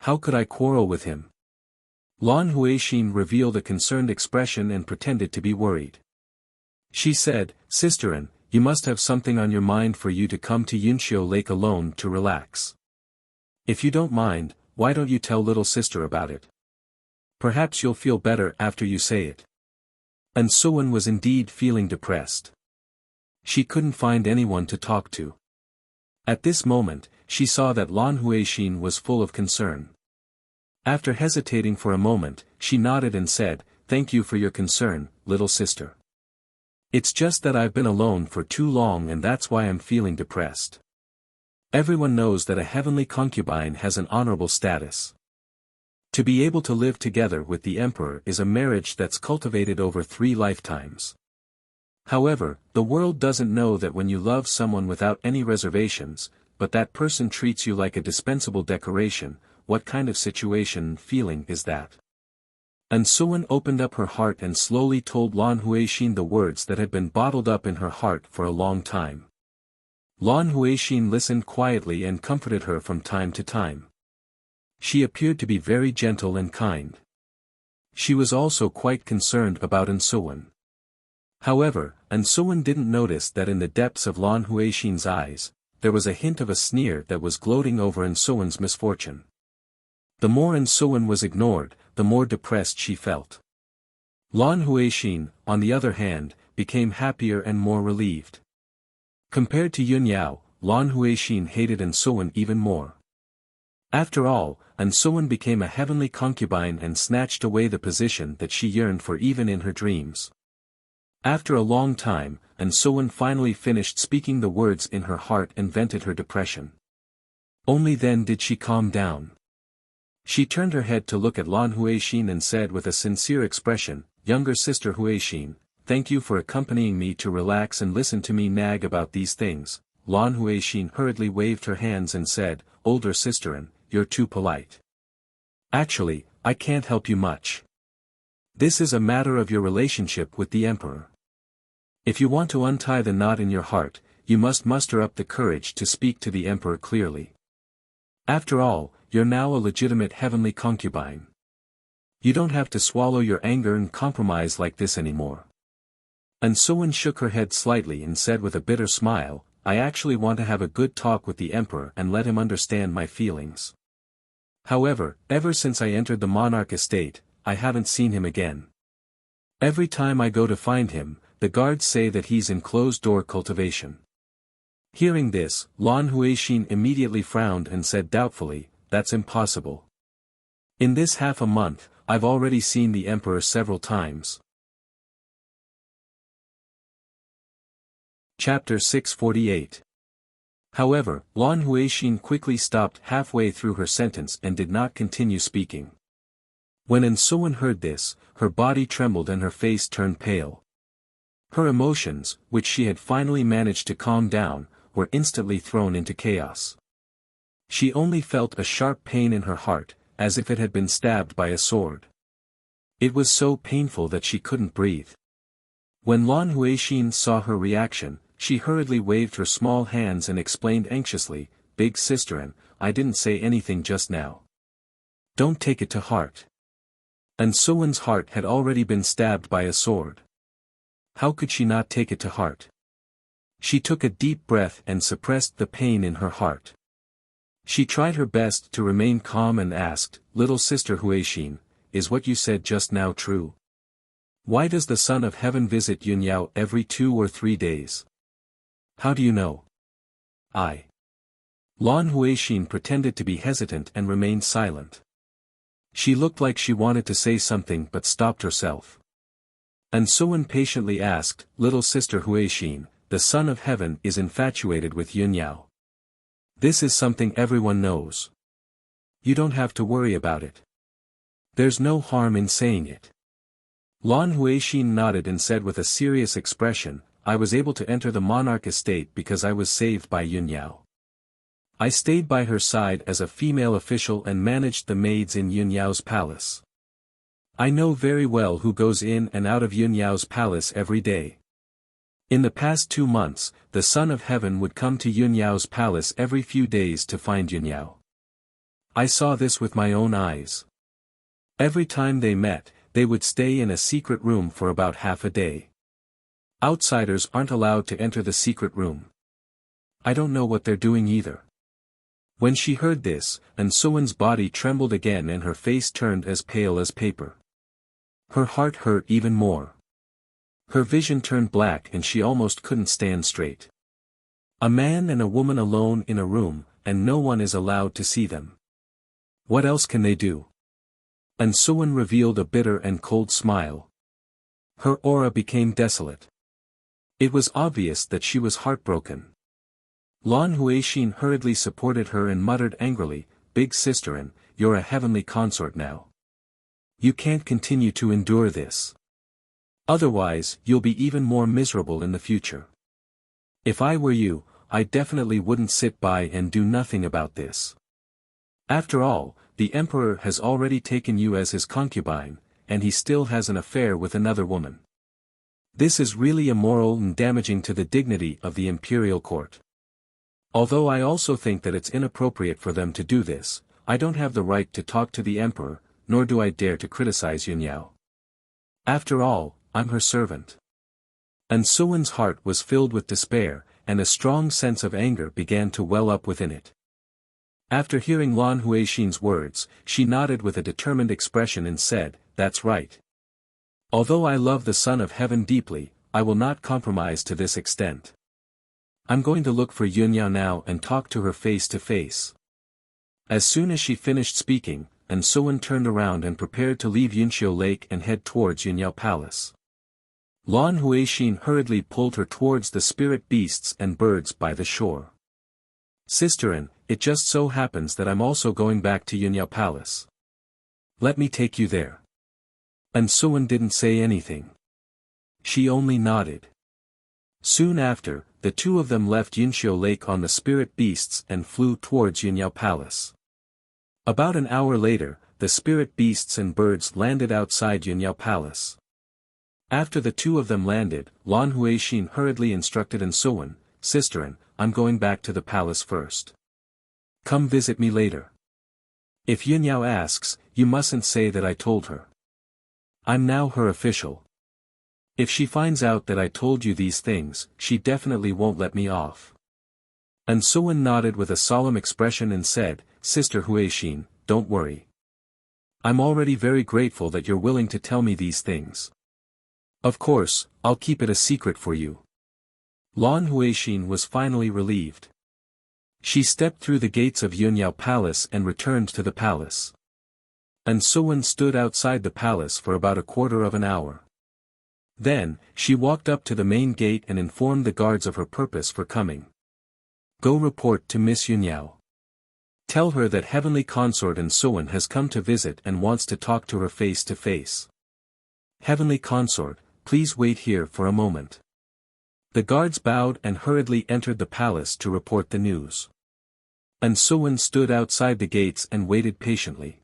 [SPEAKER 1] How could I quarrel with him? Lan Huixin revealed a concerned expression and pretended to be worried. She said, Sister An, you must have something on your mind for you to come to Yunxiu Lake alone to relax. If you don't mind, why don't you tell little sister about it? Perhaps you'll feel better after you say it. Suwen was indeed feeling depressed. She couldn't find anyone to talk to. At this moment, she saw that Lan Huixin was full of concern. After hesitating for a moment, she nodded and said, Thank you for your concern, little sister. It's just that I've been alone for too long and that's why I'm feeling depressed. Everyone knows that a heavenly concubine has an honorable status. To be able to live together with the emperor is a marriage that's cultivated over 3 lifetimes. However, the world doesn't know that when you love someone without any reservations, but that person treats you like a dispensable decoration, what kind of situation and feeling is that? And Suan opened up her heart and slowly told Lan Huixin the words that had been bottled up in her heart for a long time. Lan Huixin listened quietly and comforted her from time to time. She appeared to be very gentle and kind. She was also quite concerned about Suan. However, Suan didn't notice that in the depths of Lan Huixin's eyes, there was a hint of a sneer that was gloating over Suan's misfortune. The more Suan was ignored, the more depressed she felt. Lan Huixin, on the other hand, became happier and more relieved. Compared to Yun Yao, Lan Huixin hated Suan even more. After all, Suan became a heavenly concubine and snatched away the position that she yearned for even in her dreams. After a long time, Suan finally finished speaking the words in her heart and vented her depression. Only then did she calm down. She turned her head to look at Lan Huixin and said with a sincere expression, "Younger sister Huixin, thank you for accompanying me to relax and listen to me nag about these things." Lan Huixin hurriedly waved her hands and said, "Older sister, you're too polite. Actually, I can't help you much. This is a matter of your relationship with the emperor. If you want to untie the knot in your heart, you must muster up the courage to speak to the emperor clearly. After all, you're now a legitimate heavenly concubine. You don't have to swallow your anger and compromise like this anymore." Suan shook her head slightly and said with a bitter smile, "I actually want to have a good talk with the emperor and let him understand my feelings. However, ever since I entered the monarch estate, I haven't seen him again. Every time I go to find him, the guards say that he's in closed-door cultivation." Hearing this, Lan Huixin immediately frowned and said doubtfully, "That's impossible. In this half a month, I've already seen the emperor several times." Chapter 648. However, Lan Huixin quickly stopped halfway through her sentence and did not continue speaking. When Suan heard this, her body trembled and her face turned pale. Her emotions, which she had finally managed to calm down, were instantly thrown into chaos. She only felt a sharp pain in her heart, as if it had been stabbed by a sword. It was so painful that she couldn't breathe. When Lan Huixin saw her reaction, she hurriedly waved her small hands and explained anxiously, "Big sister, I didn't say anything just now. Don't take it to heart." Suan's heart had already been stabbed by a sword. How could she not take it to heart? She took a deep breath and suppressed the pain in her heart. She tried her best to remain calm and asked, "Little sister Huixin, is what you said just now true? Why does the Son of Heaven visit Yun Yao every 2 or 3 days? How do you know?" Lan Huixin pretended to be hesitant and remained silent. She looked like she wanted to say something but stopped herself. Suan patiently asked, "Little sister Huixin, the Son of Heaven is infatuated with Yun Yao. This is something everyone knows. You don't have to worry about it. There's no harm in saying it." Lan Huixin nodded and said with a serious expression, "I was able to enter the monarch estate because I was saved by Yun Yao. I stayed by her side as a female official and managed the maids in Yun Yao's palace. I know very well who goes in and out of Yun Yao's palace every day. In the past 2 months, the Son of Heaven would come to Yun Yao's palace every few days to find Yun Yao. I saw this with my own eyes. Every time they met, they would stay in a secret room for about half a day. Outsiders aren't allowed to enter the secret room. I don't know what they're doing either." When she heard this, Suan's body trembled again and her face turned as pale as paper. Her heart hurt even more. Her vision turned black and she almost couldn't stand straight. A man and a woman alone in a room, and no one is allowed to see them. What else can they do? Suan revealed a bitter and cold smile. Her aura became desolate. It was obvious that she was heartbroken. Lan Huixin hurriedly supported her and muttered angrily, "Big sister, you're a heavenly consort now. You can't continue to endure this. Otherwise, you'll be even more miserable in the future. If I were you, I definitely wouldn't sit by and do nothing about this. After all, the emperor has already taken you as his concubine, and he still has an affair with another woman. This is really immoral and damaging to the dignity of the imperial court. Although I also think that it's inappropriate for them to do this, I don't have the right to talk to the emperor, nor do I dare to criticize Yunyao. After all, I'm her servant. And Suwen's heart was filled with despair, and a strong sense of anger began to well up within it. After hearing Lan Huixin's words, she nodded with a determined expression and said, "That's right. Although I love the Son of Heaven deeply, I will not compromise to this extent. I'm going to look for Yunyao now and talk to her face to face." As soon as she finished speaking, and Suwen turned around and prepared to leave Yunxiu Lake and head towards Yunyao Palace. Lan Huixin hurriedly pulled her towards the spirit beasts and birds by the shore. "Sisterin, it just so happens that I'm also going back to Yunyao Palace. Let me take you there." And Suwen didn't say anything. She only nodded. Soon after, the two of them left Yunxiu Lake on the spirit beasts and flew towards Yunyao Palace. About an hour later, the spirit beasts and birds landed outside Yunyao Palace. After the two of them landed, Lan Huixin hurriedly instructed Suwen, "Sisterin, I'm going back to the palace first. Come visit me later. If Yunyao asks, you mustn't say that I told her. I'm now her official. If she finds out that I told you these things, she definitely won't let me off." And Suwen nodded with a solemn expression and said, "Sister Huixin, don't worry. I'm already very grateful that you're willing to tell me these things. Of course, I'll keep it a secret for you." Lan Huixin was finally relieved. She stepped through the gates of Yunyao Palace and returned to the palace. And Suwen stood outside the palace for about a quarter of an hour. Then, she walked up to the main gate and informed the guards of her purpose for coming. "Go report to Miss Yunyao. Tell her that Heavenly Consort and Suwen has come to visit and wants to talk to her face to face. Heavenly Consort, please wait here for a moment." The guards bowed and hurriedly entered the palace to report the news. And Suwen stood outside the gates and waited patiently.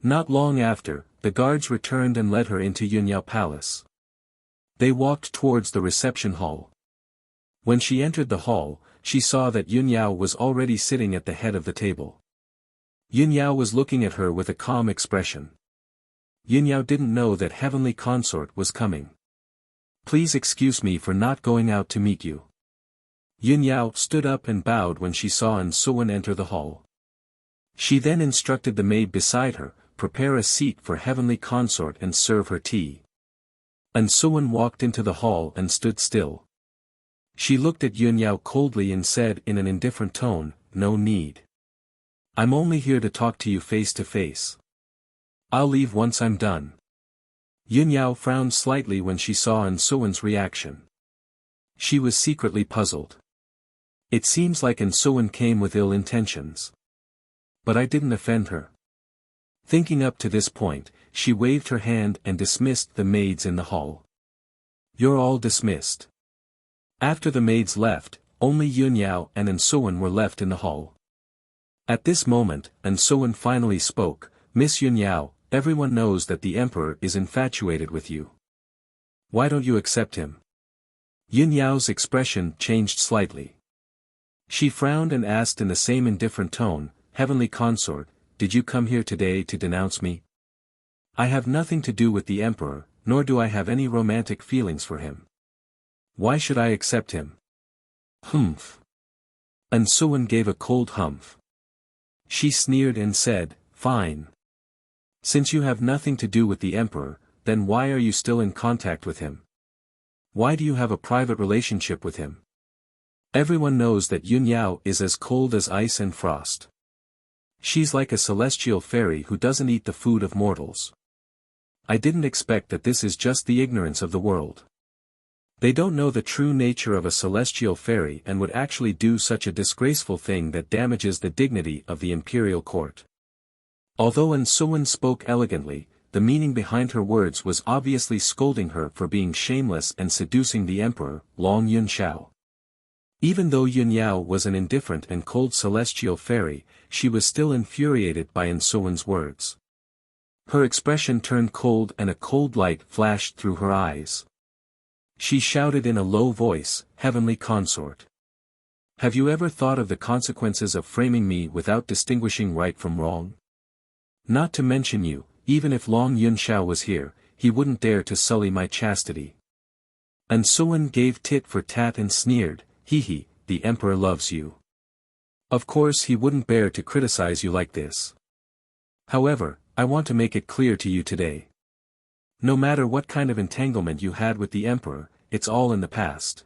[SPEAKER 1] Not long after, the guards returned and led her into Yunyao Palace. They walked towards the reception hall. When she entered the hall, she saw that Yunyao was already sitting at the head of the table. Yunyao was looking at her with a calm expression. Yunyao didn't know that Heavenly Consort was coming. "Please excuse me for not going out to meet you." Yunyao stood up and bowed when she saw Suwen enter the hall. She then instructed the maid beside her, "Prepare a seat for Heavenly Consort and serve her tea." Suwen walked into the hall and stood still. She looked at Yunyao coldly and said in an indifferent tone, "No need. I'm only here to talk to you face to face. I'll leave once I'm done." Yunyao frowned slightly when she saw Suwen's reaction. She was secretly puzzled. It seems like Suwen came with ill intentions. But I didn't offend her. Thinking up to this point, she waved her hand and dismissed the maids in the hall. "You're all dismissed." After the maids left, only Yunyao and Suwen were left in the hall. At this moment, Suwen finally spoke, "Miss Yunyao, everyone knows that the emperor is infatuated with you. Why don't you accept him?" Yunyao's expression changed slightly. She frowned and asked in the same indifferent tone, "Heavenly Consort, did you come here today to denounce me? I have nothing to do with the emperor, nor do I have any romantic feelings for him. Why should I accept him?" "Humph." Suwen gave a cold humph. She sneered and said, "Fine. Since you have nothing to do with the emperor, then why are you still in contact with him? Why do you have a private relationship with him? Everyone knows that Yunyao is as cold as ice and frost. She's like a celestial fairy who doesn't eat the food of mortals. I didn't expect that. This is just the ignorance of the world. They don't know the true nature of a celestial fairy and would actually do such a disgraceful thing that damages the dignity of the imperial court." Although Suwen spoke elegantly, the meaning behind her words was obviously scolding her for being shameless and seducing the emperor, Long Yunxiao. Even though Yunyao was an indifferent and cold celestial fairy, she was still infuriated by Ensuwen's words. Her expression turned cold and a cold light flashed through her eyes. She shouted in a low voice, "Heavenly consort! Have you ever thought of the consequences of framing me without distinguishing right from wrong? Not to mention you, even if Long Yunxiao was here, he wouldn't dare to sully my chastity." Ensuwen gave tit for tat and sneered, "Hee, the emperor loves you. Of course he wouldn't bear to criticize you like this. However, I want to make it clear to you today. No matter what kind of entanglement you had with the emperor, it's all in the past.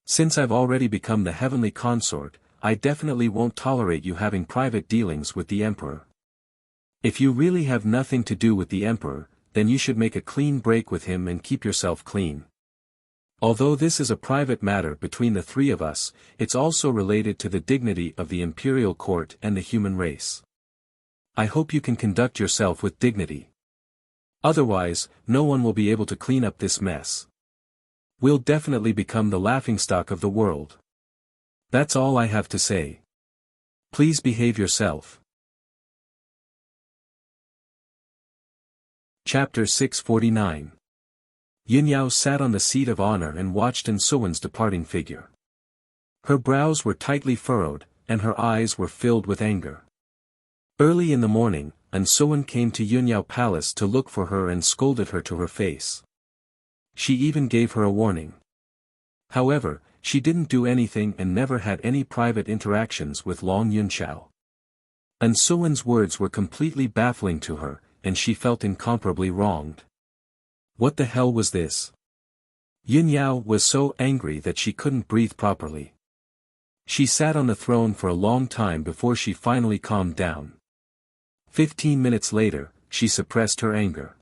[SPEAKER 1] Since I've already become the heavenly consort, I definitely won't tolerate you having private dealings with the emperor. If you really have nothing to do with the emperor, then you should make a clean break with him and keep yourself clean. Although this is a private matter between the three of us, it's also related to the dignity of the imperial court and the human race. I hope you can conduct yourself with dignity. Otherwise, no one will be able to clean up this mess. We'll definitely become the laughingstock of the world. That's all I have to say. Please behave yourself." Chapter 649. Yunyao sat on the seat of honor and watched Ensuwen's departing figure. Her brows were tightly furrowed, and her eyes were filled with anger. Early in the morning, Ensuwen came to Yunyao Palace to look for her and scolded her to her face. She even gave her a warning. However, she didn't do anything and never had any private interactions with Long Yunxiao. Ensuwen's words were completely baffling to her, and she felt incomparably wronged. What the hell was this? Yunyao was so angry that she couldn't breathe properly. She sat on the throne for a long time before she finally calmed down. 15 minutes later, she suppressed her anger.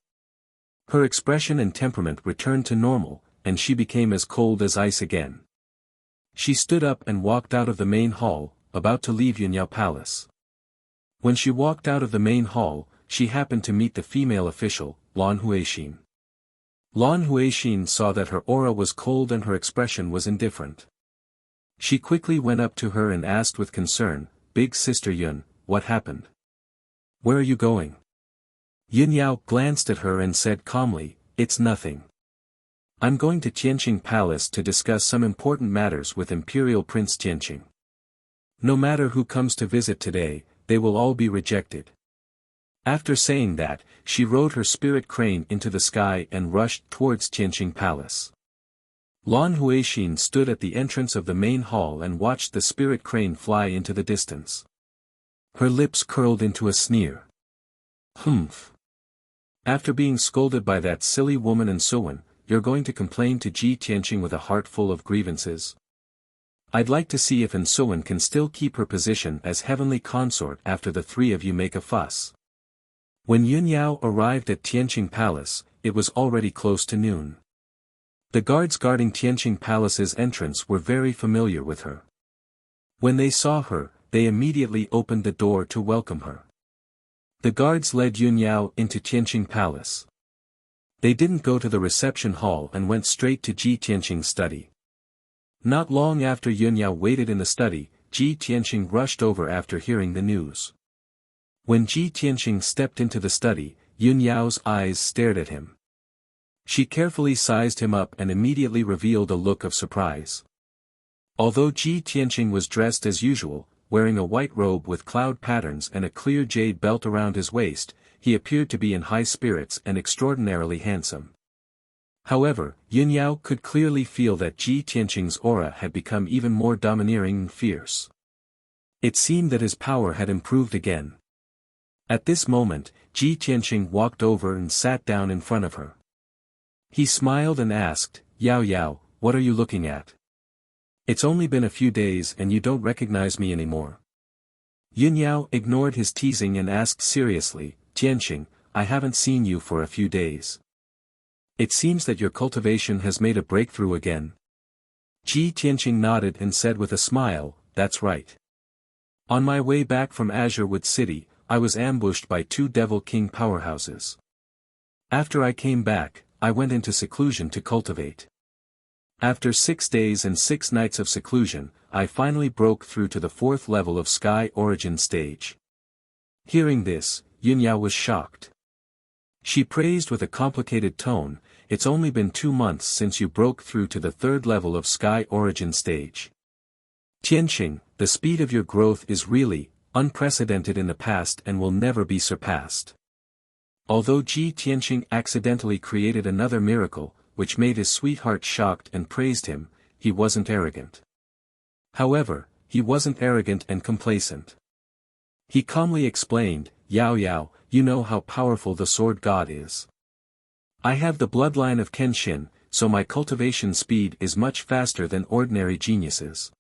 [SPEAKER 1] Her expression and temperament returned to normal, and she became as cold as ice again. She stood up and walked out of the main hall, about to leave Yunyao Palace. When she walked out of the main hall, she happened to meet the female official, Lan Huixin. Lan Huixin saw that her aura was cold and her expression was indifferent. She quickly went up to her and asked with concern, "Big Sister Yun, what happened? Where are you going?" Yunyao glanced at her and said calmly, "It's nothing. I'm going to Tianqing Palace to discuss some important matters with Imperial Prince Tianqing. No matter who comes to visit today, they will all be rejected." After saying that, she rode her spirit crane into the sky and rushed towards Tianqing Palace. Lan Huixin stood at the entrance of the main hall and watched the spirit crane fly into the distance. Her lips curled into a sneer. "Humph. After being scolded by that silly woman Ensuwen, you're going to complain to Ji Tianqing with a heart full of grievances? I'd like to see if Ensuwen can still keep her position as heavenly consort after the three of you make a fuss." When Yunyao arrived at Tianqing Palace, it was already close to noon. The guards guarding Tianqing Palace's entrance were very familiar with her. When they saw her, they immediately opened the door to welcome her. The guards led Yunyao into Tianqing Palace. They didn't go to the reception hall and went straight to Ji Tianqing's study. Not long after Yunyao waited in the study, Ji Tianqing rushed over after hearing the news. When Ji Tianqing stepped into the study, Yunyao's eyes stared at him. She carefully sized him up and immediately revealed a look of surprise. Although Ji Tianqing was dressed as usual, wearing a white robe with cloud patterns and a clear jade belt around his waist, he appeared to be in high spirits and extraordinarily handsome. However, Yunyao could clearly feel that Ji Tianqing's aura had become even more domineering and fierce. It seemed that his power had improved again. At this moment, Ji Tianqing walked over and sat down in front of her. He smiled and asked, "Yao Yao, what are you looking at? It's only been a few days and you don't recognize me anymore." Yunyao ignored his teasing and asked seriously, "Tianqing, I haven't seen you for a few days. It seems that your cultivation has made a breakthrough again." Ji Tianqing nodded and said with a smile, "That's right. On my way back from Azure Wood City, I was ambushed by two Devil King powerhouses. After I came back, I went into seclusion to cultivate. After 6 days and 6 nights of seclusion, I finally broke through to the 4th level of Sky Origin stage. Hearing this, Yunyao was shocked. She praised with a complicated tone, "It's only been 2 months since you broke through to the 3rd level of Sky Origin stage. Tianqing, the speed of your growth is really unprecedented in the past and will never be surpassed." Although Ji Tianqing accidentally created another miracle, which made his sweetheart shocked and praised him, he wasn't arrogant. However, he wasn't arrogant and complacent. He calmly explained, "Yao Yao, you know how powerful the sword god is. I have the bloodline of Kenshin, so my cultivation speed is much faster than ordinary geniuses.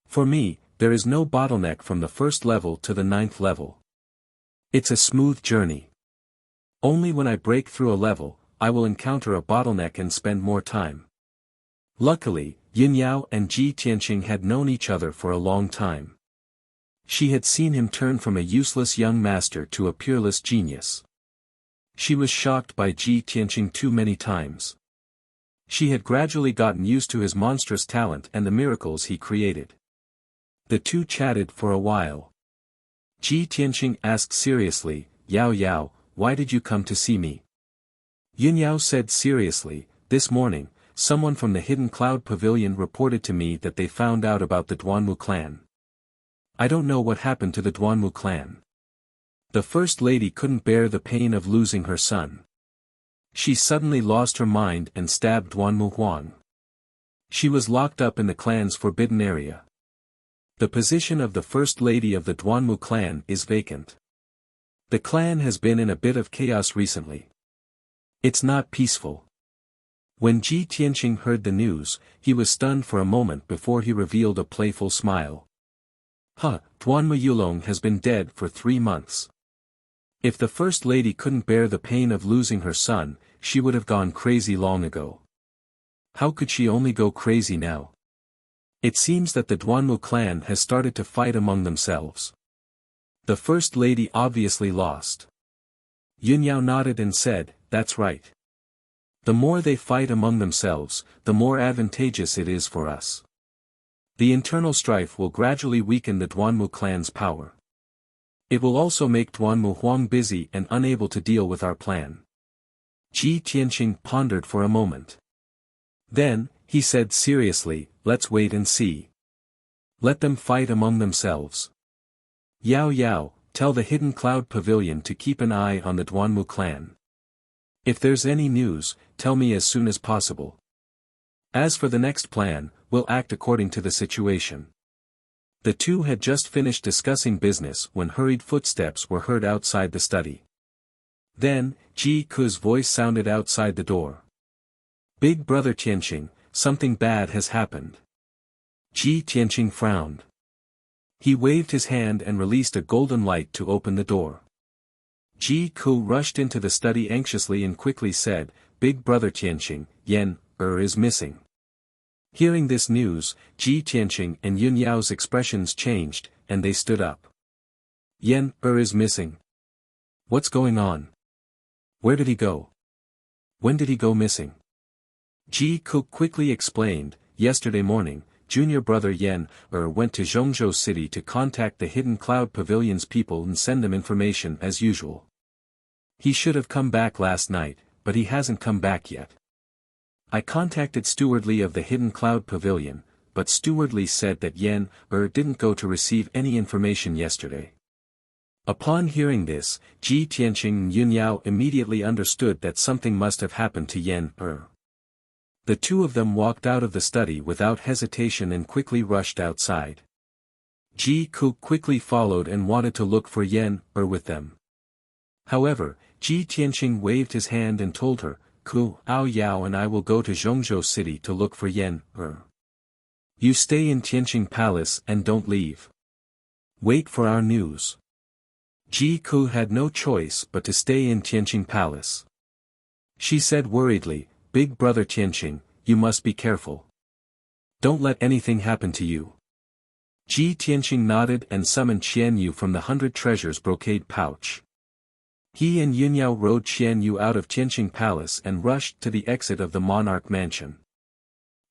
[SPEAKER 1] For me, there is no bottleneck from the 1st level to the 9th level. It's a smooth journey. Only when I break through a level, I will encounter a bottleneck and spend more time." Luckily, Yunyao and Ji Tianqing had known each other for a long time. She had seen him turn from a useless young master to a peerless genius. She was shocked by Ji Tianqing too many times. She had gradually gotten used to his monstrous talent and the miracles he created. The two chatted for a while. Ji Tianqing asked seriously, "Yao Yao, why did you come to see me?" Yunyao said seriously, "This morning, someone from the Hidden Cloud Pavilion reported to me that they found out about the Duanmu clan. I don't know what happened to the Duanmu clan. The First Lady couldn't bear the pain of losing her son. She suddenly lost her mind and stabbed Duanmu Huang. She was locked up in the clan's forbidden area. The position of the First Lady of the Duanmu clan is vacant. The clan has been in a bit of chaos recently. It's not peaceful." When Ji Tianqing heard the news, he was stunned for a moment before he revealed a playful smile. Duanmu Yulong has been dead for 3 months. If the First Lady couldn't bear the pain of losing her son, she would have gone crazy long ago. How could she only go crazy now? It seems that the Duanmu clan has started to fight among themselves. The First Lady obviously lost. Yunyao nodded and said, "That's right. The more they fight among themselves, the more advantageous it is for us. The internal strife will gradually weaken the Duanmu clan's power. It will also make Duanmu Huang busy and unable to deal with our plan." Ji Tianqing pondered for a moment. Then, he said seriously, "Let's wait and see. Let them fight among themselves. Yao Yao, tell the Hidden Cloud Pavilion to keep an eye on the Duanmu clan. If there's any news, tell me as soon as possible. As for the next plan, we'll act according to the situation." The two had just finished discussing business when hurried footsteps were heard outside the study. Then, Ji Ku's voice sounded outside the door. "Big brother Tianqing, something bad has happened." Ji Tianqing frowned. He waved his hand and released a golden light to open the door. Ji Ku rushed into the study anxiously and quickly said, "Big brother Tianqing, Yan is missing." Hearing this news, Ji Tianqing and Yunyao's expressions changed, and they stood up. "Yan is missing. What's going on? Where did he go? When did he go missing?" Ji Ku quickly explained, "Yesterday morning, junior brother Yan went to Zhongzhou City to contact the Hidden Cloud Pavilion's people and send them information as usual. He should have come back last night, but he hasn't come back yet. I contacted Steward Li of the Hidden Cloud Pavilion, but Steward Li said that Yan didn't go to receive any information yesterday." Upon hearing this, Ji Tianqing and Yunyao immediately understood that something must have happened to Yan The two of them walked out of the study without hesitation and quickly rushed outside. Ji Ku quickly followed and wanted to look for Yan with them. However, Ji Tianqing waved his hand and told her, "Ku, Ao Yao and I will go to Zhongzhou City to look for Yan You stay in Tianqing Palace and don't leave. Wait for our news." Ji Ku had no choice but to stay in Tianqing Palace. She said worriedly, "Big brother Tianqing, you must be careful. Don't let anything happen to you." Ji Tianqing nodded and summoned Qian Yu from the 100 Treasures brocade pouch. He and Yunyao rode Qian Yu out of Tianqing Palace and rushed to the exit of the monarch mansion.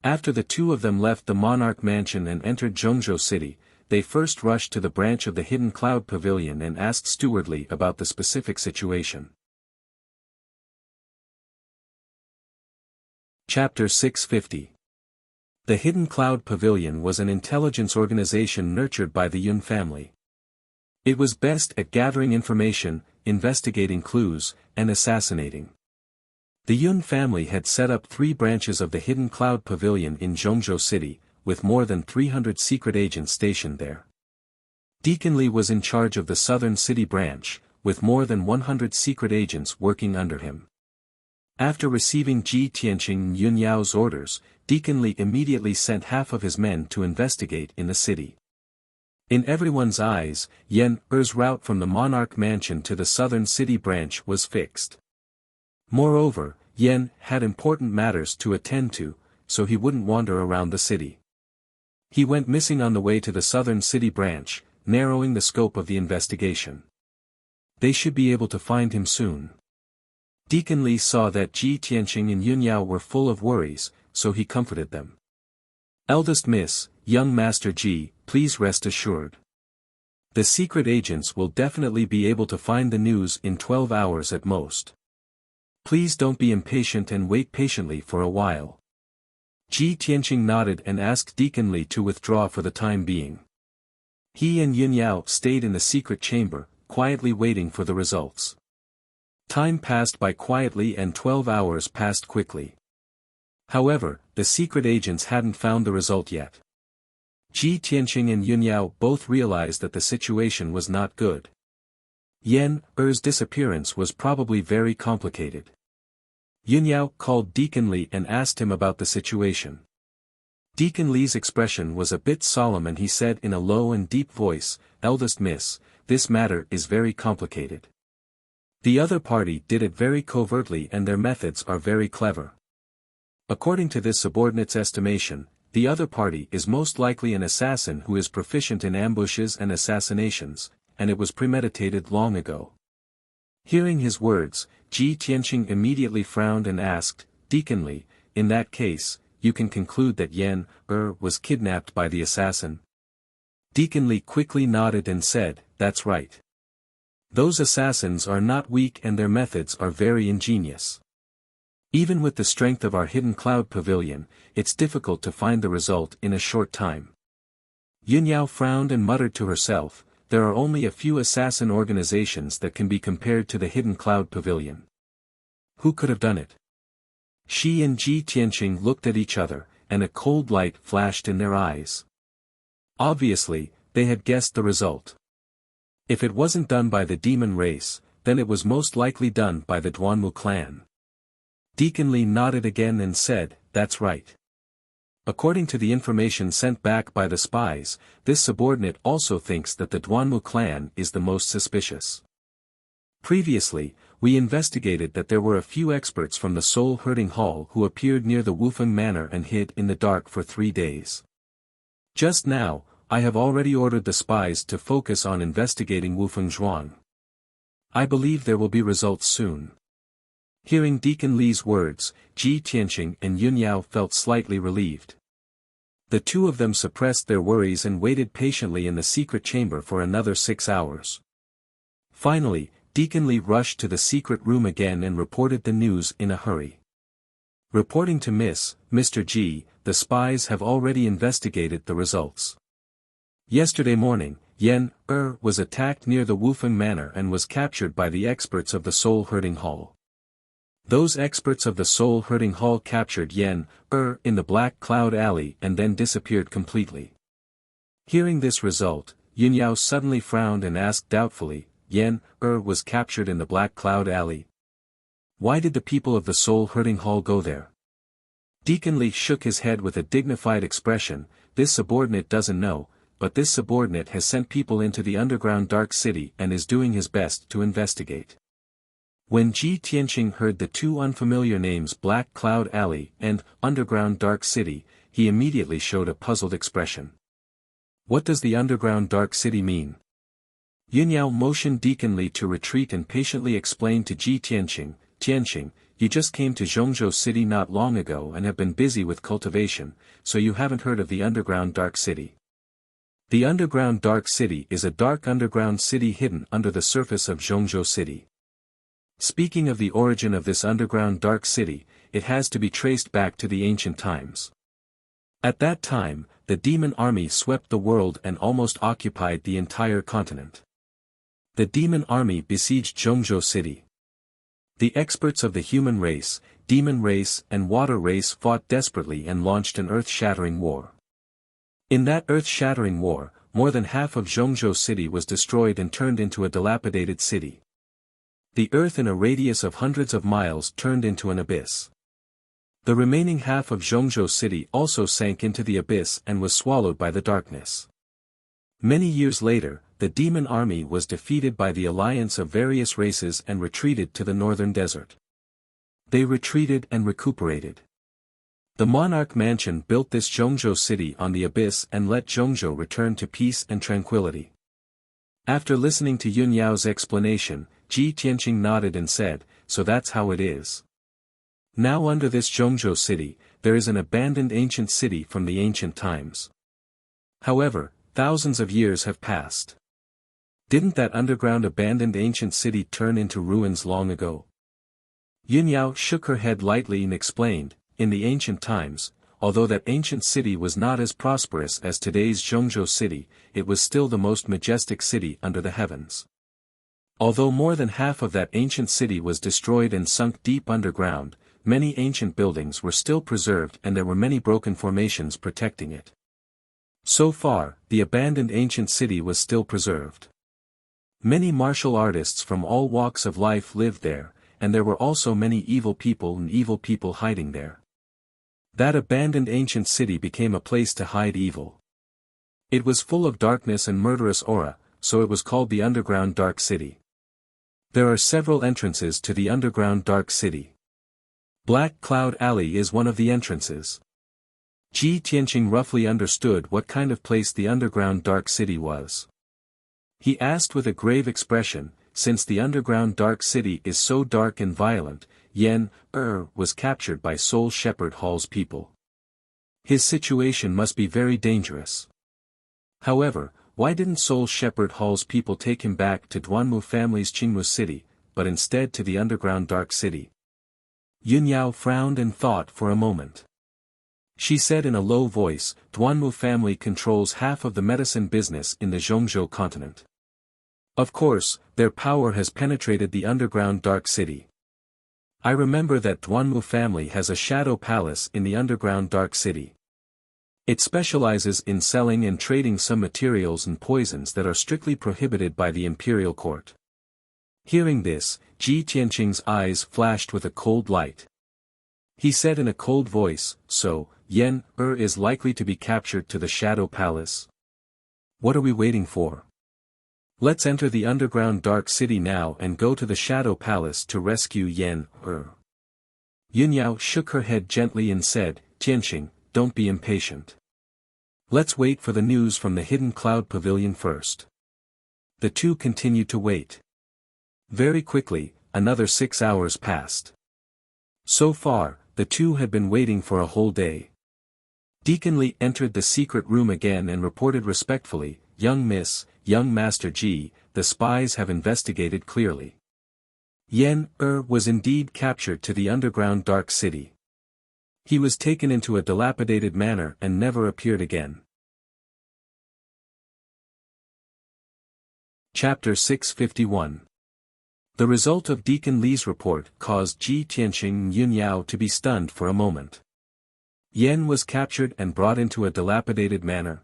[SPEAKER 1] After the two of them left the monarch mansion and entered Zhongzhou City, they first rushed to the branch of the Hidden Cloud Pavilion and asked Steward Li about the specific situation. Chapter 650. The Hidden Cloud Pavilion was an intelligence organization nurtured by the Yun family. It was best at gathering information, investigating clues, and assassinating. The Yun family had set up 3 branches of the Hidden Cloud Pavilion in Zhongzhou City, with more than 300 secret agents stationed there. Deacon Li was in charge of the Southern City branch, with more than 100 secret agents working under him. After receiving Ji Tianqing and Yun Yao's orders, Deacon Li immediately sent half of his men to investigate in the city. In everyone's eyes, Yan Er's route from the Monarch Mansion to the Southern City branch was fixed. Moreover, Yan had important matters to attend to, so he wouldn't wander around the city. He went missing on the way to the Southern City branch, narrowing the scope of the investigation. They should be able to find him soon. Deacon Li saw that Ji Tianqing and Yun Yao were full of worries, so he comforted them. Eldest Miss, young Master Ji, please rest assured. The secret agents will definitely be able to find the news in 12 hours at most. Please don't be impatient and wait patiently for a while. Ji Tianqing nodded and asked Deacon Li to withdraw for the time being. He and Yun Yao stayed in the secret chamber, quietly waiting for the results. Time passed by quietly and 12 hours passed quickly. However, the secret agents hadn't found the result yet. Ji Tianqing and Yun Yao both realized that the situation was not good. Yan Er's disappearance was probably very complicated. Yun Yao called Deacon Li and asked him about the situation. Deacon Li's expression was a bit solemn and he said in a low and deep voice, "Eldest Miss, this matter is very complicated. The other party did it very covertly and their methods are very clever. According to this subordinate's estimation, the other party is most likely an assassin who is proficient in ambushes and assassinations, and it was premeditated long ago." Hearing his words, Ji Tianqing immediately frowned and asked, "Deacon Li, in that case, you can conclude that Yan was kidnapped by the assassin?" Deacon Li quickly nodded and said, "That's right. Those assassins are not weak and their methods are very ingenious. Even with the strength of our Hidden Cloud Pavilion, it's difficult to find the result in a short time." Yun Yao frowned and muttered to herself, "There are only a few assassin organizations that can be compared to the Hidden Cloud Pavilion. Who could have done it?" She and Ji Tianqing looked at each other, and a cold light flashed in their eyes. Obviously, they had guessed the result. If it wasn't done by the demon race, then it was most likely done by the Duanmu clan. Deacon Li nodded again and said, "That's right. According to the information sent back by the spies, this subordinate also thinks that the Duanmu clan is the most suspicious. Previously, we investigated that there were a few experts from the Soul Herding Hall who appeared near the Wufeng Manor and hid in the dark for 3 days. Just now, I have already ordered the spies to focus on investigating Wufeng Zhuang. I believe there will be results soon." Hearing Deacon Li's words, Ji Tianqing and Yun Yao felt slightly relieved. The two of them suppressed their worries and waited patiently in the secret chamber for another 6 hours. Finally, Deacon Li rushed to the secret room again and reported the news in a hurry. "Reporting to Mr. Ji, the spies have already investigated the results. Yesterday morning, Yan was attacked near the Wufeng Manor and was captured by the experts of the Soul Herding Hall. Those experts of the Soul Herding Hall captured Yan in the Black Cloud Alley and then disappeared completely." Hearing this result, Yun Yao suddenly frowned and asked doubtfully, "Yan was captured in the Black Cloud Alley? Why did the people of the Soul Herding Hall go there?" Deacon Li shook his head with a dignified expression, "This subordinate doesn't know, but this subordinate has sent people into the underground dark city and is doing his best to investigate." When Ji Tianqing heard the two unfamiliar names Black Cloud Alley and Underground Dark City, he immediately showed a puzzled expression. "What does the Underground Dark City mean?" Yunyao motioned Deacon Li to retreat and patiently explained to Ji Tianqing, "Tianqing, you just came to Zhongzhou City not long ago and have been busy with cultivation, so you haven't heard of the underground Dark City." The underground Dark City is a dark underground city hidden under the surface of Zhongzhou City. Speaking of the origin of this underground Dark City, it has to be traced back to the ancient times. At that time, the demon army swept the world and almost occupied the entire continent. The demon army besieged Zhongzhou City. The experts of the human race, demon race and water race fought desperately and launched an earth-shattering war. In that earth-shattering war, more than half of Zhongzhou City was destroyed and turned into a dilapidated city. The earth in a radius of hundreds of miles turned into an abyss. The remaining half of Zhongzhou City also sank into the abyss and was swallowed by the darkness. Many years later, the demon army was defeated by the alliance of various races and retreated to the northern desert. They retreated and recuperated. The monarch mansion built this Zhongzhou City on the abyss and let Zhongzhou return to peace and tranquility. After listening to Yunyao's explanation, Ji Tianqing nodded and said, "So that's how it is. Now under this Zhongzhou City, there is an abandoned ancient city from the ancient times. However, thousands of years have passed. Didn't that underground abandoned ancient city turn into ruins long ago?" Yunyao shook her head lightly and explained, "In the ancient times, although that ancient city was not as prosperous as today's Zhongzhou City, it was still the most majestic city under the heavens. Although more than half of that ancient city was destroyed and sunk deep underground, many ancient buildings were still preserved and there were many broken formations protecting it. So far, the abandoned ancient city was still preserved. Many martial artists from all walks of life lived there, and there were also many evil people hiding there. That abandoned ancient city became a place to hide evil. It was full of darkness and murderous aura, so it was called the underground Dark City. There are several entrances to the underground Dark City. Black Cloud Alley is one of the entrances." Ji Tianqing roughly understood what kind of place the underground Dark City was. He asked with a grave expression, "Since the underground Dark City is so dark and violent, Yan was captured by Soul Shepherd Hall's people. His situation must be very dangerous. However, why didn't Soul Shepherd Hall's people take him back to Duanmu family's Qingmu City, but instead to the underground Dark City?" Yunyao frowned and thought for a moment. She said in a low voice, "Duanmu family controls half of the medicine business in the Zhongzhou continent. Of course, their power has penetrated the underground Dark City. I remember that Duanmu family has a shadow palace in the underground Dark City. It specializes in selling and trading some materials and poisons that are strictly prohibited by the imperial court." Hearing this, Ji Tianqing's eyes flashed with a cold light. He said in a cold voice, "So, Yan is likely to be captured to the Shadow Palace? What are we waiting for? Let's enter the underground Dark City now and go to the Shadow Palace to rescue Yan Yunyao shook her head gently and said, "Tianqing, don't be impatient. Let's wait for the news from the Hidden Cloud Pavilion first." The two continued to wait. Very quickly, another 6 hours passed. So far, the two had been waiting for a whole day. Deacon Li entered the secret room again and reported respectfully, "Young Master Ji, the spies have investigated clearly. Yan was indeed captured to the underground Dark City. He was taken into a dilapidated manor and never appeared again." Chapter 651. The result of Deacon Li's report caused Ji Tianqing and Yunyao to be stunned for a moment. Yan was captured and brought into a dilapidated manor.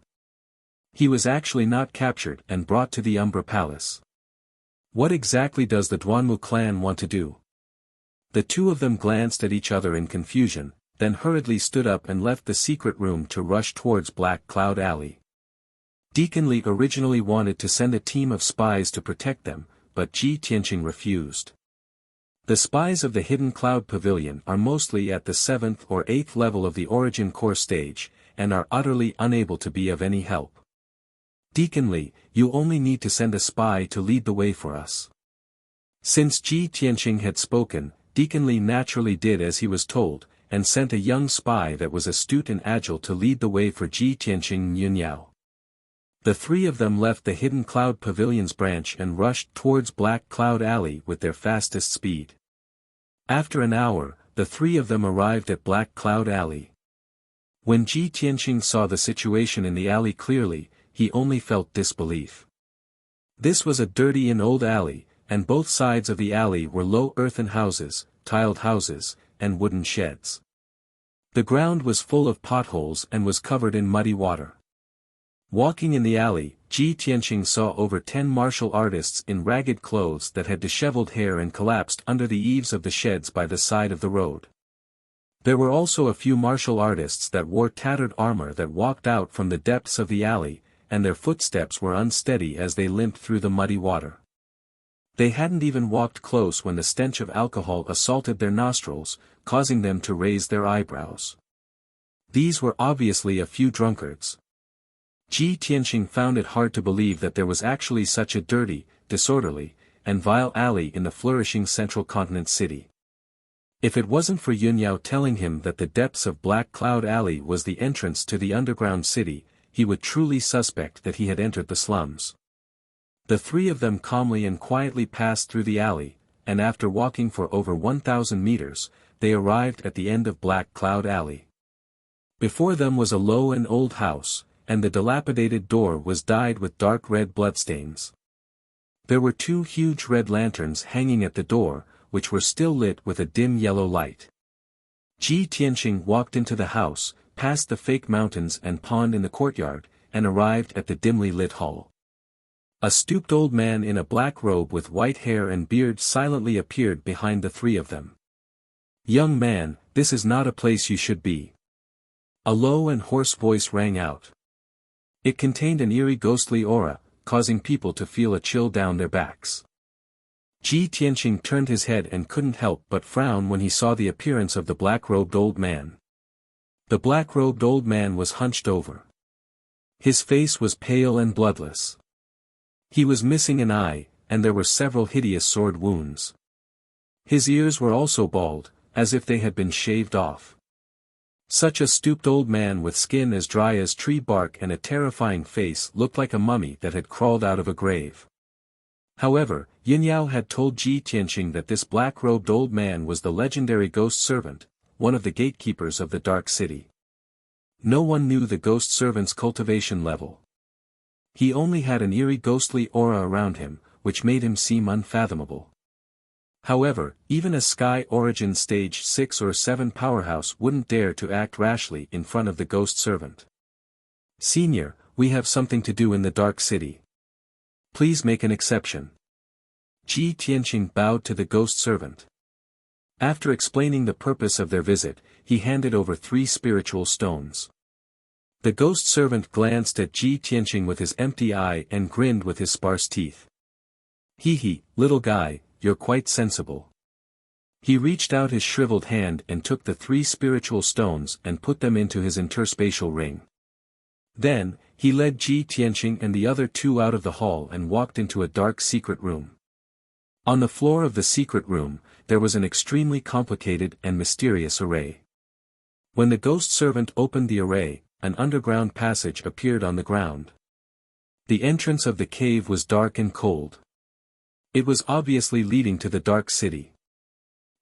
[SPEAKER 1] He was actually not captured and brought to the Umbra Palace. What exactly does the Duanmu clan want to do? The two of them glanced at each other in confusion, then hurriedly stood up and left the secret room to rush towards Black Cloud Alley. Deacon Li originally wanted to send a team of spies to protect them, but Ji Tianqing refused. The spies of the Hidden Cloud Pavilion are mostly at the 7th or 8th level of the Origin Core stage, and are utterly unable to be of any help. Deacon Li, you only need to send a spy to lead the way for us. Since Ji Tianqing had spoken, Deacon Li naturally did as he was told, and sent a young spy that was astute and agile to lead the way for Ji Tianqing and Yun Yao. The three of them left the Hidden Cloud Pavilion's branch and rushed towards Black Cloud Alley with their fastest speed. After an hour, the three of them arrived at Black Cloud Alley. When Ji Tianqing saw the situation in the alley clearly, he only felt disbelief. This was a dirty and old alley, and both sides of the alley were low earthen houses, tiled houses, and wooden sheds. The ground was full of potholes and was covered in muddy water. Walking in the alley, Ji Tianqing saw over 10 martial artists in ragged clothes that had disheveled hair and collapsed under the eaves of the sheds by the side of the road. There were also a few martial artists that wore tattered armor that walked out from the depths of the alley, and their footsteps were unsteady as they limped through the muddy water. They hadn't even walked close when the stench of alcohol assaulted their nostrils, causing them to raise their eyebrows. These were obviously a few drunkards. Ji Tianqing found it hard to believe that there was actually such a dirty, disorderly, and vile alley in the flourishing central continent city. If it wasn't for Yun Yao telling him that the depths of Black Cloud Alley was the entrance to the underground city, he would truly suspect that he had entered the slums. The three of them calmly and quietly passed through the alley, and after walking for over 1,000 meters, they arrived at the end of Black Cloud Alley. Before them was a low and old house, and the dilapidated door was dyed with dark red bloodstains. There were 2 huge red lanterns hanging at the door, which were still lit with a dim yellow light. Ji Tianqing walked into the house, past the fake mountains and pond in the courtyard, and arrived at the dimly lit hall. A stooped old man in a black robe with white hair and beard silently appeared behind the three of them. "Young man, this is not a place you should be." A low and hoarse voice rang out. It contained an eerie ghostly aura, causing people to feel a chill down their backs. Ji Tianqing turned his head and couldn't help but frown when he saw the appearance of the black-robed old man. The black-robed old man was hunched over. His face was pale and bloodless. He was missing an eye, and there were several hideous sword wounds. His ears were also bald, as if they had been shaved off. Such a stooped old man with skin as dry as tree bark and a terrifying face looked like a mummy that had crawled out of a grave. However, Yin Yao had told Ji Tianqing that this black-robed old man was the legendary ghost servant, one of the gatekeepers of the Dark City. No one knew the ghost servant's cultivation level. He only had an eerie ghostly aura around him, which made him seem unfathomable. However, even a Sky Origin Stage 6 or 7 powerhouse wouldn't dare to act rashly in front of the ghost servant. "Senior, we have something to do in the Dark City. Please make an exception." Ji Tianqing bowed to the ghost servant. After explaining the purpose of their visit, he handed over 3 spiritual stones. The ghost servant glanced at Ji Tianqing with his empty eye and grinned with his sparse teeth. "Hee, little guy, you're quite sensible." He reached out his shriveled hand and took the 3 spiritual stones and put them into his interspatial ring. Then, he led Ji Tianqing and the other 2 out of the hall and walked into a dark secret room. On the floor of the secret room, there was an extremely complicated and mysterious array. When the ghost servant opened the array, an underground passage appeared on the ground. The entrance of the cave was dark and cold. It was obviously leading to the Dark City.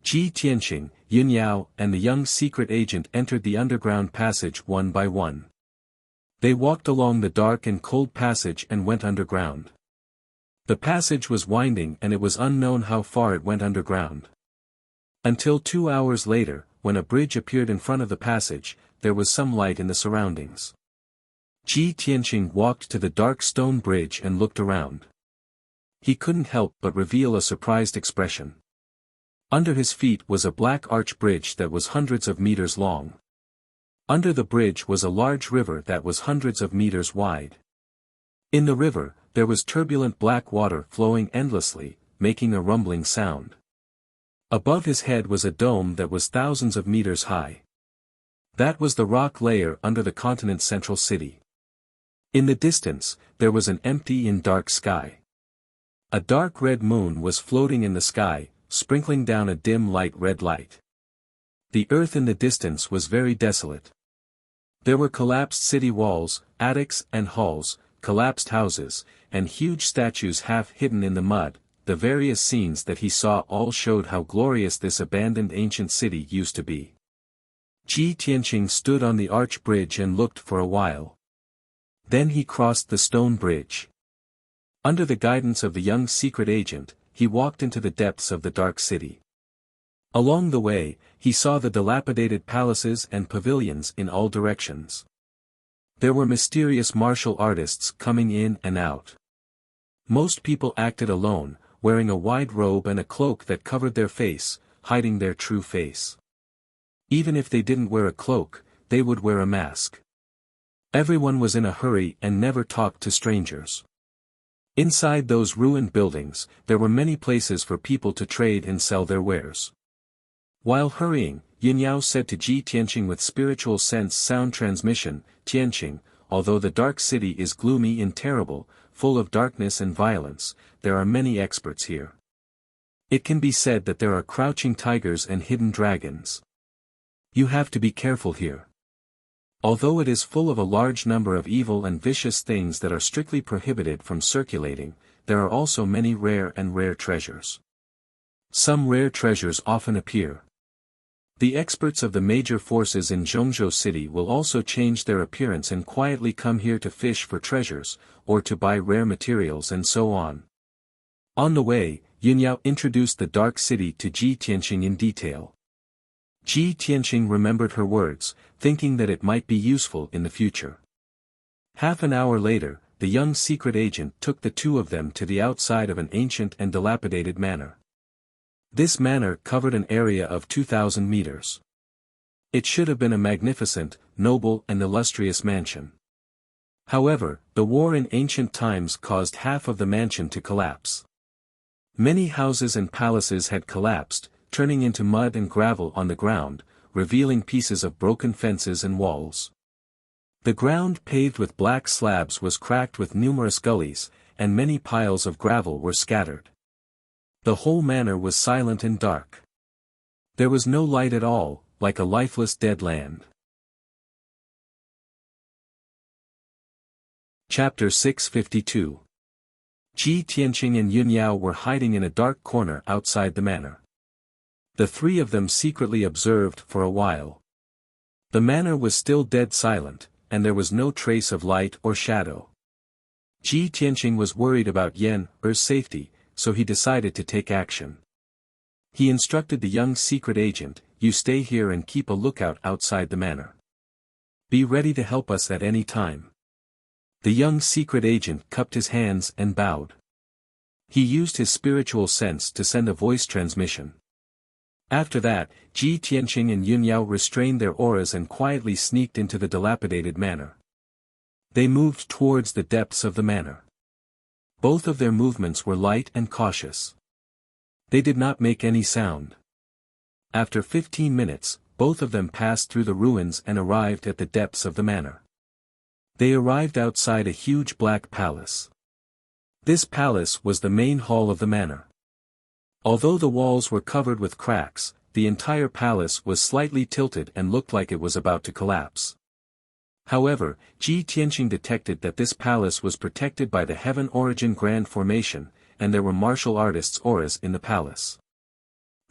[SPEAKER 1] Ji Tianqing, Yun Yao, and the young secret agent entered the underground passage one by one. They walked along the dark and cold passage and went underground. The passage was winding and it was unknown how far it went underground. Until 2 hours later, when a bridge appeared in front of the passage, there was some light in the surroundings. Ji Tianqing walked to the dark stone bridge and looked around. He couldn't help but reveal a surprised expression. Under his feet was a black arch bridge that was hundreds of meters long. Under the bridge was a large river that was hundreds of meters wide. In the river, there was turbulent black water flowing endlessly, making a rumbling sound. Above his head was a dome that was thousands of meters high. That was the rock layer under the continent's central city. In the distance, there was an empty and dark sky. A dark red moon was floating in the sky, sprinkling down a dim light red light. The earth in the distance was very desolate. There were collapsed city walls, attics and halls, collapsed houses, and huge statues half hidden in the mud. The various scenes that he saw all showed how glorious this abandoned ancient city used to be. Ji Tianqing stood on the arch bridge and looked for a while. Then he crossed the stone bridge. Under the guidance of the young secret agent, he walked into the depths of the dark city. Along the way, he saw the dilapidated palaces and pavilions in all directions. There were mysterious martial artists coming in and out. Most people acted alone, wearing a wide robe and a cloak that covered their face, hiding their true face. Even if they didn't wear a cloak, they would wear a mask. Everyone was in a hurry and never talked to strangers. Inside those ruined buildings, there were many places for people to trade and sell their wares. While hurrying, Yin Yao said to Ji Tianqing with spiritual sense sound transmission, "Tianqing, although the dark city is gloomy and terrible, full of darkness and violence, there are many experts here. It can be said that there are crouching tigers and hidden dragons. You have to be careful here. Although it is full of a large number of evil and vicious things that are strictly prohibited from circulating, there are also many rare treasures. Some rare treasures often appear. The experts of the major forces in Zhongzhou City will also change their appearance and quietly come here to fish for treasures, or to buy rare materials and so on." On the way, Yin Yao introduced the dark city to Ji Tianqing in detail. Ji Tianqing remembered her words, thinking that it might be useful in the future. Half an hour later, the young secret agent took the two of them to the outside of an ancient and dilapidated manor. This manor covered an area of 2,000 meters. It should have been a magnificent, noble and illustrious mansion. However, the war in ancient times caused half of the mansion to collapse. Many houses and palaces had collapsed, turning into mud and gravel on the ground, revealing pieces of broken fences and walls. The ground paved with black slabs was cracked with numerous gullies, and many piles of gravel were scattered. The whole manor was silent and dark. There was no light at all, like a lifeless dead land. Chapter 652. Ji Tianqing and Yun Yao were hiding in a dark corner outside the manor. The three of them secretly observed for a while. The manor was still dead silent, and there was no trace of light or shadow. Ji Tianqing was worried about Yen Er's safety, so he decided to take action. He instructed the young secret agent, "You stay here and keep a lookout outside the manor. Be ready to help us at any time." The young secret agent cupped his hands and bowed. He used his spiritual sense to send a voice transmission. After that, Ji Tianqing and Yun Yao restrained their auras and quietly sneaked into the dilapidated manor. They moved towards the depths of the manor. Both of their movements were light and cautious. They did not make any sound. After 15 minutes, both of them passed through the ruins and arrived at the depths of the manor. They arrived outside a huge black palace. This palace was the main hall of the manor. Although the walls were covered with cracks, the entire palace was slightly tilted and looked like it was about to collapse. However, Ji Tianqing detected that this palace was protected by the Heaven Origin Grand Formation, and there were martial artists' auras in the palace.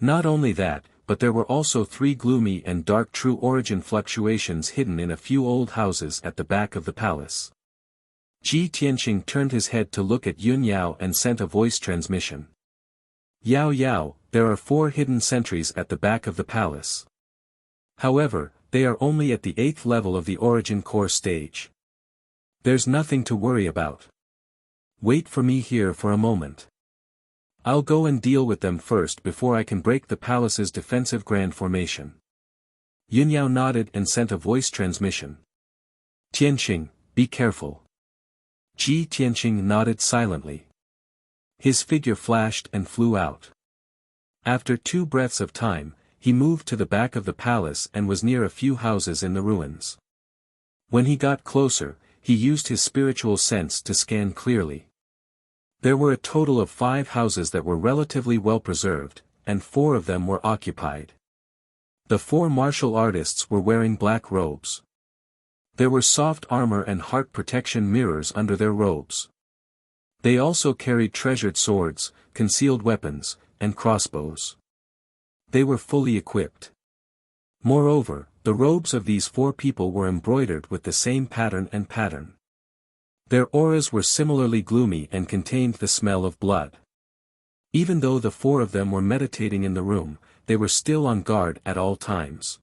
[SPEAKER 1] Not only that, but there were also 3 gloomy and dark true origin fluctuations hidden in a few old houses at the back of the palace. Ji Tianqing turned his head to look at Yun Yao and sent a voice transmission. "Yao Yao, there are 4 hidden sentries at the back of the palace. However, they are only at the 8th level of the origin core stage. There's nothing to worry about. Wait for me here for a moment. I'll go and deal with them first before I can break the palace's defensive grand formation." Yun Yao nodded and sent a voice transmission. "Tianqing, be careful." Ji Tianqing nodded silently. His figure flashed and flew out. After 2 breaths of time, he moved to the back of the palace and was near a few houses in the ruins. When he got closer, he used his spiritual sense to scan clearly. There were a total of 5 houses that were relatively well preserved, and 4 of them were occupied. The 4 martial artists were wearing black robes. There were soft armor and heart protection mirrors under their robes. They also carried treasured swords, concealed weapons, and crossbows. They were fully equipped. Moreover, the robes of these 4 people were embroidered with the same pattern. Their auras were similarly gloomy and contained the smell of blood. Even though the 4 of them were meditating in the room, they were still on guard at all times.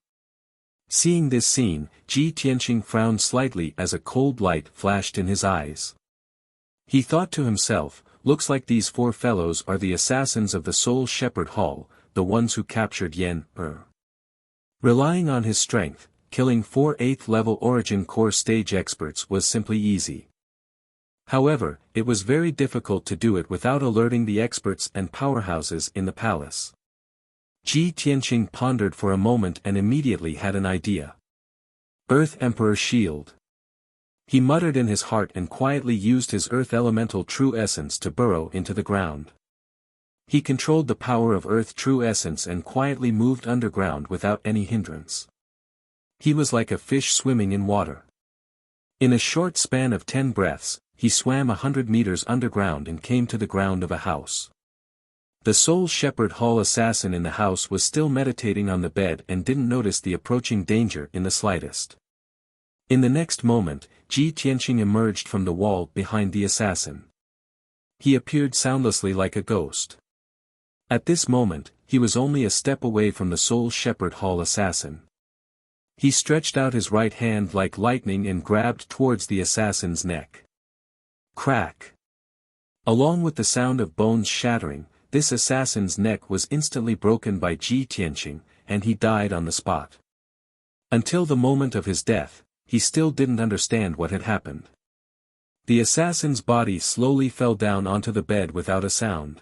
[SPEAKER 1] Seeing this scene, Ji Tianqing frowned slightly as a cold light flashed in his eyes. He thought to himself, looks like these 4 fellows are the assassins of the Soul Shepherd Hall, the ones who captured Yen Er. Relying on his strength, killing 4 8th level Origin Core stage experts was simply easy. However, it was very difficult to do it without alerting the experts and powerhouses in the palace. Ji Tianqing pondered for a moment and immediately had an idea. Earth Emperor Shield. He muttered in his heart and quietly used his Earth Elemental True Essence to burrow into the ground. He controlled the power of Earth True Essence and quietly moved underground without any hindrance. He was like a fish swimming in water. In a short span of 10 breaths, he swam 100 meters underground and came to the ground of a house. The Soul Shepherd Hall assassin in the house was still meditating on the bed and didn't notice the approaching danger in the slightest. In the next moment, Ji Tianqing emerged from the wall behind the assassin. He appeared soundlessly like a ghost. At this moment, he was only a step away from the Soul Shepherd Hall assassin. He stretched out his right hand like lightning and grabbed towards the assassin's neck. Crack! Along with the sound of bones shattering, this assassin's neck was instantly broken by Ji Tianqing, and he died on the spot. Until the moment of his death, he still didn't understand what had happened. The assassin's body slowly fell down onto the bed without a sound.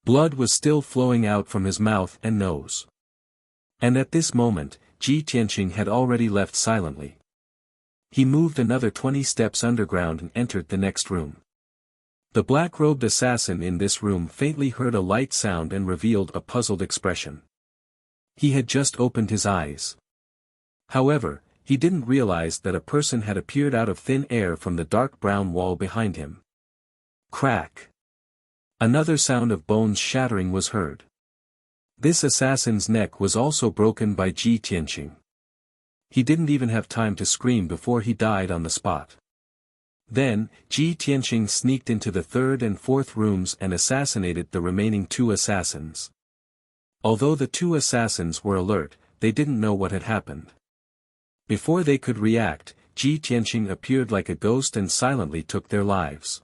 [SPEAKER 1] Blood was still flowing out from his mouth and nose. And at this moment, Ji Tianqing had already left silently. He moved another 20 steps underground and entered the next room. The black-robed assassin in this room faintly heard a light sound and revealed a puzzled expression. He had just opened his eyes. However, he didn't realize that a person had appeared out of thin air from the dark brown wall behind him. Crack! Another sound of bones shattering was heard. This assassin's neck was also broken by Ji Tianqing. He didn't even have time to scream before he died on the spot. Then, Ji Tianqing sneaked into the 3rd and 4th rooms and assassinated the remaining 2 assassins. Although the 2 assassins were alert, they didn't know what had happened. Before they could react, Ji Tianqing appeared like a ghost and silently took their lives.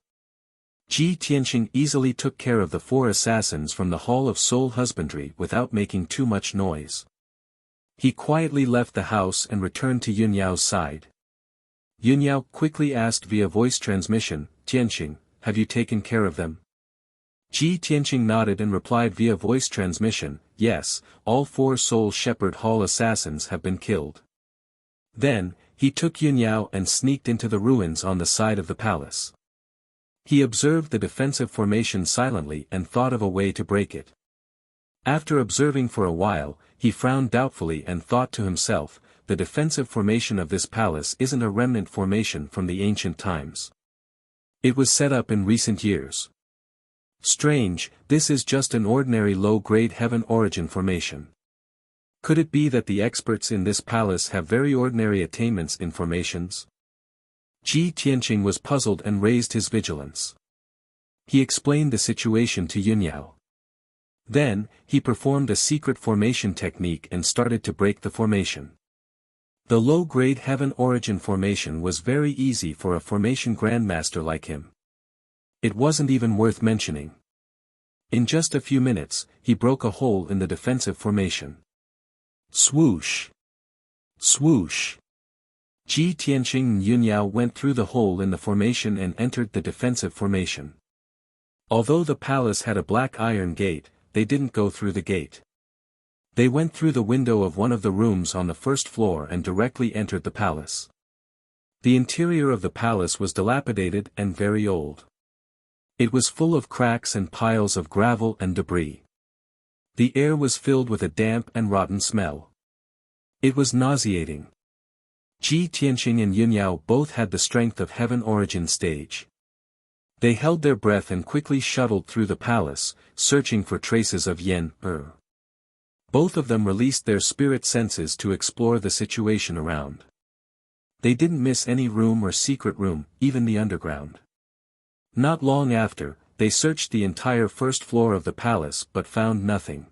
[SPEAKER 1] Ji Tianqing easily took care of the 4 assassins from the Hall of Soul Husbandry without making too much noise. He quietly left the house and returned to Yunyao's side. Yunyao quickly asked via voice transmission, "Tianqing, have you taken care of them?" Ji Tianqing nodded and replied via voice transmission, "Yes, all 4 Soul Shepherd Hall assassins have been killed." Then, he took Yunyao and sneaked into the ruins on the side of the palace. He observed the defensive formation silently and thought of a way to break it. After observing for a while, he frowned doubtfully and thought to himself, the defensive formation of this palace isn't a remnant formation from the ancient times. It was set up in recent years. Strange, this is just an ordinary low-grade heaven origin formation. Could it be that the experts in this palace have very ordinary attainments in formations? Ji Tianqing was puzzled and raised his vigilance. He explained the situation to Yunyao. Then, he performed a secret formation technique and started to break the formation. The low-grade heaven origin formation was very easy for a formation grandmaster like him. It wasn't even worth mentioning. In just a few minutes, he broke a hole in the defensive formation. Swoosh! Swoosh! Ji Tianqing and Yunyao went through the hole in the formation and entered the defensive formation. Although the palace had a black iron gate, they didn't go through the gate. They went through the window of one of the rooms on the 1st floor and directly entered the palace. The interior of the palace was dilapidated and very old. It was full of cracks and piles of gravel and debris. The air was filled with a damp and rotten smell. It was nauseating. Ji Tianqing and Yunyao both had the strength of Heaven Origin stage. They held their breath and quickly shuttled through the palace, searching for traces of Yen Er. Both of them released their spirit senses to explore the situation around. They didn't miss any room or secret room, even the underground. Not long after, they searched the entire first floor of the palace but found nothing.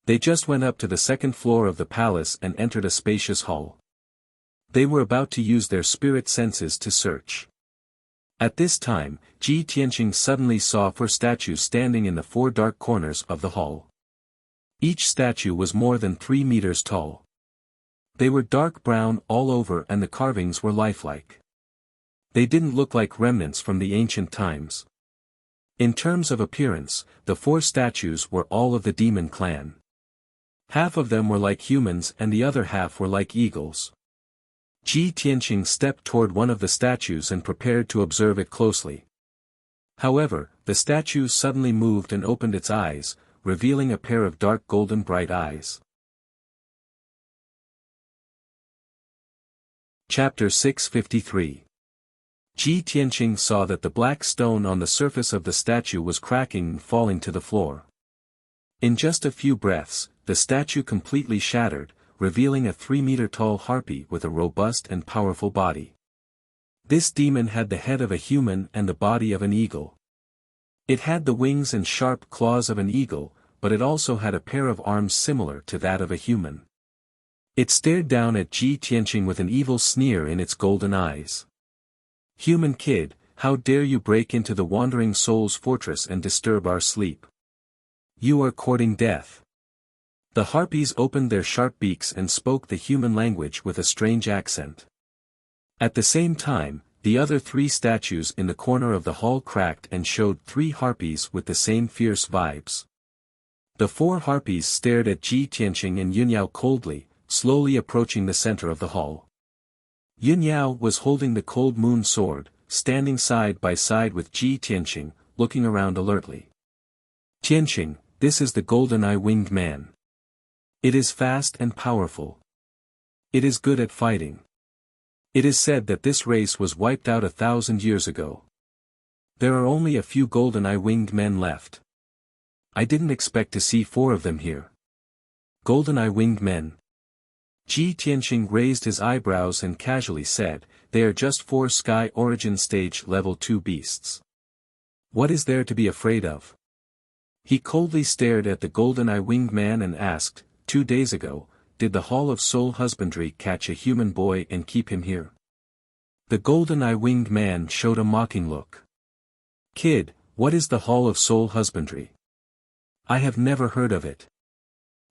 [SPEAKER 1] They just went up to the second floor of the palace and entered a spacious hall. They were about to use their spirit senses to search. At this time, Ji Tianqing suddenly saw 4 statues standing in the 4 dark corners of the hall. Each statue was more than 3 meters tall. They were dark brown all over and the carvings were lifelike. They didn't look like remnants from the ancient times. In terms of appearance, the 4 statues were all of the demon clan. Half of them were like humans and the other half were like eagles. Ji Tianqing stepped toward one of the statues and prepared to observe it closely. However, the statue suddenly moved and opened its eyes, revealing a pair of dark golden bright eyes. Chapter 653. Ji Tianqing saw that the black stone on the surface of the statue was cracking and falling to the floor. In just a few breaths, the statue completely shattered, revealing a 3-meter-tall harpy with a robust and powerful body. This demon had the head of a human and the body of an eagle. It had the wings and sharp claws of an eagle, but it also had a pair of arms similar to that of a human. It stared down at Ji Tianqing with an evil sneer in its golden eyes. "Human kid, how dare you break into the Wandering Soul's fortress and disturb our sleep? You are courting death." The harpies opened their sharp beaks and spoke the human language with a strange accent. At the same time, the other 3 statues in the corner of the hall cracked and showed 3 harpies with the same fierce vibes. The 4 harpies stared at Ji Tianqing and Yunyao coldly, slowly approaching the center of the hall. Yunyao was holding the cold moon sword, standing side by side with Ji Tianqing, looking around alertly. "Tianqing, this is the golden-eye winged man. It is fast and powerful. It is good at fighting. It is said that this race was wiped out 1,000 years ago. There are only a few golden-eye winged men left. I didn't expect to see 4 of them here." "Golden-eye winged men?" Ji Tianqing raised his eyebrows and casually said, "They are just 4 Sky Origin Stage Level 2 beasts. What is there to be afraid of?" He coldly stared at the golden-eye winged man and asked, 2 days ago, did the Hall of Soul Husbandry catch a human boy and keep him here?" The golden-eye winged man showed a mocking look. "Kid, what is the Hall of Soul Husbandry? I have never heard of it.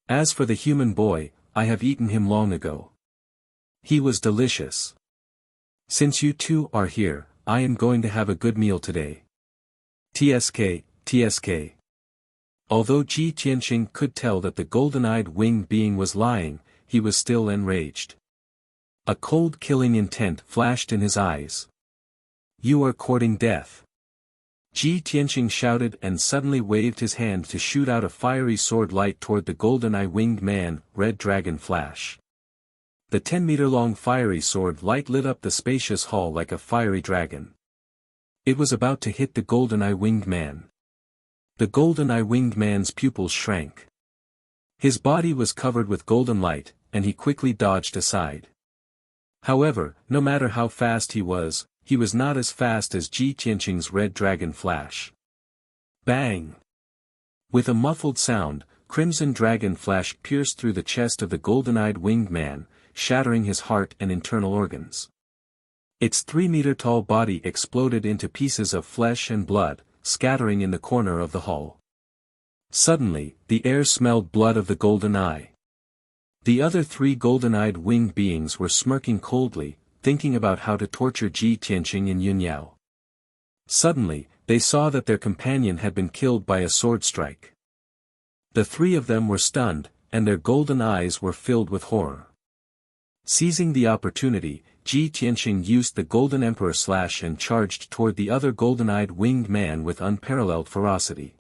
[SPEAKER 1] As for the human boy, I have eaten him long ago. He was delicious. Since you 2 are here, I am going to have a good meal today. TSK, TSK. Although Ji Tianqing could tell that the golden-eyed winged being was lying, he was still enraged. A cold killing intent flashed in his eyes. "You are courting death." Ji Tianqing shouted and suddenly waved his hand to shoot out a fiery sword light toward the golden-eye winged man, Red Dragon Flash. The 10-meter-long fiery sword light lit up the spacious hall like a fiery dragon. It was about to hit the golden-eye winged man. The golden-eye winged man's pupils shrank. His body was covered with golden light, and he quickly dodged aside. However, no matter how fast he was not as fast as Ji Tianqing's Red Dragon Flash. Bang! With a muffled sound, Crimson Dragon Flash pierced through the chest of the golden-eyed winged man, shattering his heart and internal organs. Its 3-meter-tall body exploded into pieces of flesh and blood, scattering in the corner of the hall. Suddenly, the air smelled blood of the golden eye. The other 3 golden-eyed winged beings were smirking coldly, thinking about how to torture Ji Tianqing and Yunyao. Suddenly, they saw that their companion had been killed by a sword strike. The 3 of them were stunned, and their golden eyes were filled with horror. Seizing the opportunity, Ji Tianqing used the Golden Emperor Slash and charged toward the other golden-eyed winged man with unparalleled ferocity.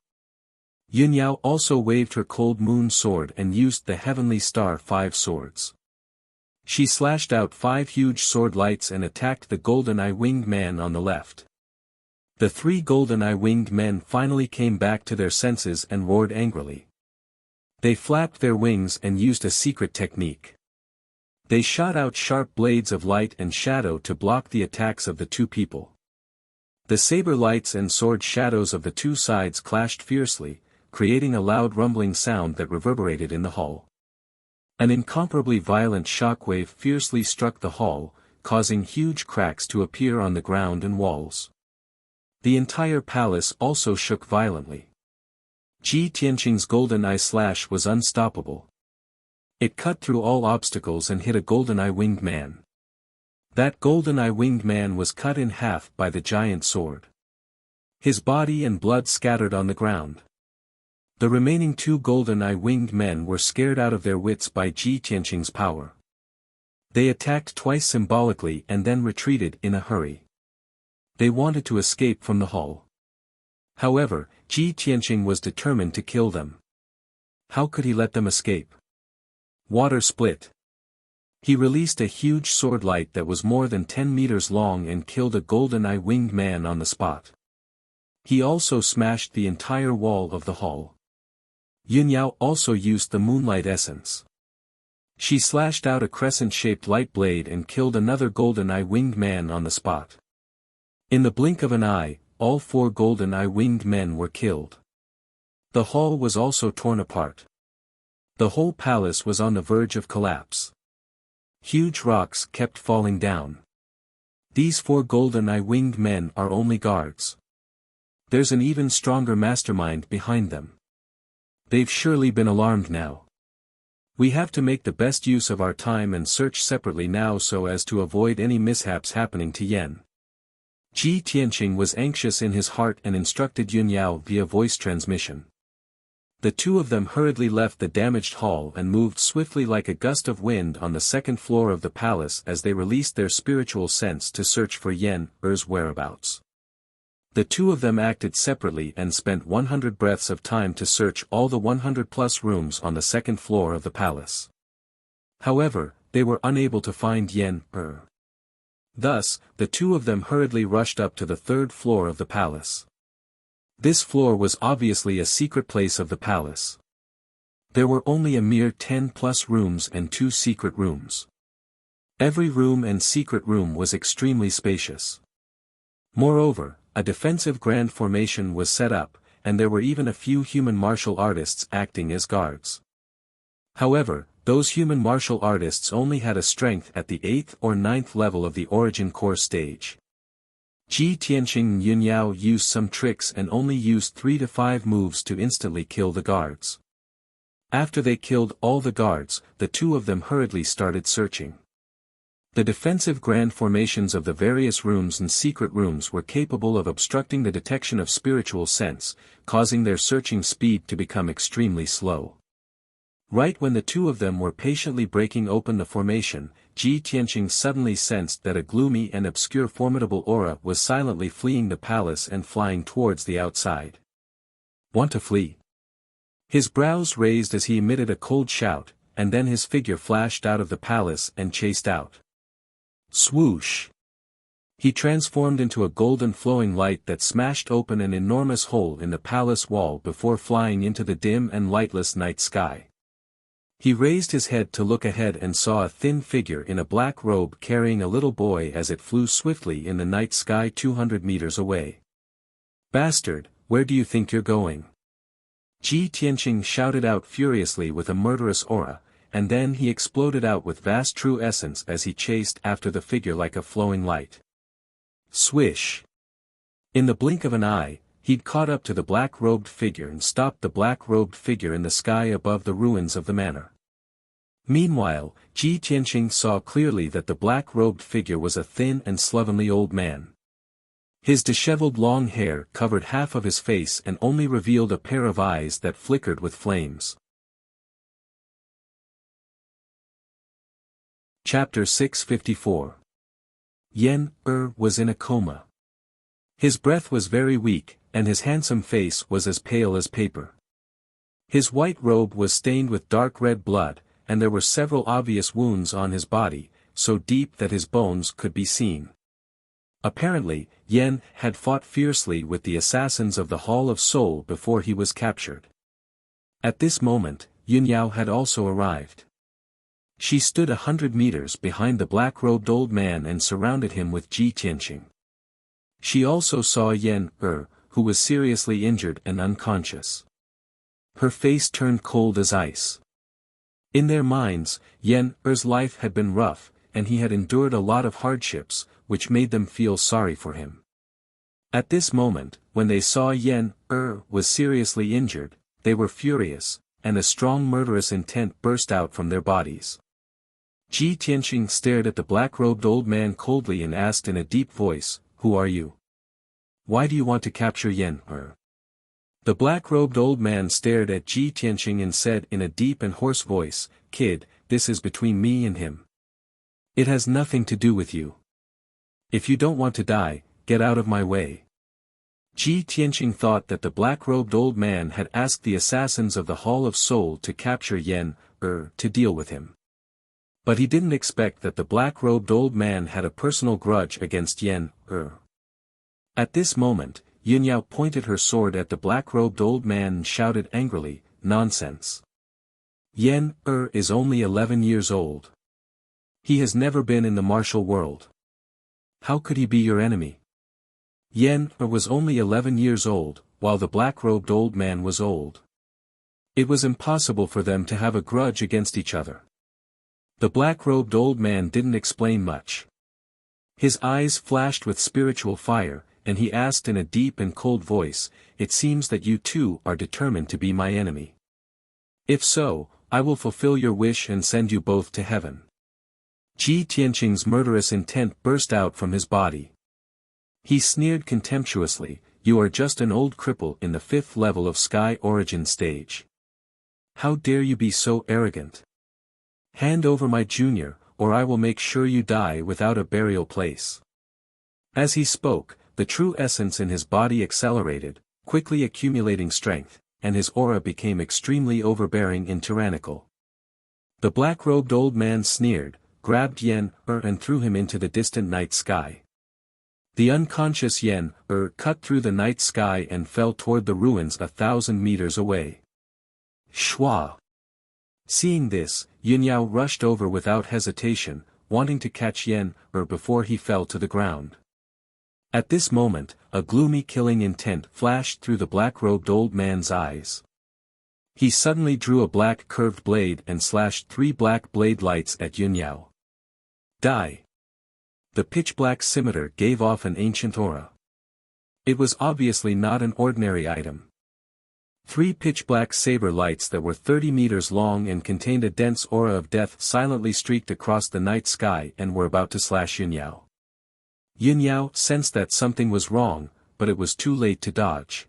[SPEAKER 1] Yun Yao also waved her Cold Moon Sword and used the Heavenly Star 5 swords. She slashed out 5 huge sword lights and attacked the golden-eye winged man on the left. The 3 golden-eye winged men finally came back to their senses and roared angrily. They flapped their wings and used a secret technique. They shot out sharp blades of light and shadow to block the attacks of the 2 people. The saber lights and sword shadows of the 2 sides clashed fiercely, creating a loud rumbling sound that reverberated in the hall. An incomparably violent shockwave fiercely struck the hall, causing huge cracks to appear on the ground and walls. The entire palace also shook violently. Ji Tianqing's golden eye slash was unstoppable. It cut through all obstacles and hit a golden-eye winged man. That golden-eye winged man was cut in half by the giant sword. His body and blood scattered on the ground. The remaining 2 golden-eye winged men were scared out of their wits by Ji Tianqing's power. They attacked twice symbolically and then retreated in a hurry. They wanted to escape from the hall. However, Ji Tianqing was determined to kill them. How could he let them escape? Water split. He released a huge sword light that was more than 10 meters long and killed a golden-eye winged man on the spot. He also smashed the entire wall of the hall. Yun Yao also used the moonlight essence. She slashed out a crescent-shaped light blade and killed another golden-eye winged man on the spot. In the blink of an eye, all 4 golden-eye winged men were killed. The hall was also torn apart. The whole palace was on the verge of collapse. Huge rocks kept falling down. These 4 golden-eye winged men are only guards. There's an even stronger mastermind behind them. They've surely been alarmed now. We have to make the best use of our time and search separately now so as to avoid any mishaps happening to Yen. Ji Tianqing was anxious in his heart and instructed Yun Yao via voice transmission. The 2 of them hurriedly left the damaged hall and moved swiftly like a gust of wind on the 2nd floor of the palace as they released their spiritual sense to search for Yen Er's whereabouts. The 2 of them acted separately and spent 100 breaths of time to search all the 100+ rooms on the 2nd floor of the palace. However, they were unable to find Yen Er. Thus, the 2 of them hurriedly rushed up to the 3rd floor of the palace. This floor was obviously a secret place of the palace. There were only a mere 10+ rooms and 2 secret rooms. Every room and secret room was extremely spacious. Moreover, a defensive grand formation was set up, and there were even a few human martial artists acting as guards. However, those human martial artists only had a strength at the 8th or 9th level of the origin core stage. Ji Tianqing and Yun Yao used some tricks and only used 3 to 5 moves to instantly kill the guards. After they killed all the guards, the 2 of them hurriedly started searching. The defensive grand formations of the various rooms and secret rooms were capable of obstructing the detection of spiritual sense, causing their searching speed to become extremely slow. Right when the 2 of them were patiently breaking open the formation, Ji Tianqing suddenly sensed that a gloomy and obscure formidable aura was silently fleeing the palace and flying towards the outside. Want to flee? His brows raised as he emitted a cold shout, and then his figure flashed out of the palace and chased out. Swoosh! He transformed into a golden flowing light that smashed open an enormous hole in the palace wall before flying into the dim and lightless night sky. He raised his head to look ahead and saw a thin figure in a black robe carrying a little boy as it flew swiftly in the night sky 200 meters away. Bastard, where do you think you're going? Ji Tianqing shouted out furiously with a murderous aura, and then he exploded out with vast true essence as he chased after the figure like a flowing light. Swish! In the blink of an eye, he'd caught up to the black-robed figure and stopped the black-robed figure in the sky above the ruins of the manor. Meanwhile, Ji Tianqing saw clearly that the black-robed figure was a thin and slovenly old man. His disheveled long hair covered half of his face and only revealed a pair of eyes that flickered with flames. Chapter 654. Yen was in a coma. His breath was very weak, and his handsome face was as pale as paper. His white robe was stained with dark red blood, and there were several obvious wounds on his body, so deep that his bones could be seen. Apparently, Yen had fought fiercely with the assassins of the Hall of Soul before he was captured. At this moment, Yunyao had also arrived. She stood 100 meters behind the black-robed old man and surrounded him with Ji Tianqing. She also saw Yen who was seriously injured and unconscious. Her face turned cold as ice. In their minds, Yen-er's life had been rough, and he had endured a lot of hardships, which made them feel sorry for him. At this moment, when they saw Yen-er was seriously injured, they were furious, and a strong murderous intent burst out from their bodies. Ji Tianqing stared at the black-robed old man coldly and asked in a deep voice, "Who are you? Why do you want to capture Yen-er?" The black-robed old man stared at Ji Tianqing and said in a deep and hoarse voice, "Kid, this is between me and him. It has nothing to do with you. If you don't want to die, get out of my way." Ji Tianqing thought that the black-robed old man had asked the assassins of the Hall of Soul to capture Yen-er to deal with him. But he didn't expect that the black-robed old man had a personal grudge against Yen-er. At this moment, Yunyao pointed her sword at the black-robed old man and shouted angrily, "Nonsense! Yen-er is only 11 years old. He has never been in the martial world. How could he be your enemy?" Yen-er was only 11 years old, while the black-robed old man was old. It was impossible for them to have a grudge against each other. The black-robed old man didn't explain much. His eyes flashed with spiritual fire, and he asked in a deep and cold voice, "It seems that you too are determined to be my enemy. If so, I will fulfill your wish and send you both to heaven." Ji Tianqing's murderous intent burst out from his body. He sneered contemptuously, "You are just an old cripple in the 5th level of Sky Origin stage. How dare you be so arrogant? Hand over my junior, or I will make sure you die without a burial place." As he spoke, the true essence in his body accelerated, quickly accumulating strength, and his aura became extremely overbearing and tyrannical. The black-robed old man sneered, grabbed Yen-er and threw him into the distant night sky. The unconscious Yen-er cut through the night sky and fell toward the ruins 1,000 meters away. Shwa! Seeing this, Yunyao rushed over without hesitation, wanting to catch Yen-er before he fell to the ground. At this moment, a gloomy killing intent flashed through the black-robed old man's eyes. He suddenly drew a black curved blade and slashed 3 black blade lights at Yunyao. Die! The pitch-black scimitar gave off an ancient aura. It was obviously not an ordinary item. 3 pitch-black saber lights that were 30 meters long and contained a dense aura of death silently streaked across the night sky and were about to slash Yunyao. Yunyao sensed that something was wrong, but it was too late to dodge.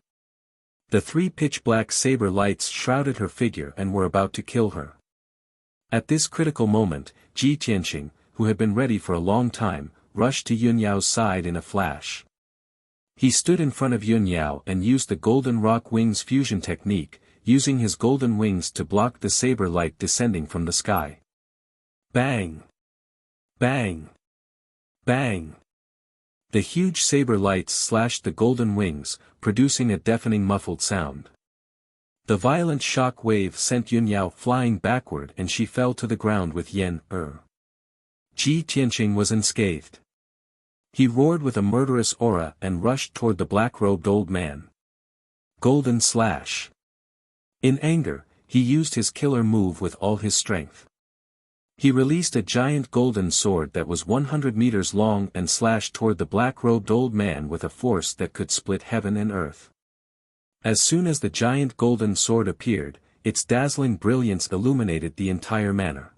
[SPEAKER 1] The 3 pitch-black saber lights shrouded her figure and were about to kill her. At this critical moment, Ji Tianqing, who had been ready for a long time, rushed to Yunyao's side in a flash. He stood in front of Yunyao and used the golden rock wings fusion technique, using his golden wings to block the saber light descending from the sky. Bang! Bang! Bang! The huge saber lights slashed the golden wings, producing a deafening muffled sound. The violent shock wave sent Yunyao flying backward and she fell to the ground with Yen-er. Ji Tianqing was unscathed. He roared with a murderous aura and rushed toward the black-robed old man. Golden Slash. In anger, he used his killer move with all his strength. He released a giant golden sword that was 100 meters long and slashed toward the black-robed old man with a force that could split heaven and earth. As soon as the giant golden sword appeared, its dazzling brilliance illuminated the entire manor.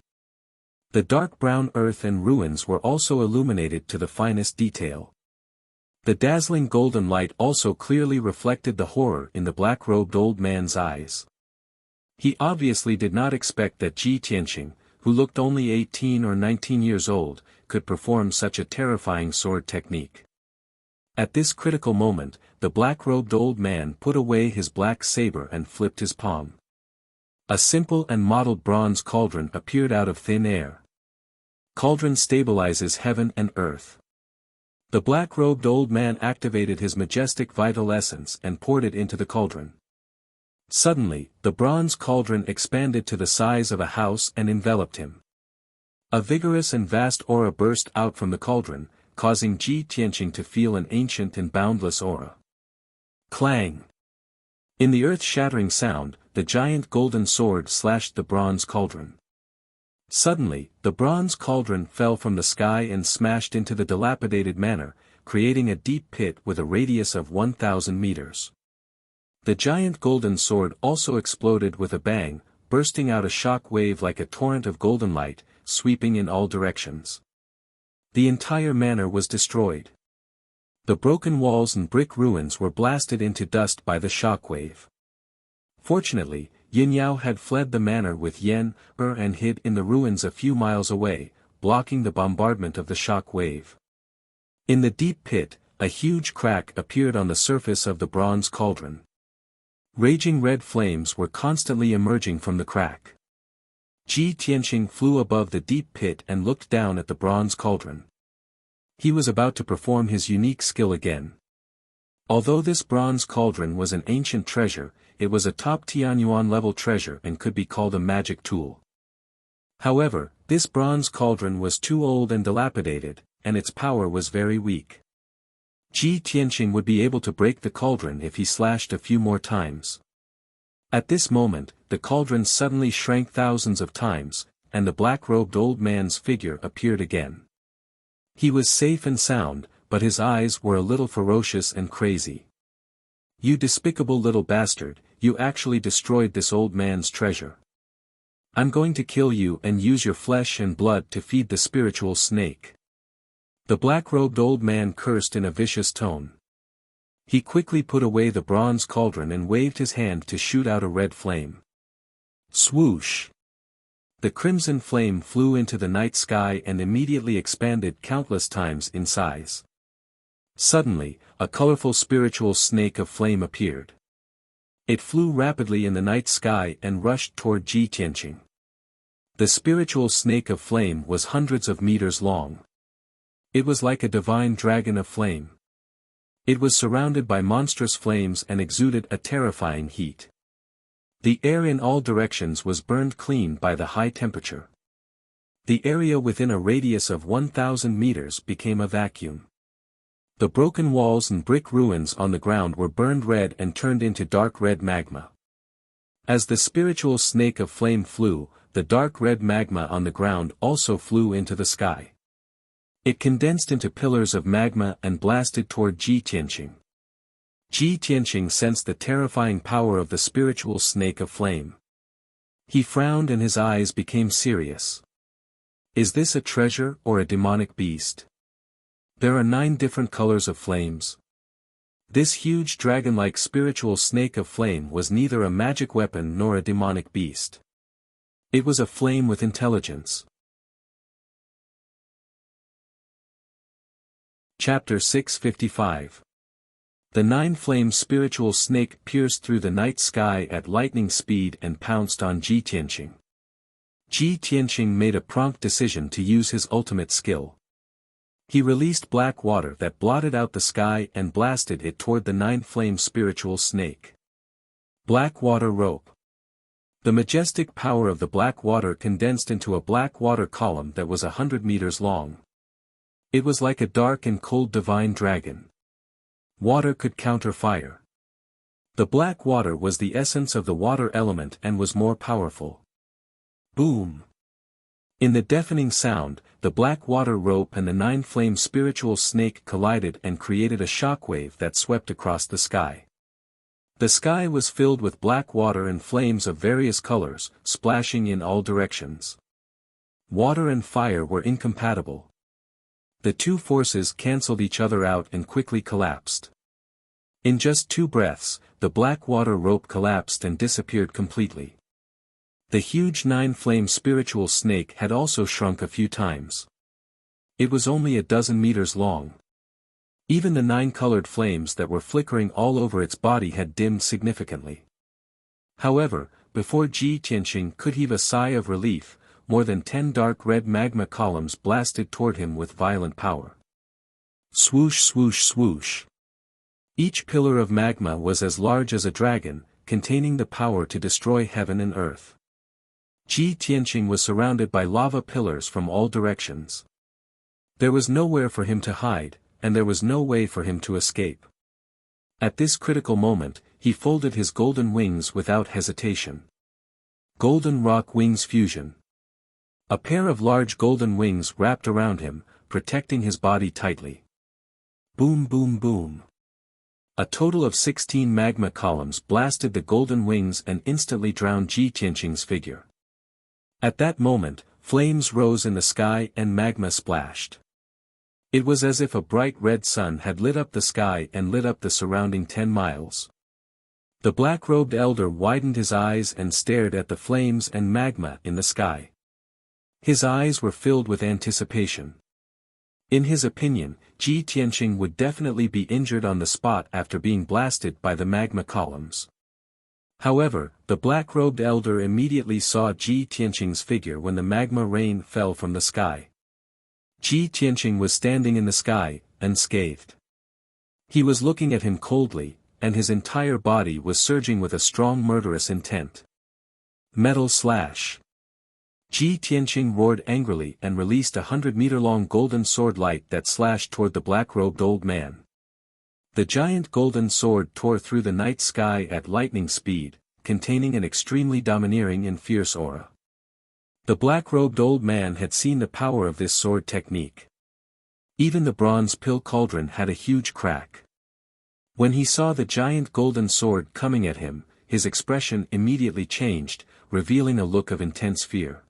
[SPEAKER 1] The dark brown earth and ruins were also illuminated to the finest detail. The dazzling golden light also clearly reflected the horror in the black-robed old man's eyes. He obviously did not expect that Ji Tianqing, who looked only 18 or 19 years old, could perform such a terrifying sword technique. At this critical moment, the black-robed old man put away his black saber and flipped his palm. A simple and mottled bronze cauldron appeared out of thin air. Cauldron stabilizes heaven and earth. The black-robed old man activated his majestic vital essence and poured it into the cauldron. Suddenly, the bronze cauldron expanded to the size of a house and enveloped him. A vigorous and vast aura burst out from the cauldron, causing Ji Tianqing to feel an ancient and boundless aura. Clang! In the earth-shattering sound, the giant golden sword slashed the bronze cauldron. Suddenly, the bronze cauldron fell from the sky and smashed into the dilapidated manor, creating a deep pit with a radius of 1,000 meters. The giant golden sword also exploded with a bang, bursting out a shock wave like a torrent of golden light, sweeping in all directions. The entire manor was destroyed. The broken walls and brick ruins were blasted into dust by the shock wave. Fortunately, Yin Yao had fled the manor with Yan and hid in the ruins a few miles away, blocking the bombardment of the shock wave. In the deep pit, a huge crack appeared on the surface of the bronze cauldron. Raging red flames were constantly emerging from the crack. Ji Tianqing flew above the deep pit and looked down at the bronze cauldron. He was about to perform his unique skill again. Although this bronze cauldron was an ancient treasure, it was a top Tianyuan level treasure and could be called a magic tool. However, this bronze cauldron was too old and dilapidated, and its power was very weak. Ji Tianqing would be able to break the cauldron if he slashed a few more times. At this moment, the cauldron suddenly shrank thousands of times, and the black-robed old man's figure appeared again. He was safe and sound, but his eyes were a little ferocious and crazy. "You despicable little bastard, you actually destroyed this old man's treasure. I'm going to kill you and use your flesh and blood to feed the spiritual snake." The black-robed old man cursed in a vicious tone. He quickly put away the bronze cauldron and waved his hand to shoot out a red flame. Swoosh! The crimson flame flew into the night sky and immediately expanded countless times in size. Suddenly, a colorful spiritual snake of flame appeared. It flew rapidly in the night sky and rushed toward Ji Tianqing. The spiritual snake of flame was hundreds of meters long. It was like a divine dragon of flame. It was surrounded by monstrous flames and exuded a terrifying heat. The air in all directions was burned clean by the high temperature. The area within a radius of 1,000 meters became a vacuum. The broken walls and brick ruins on the ground were burned red and turned into dark red magma. As the spiritual snake of flame flew, the dark red magma on the ground also flew into the sky. It condensed into pillars of magma and blasted toward Ji Tianqing. Ji Tianqing sensed the terrifying power of the spiritual snake of flame. He frowned and his eyes became serious. Is this a treasure or a demonic beast? There are 9 different colors of flames. This huge dragon-like spiritual snake of flame was neither a magic weapon nor a demonic beast. It was a flame with intelligence. Chapter 655. The 9-flame spiritual snake pierced through the night sky at lightning speed and pounced on Ji Tianqing. Ji Tianqing made a prompt decision to use his ultimate skill. He released black water that blotted out the sky and blasted it toward the 9-flame spiritual snake. Black water rope. The majestic power of the black water condensed into a black water column that was 100 meters long. It was like a dark and cold divine dragon. Water could counter fire. The black water was the essence of the water element and was more powerful. Boom! In the deafening sound, the black water rope and the 9-flame spiritual snake collided and created a shockwave that swept across the sky. The sky was filled with black water and flames of various colors, splashing in all directions. Water and fire were incompatible. The two forces cancelled each other out and quickly collapsed. In just 2 breaths, the black water rope collapsed and disappeared completely. The huge 9-flame spiritual snake had also shrunk a few times. It was only a dozen meters long. Even the 9 colored flames that were flickering all over its body had dimmed significantly. However, before Ji Tianqing could heave a sigh of relief, more than 10 dark red magma columns blasted toward him with violent power. Swoosh swoosh swoosh. Each pillar of magma was as large as a dragon, containing the power to destroy heaven and earth. Ji Tianqing was surrounded by lava pillars from all directions. There was nowhere for him to hide, and there was no way for him to escape. At this critical moment, he folded his golden wings without hesitation. Golden Rock Wings Fusion. A pair of large golden wings wrapped around him, protecting his body tightly. Boom boom boom. A total of 16 magma columns blasted the golden wings and instantly drowned Ji Tianqing's figure. At that moment, flames rose in the sky and magma splashed. It was as if a bright red sun had lit up the sky and lit up the surrounding 10 miles. The black-robed elder widened his eyes and stared at the flames and magma in the sky. His eyes were filled with anticipation. In his opinion, Ji Tianqing would definitely be injured on the spot after being blasted by the magma columns. However, the black-robed elder immediately saw Ji Tianqing's figure when the magma rain fell from the sky. Ji Tianqing was standing in the sky, unscathed. He was looking at him coldly, and his entire body was surging with a strong murderous intent. Metal slash. Ji Tianqing roared angrily and released a 100-meter-long golden sword light that slashed toward the black-robed old man. The giant golden sword tore through the night sky at lightning speed, containing an extremely domineering and fierce aura. The black-robed old man had seen the power of this sword technique. Even the bronze pill cauldron had a huge crack. When he saw the giant golden sword coming at him, his expression immediately changed, revealing a look of intense fear.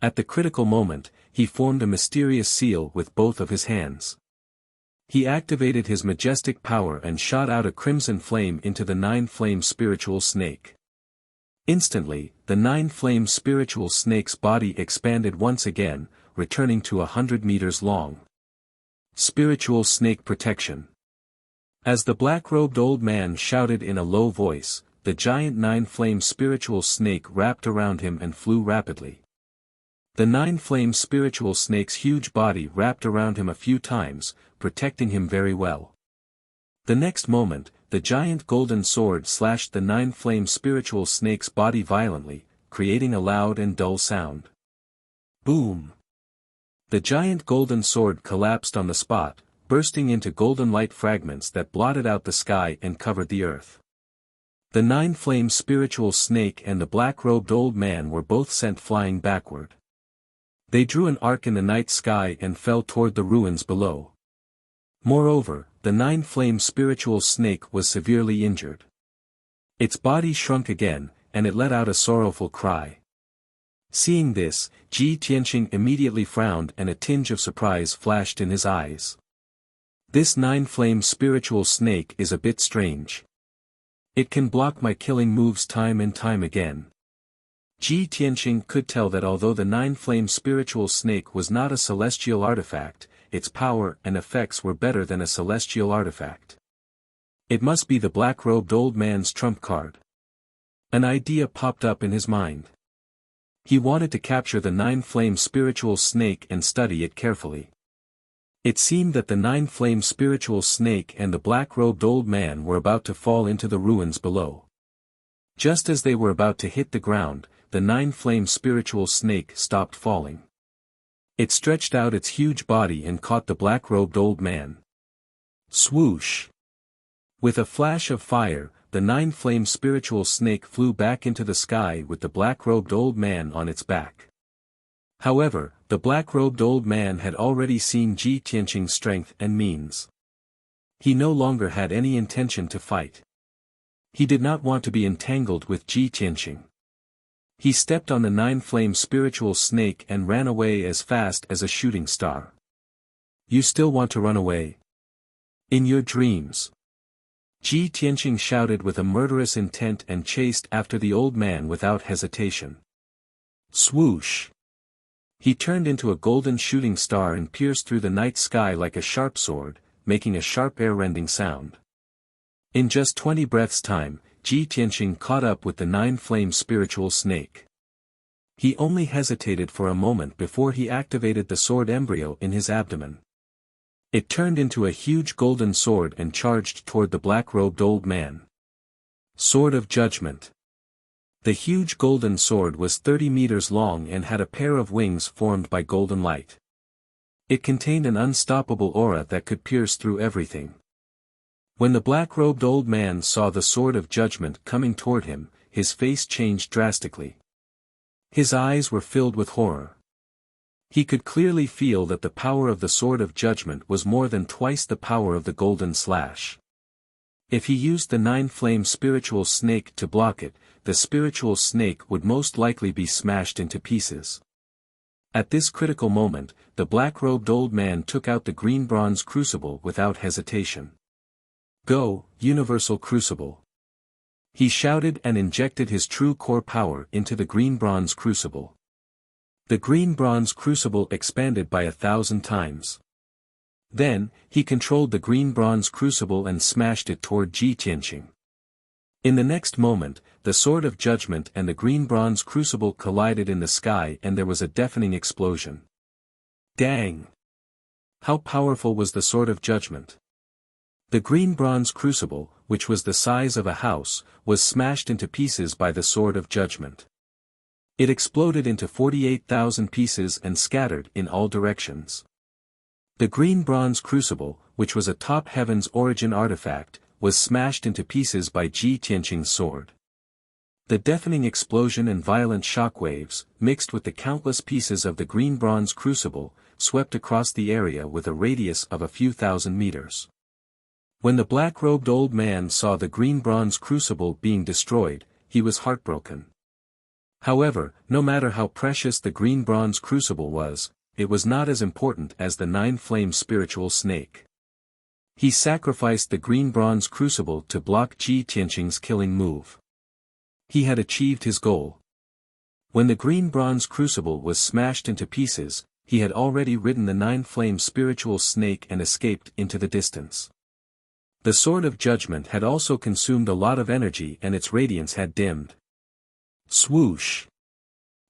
[SPEAKER 1] At the critical moment, he formed a mysterious seal with both of his hands. He activated his majestic power and shot out a crimson flame into the 9-flame spiritual snake. Instantly, the 9-flame spiritual snake's body expanded once again, returning to 100 meters long. Spiritual snake protection. As the black-robed old man shouted in a low voice, the giant 9-flame spiritual snake wrapped around him and flew rapidly. The 9-flame spiritual snake's huge body wrapped around him a few times, protecting him very well. The next moment, the giant golden sword slashed the 9-flame spiritual snake's body violently, creating a loud and dull sound. Boom! The giant golden sword collapsed on the spot, bursting into golden light fragments that blotted out the sky and covered the earth. The 9-flame spiritual snake and the black-robed old man were both sent flying backward. They drew an arc in the night sky and fell toward the ruins below. Moreover, the 9-flame spiritual snake was severely injured. Its body shrunk again, and it let out a sorrowful cry. Seeing this, Ji Tianqing immediately frowned and a tinge of surprise flashed in his eyes. This 9-flame spiritual snake is a bit strange. It can block my killing moves time and time again. Ji Tianqing could tell that although the 9-flame spiritual snake was not a celestial artifact, its power and effects were better than a celestial artifact. It must be the black-robed old man's trump card. An idea popped up in his mind. He wanted to capture the 9-flame spiritual snake and study it carefully. It seemed that the 9-flame spiritual snake and the black-robed old man were about to fall into the ruins below. Just as they were about to hit the ground, the 9-flame spiritual snake stopped falling. It stretched out its huge body and caught the black-robed old man. Swoosh! With a flash of fire, the 9-flame spiritual snake flew back into the sky with the black-robed old man on its back. However, the black-robed old man had already seen Ji Tianqing's strength and means. He no longer had any intention to fight. He did not want to be entangled with Ji Tianqing. He stepped on the 9-flame spiritual snake and ran away as fast as a shooting star. You still want to run away? In your dreams. Ji Tianqing shouted with a murderous intent and chased after the old man without hesitation. Swoosh! He turned into a golden shooting star and pierced through the night sky like a sharp sword, making a sharp air-rending sound. In just 20 breaths' time, Ji Tianqing caught up with the nine-flame spiritual snake. He only hesitated for a moment before he activated the sword embryo in his abdomen. It turned into a huge golden sword and charged toward the black-robed old man. Sword of Judgment. The huge golden sword was 30 meters long and had a pair of wings formed by golden light. It contained an unstoppable aura that could pierce through everything. When the black-robed old man saw the Sword of Judgment coming toward him, his face changed drastically. His eyes were filled with horror. He could clearly feel that the power of the Sword of Judgment was more than twice the power of the golden slash. If he used the nine-flame spiritual snake to block it, the spiritual snake would most likely be smashed into pieces. At this critical moment, the black-robed old man took out the green bronze crucible without hesitation. "Go, Universal Crucible!" He shouted and injected his true core power into the green bronze crucible. The green bronze crucible expanded by 1,000 times. Then, he controlled the green bronze crucible and smashed it toward Ji Tianqing. In the next moment, the Sword of Judgment and the green bronze crucible collided in the sky and there was a deafening explosion. Dang! How powerful was the Sword of Judgment? The green bronze crucible, which was the size of a house, was smashed into pieces by the Sword of Judgment. It exploded into 48,000 pieces and scattered in all directions. The green bronze crucible, which was a top heaven's origin artifact, was smashed into pieces by Ji Tianqing's sword. The deafening explosion and violent shockwaves, mixed with the countless pieces of the green bronze crucible, swept across the area with a radius of a few thousand meters. When the black-robed old man saw the green bronze crucible being destroyed, he was heartbroken. However, no matter how precious the green bronze crucible was, it was not as important as the nine-flame spiritual snake. He sacrificed the green bronze crucible to block Ji Tianqing's killing move. He had achieved his goal. When the green bronze crucible was smashed into pieces, he had already ridden the nine-flame spiritual snake and escaped into the distance. The Sword of Judgment had also consumed a lot of energy and its radiance had dimmed. Swoosh!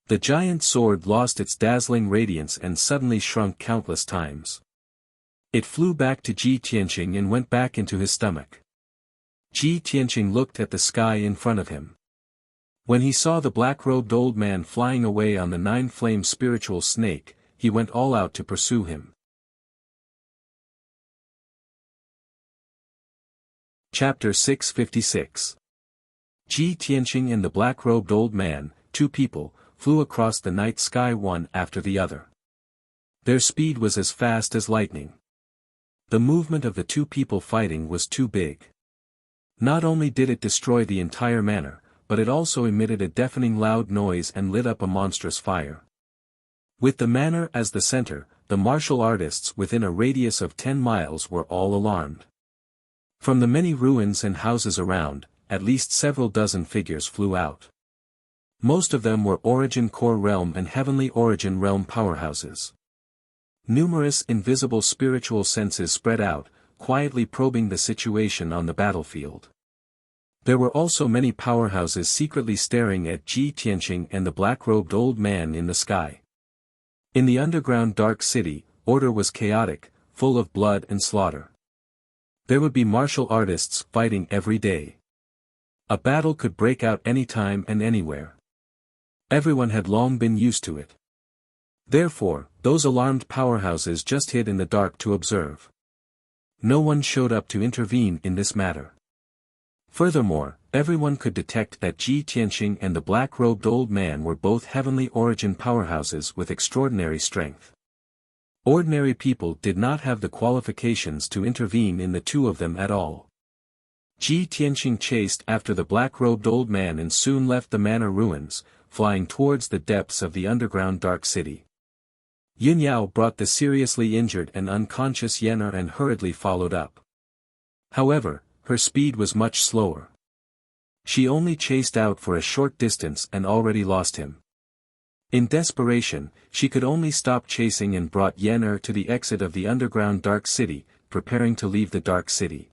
[SPEAKER 1] The giant sword lost its dazzling radiance and suddenly shrunk countless times. It flew back to Ji Tianqing and went back into his stomach. Ji Tianqing looked at the sky in front of him. When he saw the black-robed old man flying away on the nine-flame spiritual snake, he went all out to pursue him. Chapter 656. Ji Tianqing and the black-robed old man, two people, flew across the night sky one after the other. Their speed was as fast as lightning. The movement of the two people fighting was too big. Not only did it destroy the entire manor, but it also emitted a deafening loud noise and lit up a monstrous fire. With the manor as the center, the martial artists within a radius of 10 miles were all alarmed. From the many ruins and houses around, at least several dozen figures flew out. Most of them were Origin Core Realm and Heavenly Origin Realm powerhouses. Numerous invisible spiritual senses spread out, quietly probing the situation on the battlefield. There were also many powerhouses secretly staring at Ji Tianqing and the black-robed old man in the sky. In the underground dark city, order was chaotic, full of blood and slaughter. There would be martial artists fighting every day. A battle could break out anytime and anywhere. Everyone had long been used to it. Therefore, those alarmed powerhouses just hid in the dark to observe. No one showed up to intervene in this matter. Furthermore, everyone could detect that Ji Tianqing and the black-robed old man were both heavenly origin powerhouses with extraordinary strength. Ordinary people did not have the qualifications to intervene in the two of them at all. Ji Tianqing chased after the black-robed old man and soon left the manor ruins, flying towards the depths of the underground dark city. Yun Yao brought the seriously injured and unconscious Yener and hurriedly followed up. However, her speed was much slower. She only chased out for a short distance and already lost him. In desperation, she could only stop chasing and brought Yen to the exit of the underground dark city, preparing to leave the dark city.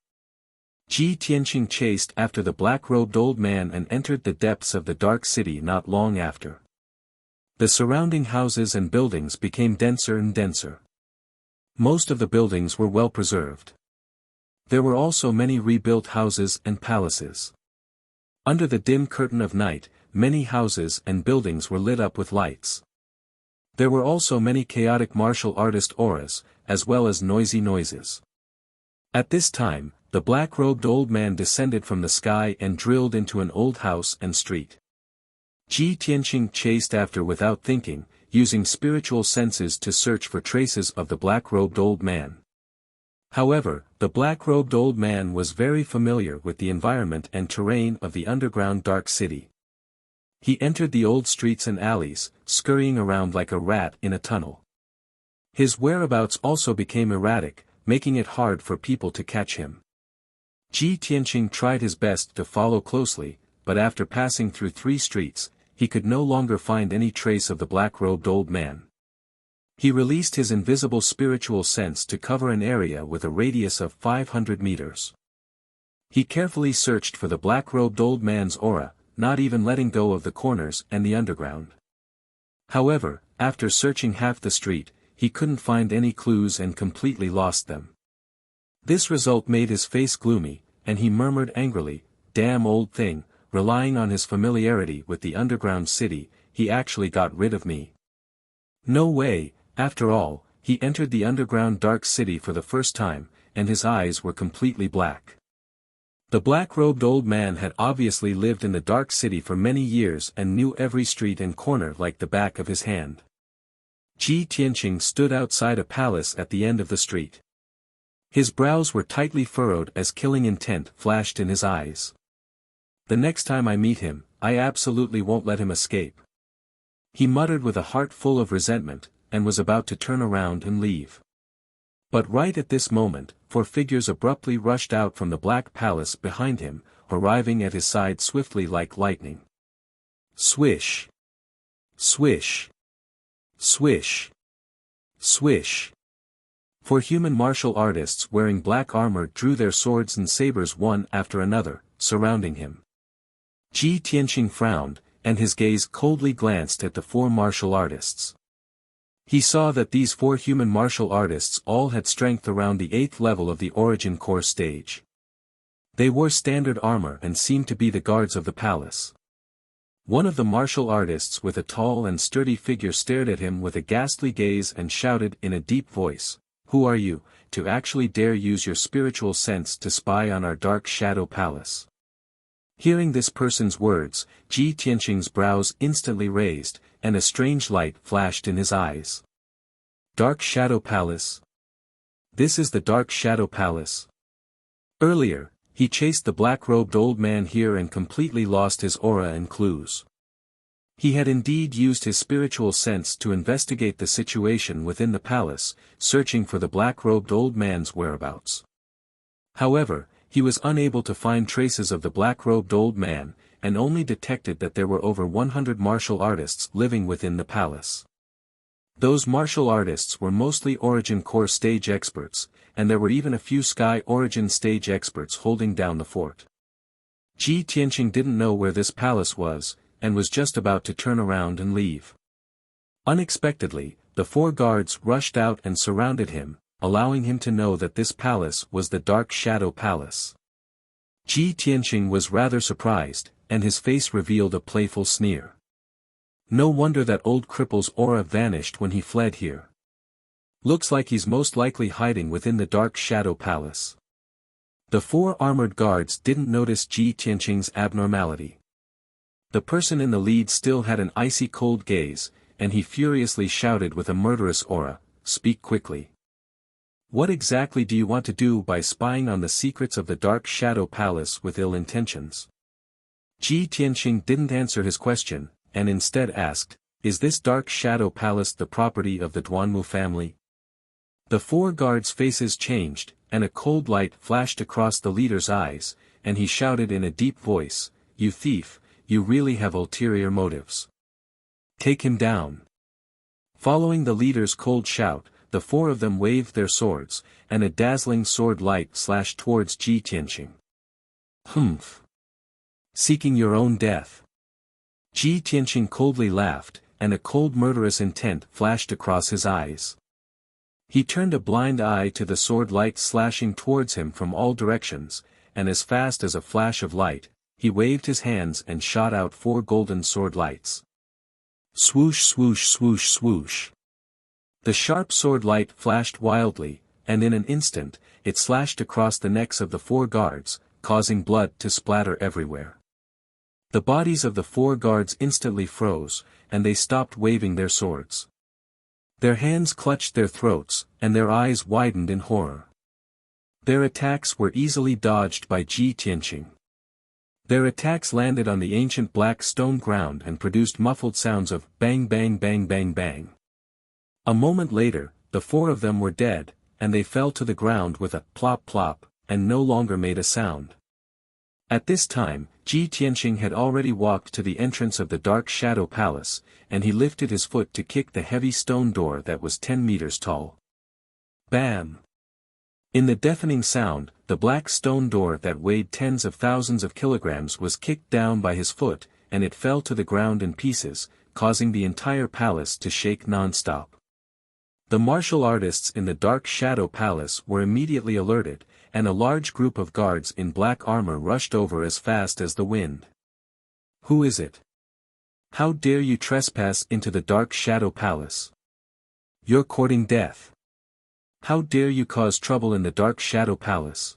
[SPEAKER 1] Ji Tianqing chased after the black-robed old man and entered the depths of the dark city not long after. The surrounding houses and buildings became denser and denser. Most of the buildings were well preserved. There were also many rebuilt houses and palaces. Under the dim curtain of night, many houses and buildings were lit up with lights. There were also many chaotic martial artist auras, as well as noisy noises. At this time, the black-robed old man descended from the sky and drilled into an old house and street. Ji Tianqing chased after without thinking, using spiritual senses to search for traces of the black-robed old man. However, the black-robed old man was very familiar with the environment and terrain of the underground dark city. He entered the old streets and alleys, scurrying around like a rat in a tunnel. His whereabouts also became erratic, making it hard for people to catch him. Ji Tianqing tried his best to follow closely, but after passing through 3 streets, he could no longer find any trace of the black-robed old man. He released his invisible spiritual sense to cover an area with a radius of 500 meters. He carefully searched for the black-robed old man's aura, not even letting go of the corners and the underground. However, after searching half the street, he couldn't find any clues and completely lost them. This result made his face gloomy, and he murmured angrily, "Damn old thing, relying on his familiarity with the underground city, he actually got rid of me." No way, after all, he entered the underground dark city for the first time, and his eyes were completely black. The black-robed old man had obviously lived in the dark city for many years and knew every street and corner like the back of his hand. Ji Tianqing stood outside a palace at the end of the street. His brows were tightly furrowed as killing intent flashed in his eyes. "The next time I meet him, I absolutely won't let him escape," he muttered with a heart full of resentment, and was about to turn around and leave. But right at this moment, 4 figures abruptly rushed out from the black palace behind him, arriving at his side swiftly like lightning. Swish! Swish! Swish! Swish! 4 human martial artists wearing black armor drew their swords and sabers one after another, surrounding him. Ji Tianqing frowned, and his gaze coldly glanced at the 4 martial artists. He saw that these 4 human martial artists all had strength around the 8th level of the origin core stage. They wore standard armor and seemed to be the guards of the palace. One of the martial artists with a tall and sturdy figure stared at him with a ghastly gaze and shouted in a deep voice, "Who are you, to actually dare use your spiritual sense to spy on our dark shadow palace?" Hearing this person's words, Ji Tianqing's brows instantly raised, and a strange light flashed in his eyes. Dark Shadow Palace? This is the Dark Shadow Palace. Earlier, he chased the black-robed old man here and completely lost his aura and clues. He had indeed used his spiritual sense to investigate the situation within the palace, searching for the black-robed old man's whereabouts. However, he was unable to find traces of the black-robed old man, and only detected that there were over 100 martial artists living within the palace. Those martial artists were mostly Origin Core stage experts, and there were even a few Sky Origin stage experts holding down the fort. Ji Tianqing didn't know where this palace was, and was just about to turn around and leave. Unexpectedly, the 4 guards rushed out and surrounded him, allowing him to know that this palace was the Dark Shadow Palace. Ji Tianqing was rather surprised, and his face revealed a playful sneer. No wonder that old cripple's aura vanished when he fled here. Looks like he's most likely hiding within the Dark Shadow Palace. The 4 armored guards didn't notice Ji Tianqing's abnormality. The person in the lead still had an icy cold gaze, and he furiously shouted with a murderous aura, "Speak quickly. What exactly do you want to do by spying on the secrets of the Dark Shadow Palace with ill intentions?" Ji Tianqing didn't answer his question, and instead asked, "Is this Dark Shadow Palace the property of the Duanmu family?" The 4 guards' faces changed, and a cold light flashed across the leader's eyes, and he shouted in a deep voice, "You thief, you really have ulterior motives. Take him down. Following the leader's cold shout, the four of them waved their swords, and a dazzling sword light slashed towards Ji Tianqing. Humph. Seeking your own death. Ji Tianqing coldly laughed, and a cold murderous intent flashed across his eyes. He turned a blind eye to the sword light slashing towards him from all directions, and as fast as a flash of light, he waved his hands and shot out four golden sword lights. Swoosh swoosh swoosh swoosh. The sharp sword light flashed wildly, and in an instant, it slashed across the necks of the four guards, causing blood to splatter everywhere. The bodies of the four guards instantly froze, and they stopped waving their swords. Their hands clutched their throats, and their eyes widened in horror. Their attacks were easily dodged by Ji Tianqing. Their attacks landed on the ancient black stone ground and produced muffled sounds of bang bang bang bang bang. A moment later, the four of them were dead, and they fell to the ground with a plop plop, and no longer made a sound. At this time, Ji Tianqing had already walked to the entrance of the Dark Shadow Palace, and he lifted his foot to kick the heavy stone door that was 10 meters tall. Bam! In the deafening sound, the black stone door that weighed tens of thousands of kilograms was kicked down by his foot, and it fell to the ground in pieces, causing the entire palace to shake non-stop. The martial artists in the Dark Shadow Palace were immediately alerted, and a large group of guards in black armor rushed over as fast as the wind. Who is it? How dare you trespass into the Dark Shadow Palace? You're courting death. How dare you cause trouble in the Dark Shadow Palace?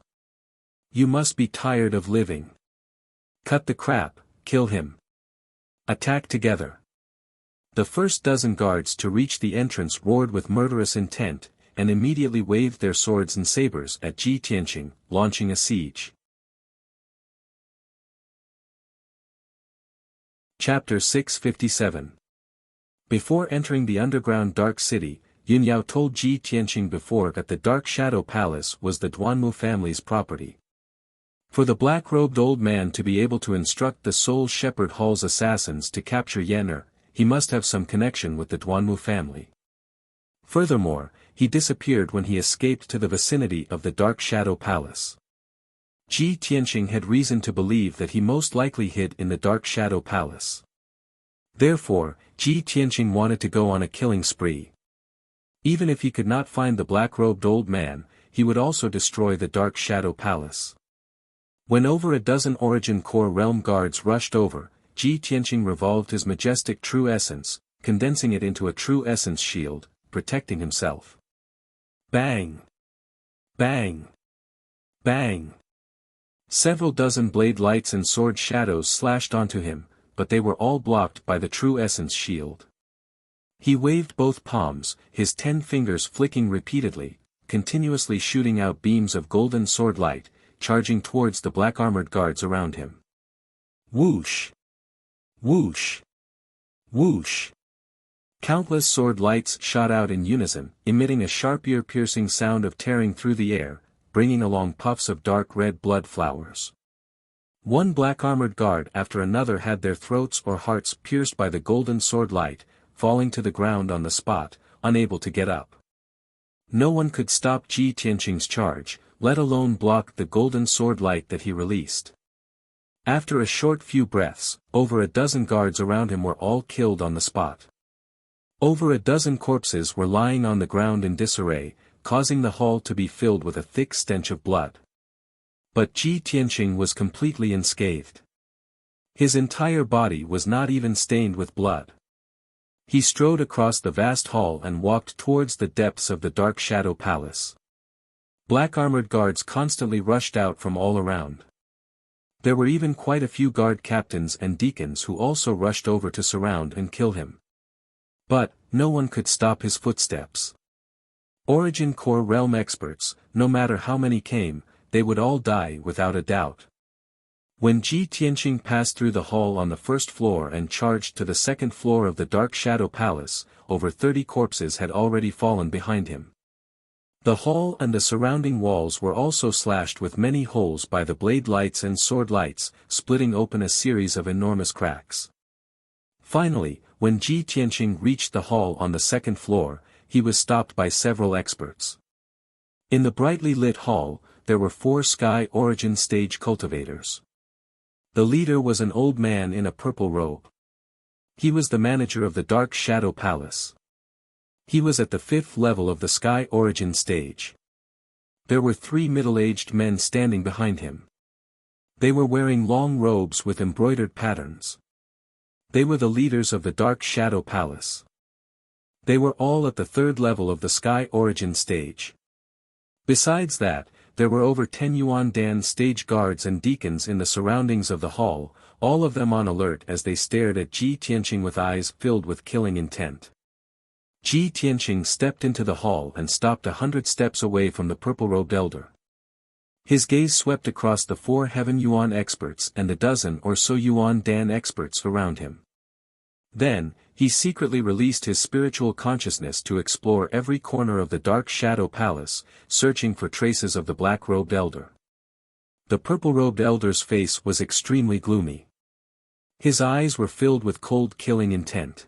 [SPEAKER 1] You must be tired of living. Cut the crap, kill him. Attack together. The first dozen guards to reach the entrance roared with murderous intent, and immediately waved their swords and sabers at Ji Tianqing, launching a siege. Chapter 657. Before entering the underground Dark City, Yun Yao told Ji Tianqing before that the Dark Shadow Palace was the Duanmu family's property. For the black-robed old man to be able to instruct the Soul Shepherd Hall's assassins to capture Yen'er, he must have some connection with the Duanmu family. Furthermore, he disappeared when he escaped to the vicinity of the Dark Shadow Palace. Ji Tianqing had reason to believe that he most likely hid in the Dark Shadow Palace. Therefore, Ji Tianqing wanted to go on a killing spree. Even if he could not find the black-robed old man, he would also destroy the Dark Shadow Palace. When over a dozen Origin Core Realm guards rushed over, Ji Tianqing revolved his majestic True Essence, condensing it into a True Essence shield, protecting himself. Bang! Bang! Bang! Several dozen blade lights and sword shadows slashed onto him, but they were all blocked by the True Essence shield. He waved both palms, his 10 fingers flicking repeatedly, continuously shooting out beams of golden sword light, charging towards the black-armored guards around him. Whoosh! Whoosh! Whoosh! Countless sword lights shot out in unison, emitting a sharp ear-piercing sound of tearing through the air, bringing along puffs of dark red blood flowers. One black-armored guard after another had their throats or hearts pierced by the golden sword light, falling to the ground on the spot, unable to get up. No one could stop Ji Tianqing's charge, let alone block the golden sword light that he released. After a short few breaths, over a dozen guards around him were all killed on the spot. Over a dozen corpses were lying on the ground in disarray, causing the hall to be filled with a thick stench of blood. But Ji Tianqing was completely unscathed. His entire body was not even stained with blood. He strode across the vast hall and walked towards the depths of the Dark Shadow Palace. Black-armored guards constantly rushed out from all around. There were even quite a few guard captains and deacons who also rushed over to surround and kill him. But, no one could stop his footsteps. Origin Core Realm experts, no matter how many came, they would all die without a doubt. When Ji Tianqing passed through the hall on the first floor and charged to the second floor of the Dark Shadow Palace, over 30 corpses had already fallen behind him. The hall and the surrounding walls were also slashed with many holes by the blade lights and sword lights, splitting open a series of enormous cracks. Finally, When Ji Tianqing reached the hall on the second floor, he was stopped by several experts. In the brightly lit hall, there were 4 Sky Origin stage cultivators. The leader was an old man in a purple robe. He was the manager of the Dark Shadow Palace. He was at the 5th level of the Sky Origin stage. There were 3 middle-aged men standing behind him. They were wearing long robes with embroidered patterns. They were the leaders of the Dark Shadow Palace. They were all at the 3rd level of the Sky Origin stage. Besides that, there were over 10 Yuan Dan stage guards and deacons in the surroundings of the hall, all of them on alert as they stared at Ji Tianqing with eyes filled with killing intent. Ji Tianqing stepped into the hall and stopped 100 steps away from the purple-robed elder. His gaze swept across the 4 Heaven Yuan experts and the dozen or so Yuan Dan experts around him. Then, he secretly released his spiritual consciousness to explore every corner of the Dark Shadow Palace, searching for traces of the black-robed elder. The purple-robed elder's face was extremely gloomy. His eyes were filled with cold killing intent.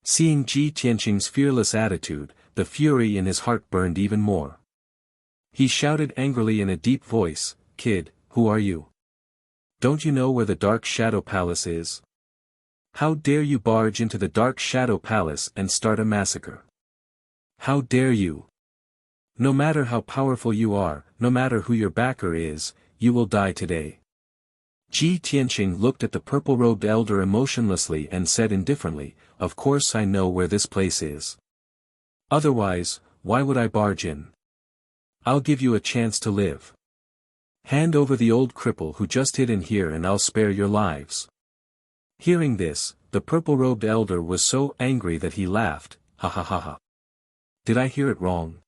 [SPEAKER 1] Seeing Ji Tianqing's fearless attitude, the fury in his heart burned even more. He shouted angrily in a deep voice, "Kid, who are you? Don't you know where the Dark Shadow Palace is? How dare you barge into the Dark Shadow Palace and start a massacre? How dare you? No matter how powerful you are, no matter who your backer is, you will die today." Ji Tianqing looked at the purple-robed elder emotionlessly and said indifferently, "Of course I know where this place is. Otherwise, why would I barge in? I'll give you a chance to live. Hand over the old cripple who just hid in here and I'll spare your lives." Hearing this, the purple-robed elder was so angry that he laughed, "Ha ha ha ha. Did I hear it wrong?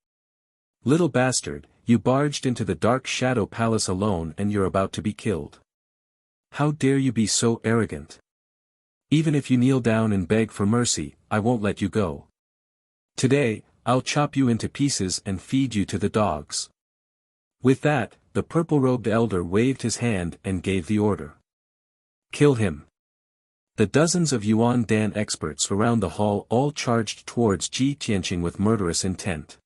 [SPEAKER 1] Little bastard, you barged into the Dark Shadow Palace alone and you're about to be killed. How dare you be so arrogant? Even if you kneel down and beg for mercy, I won't let you go. Today, I'll chop you into pieces and feed you to the dogs." With that, the purple-robed elder waved his hand and gave the order. "Kill him." The dozens of Yuan Dan experts around the hall all charged towards Ji Tianqing with murderous intent.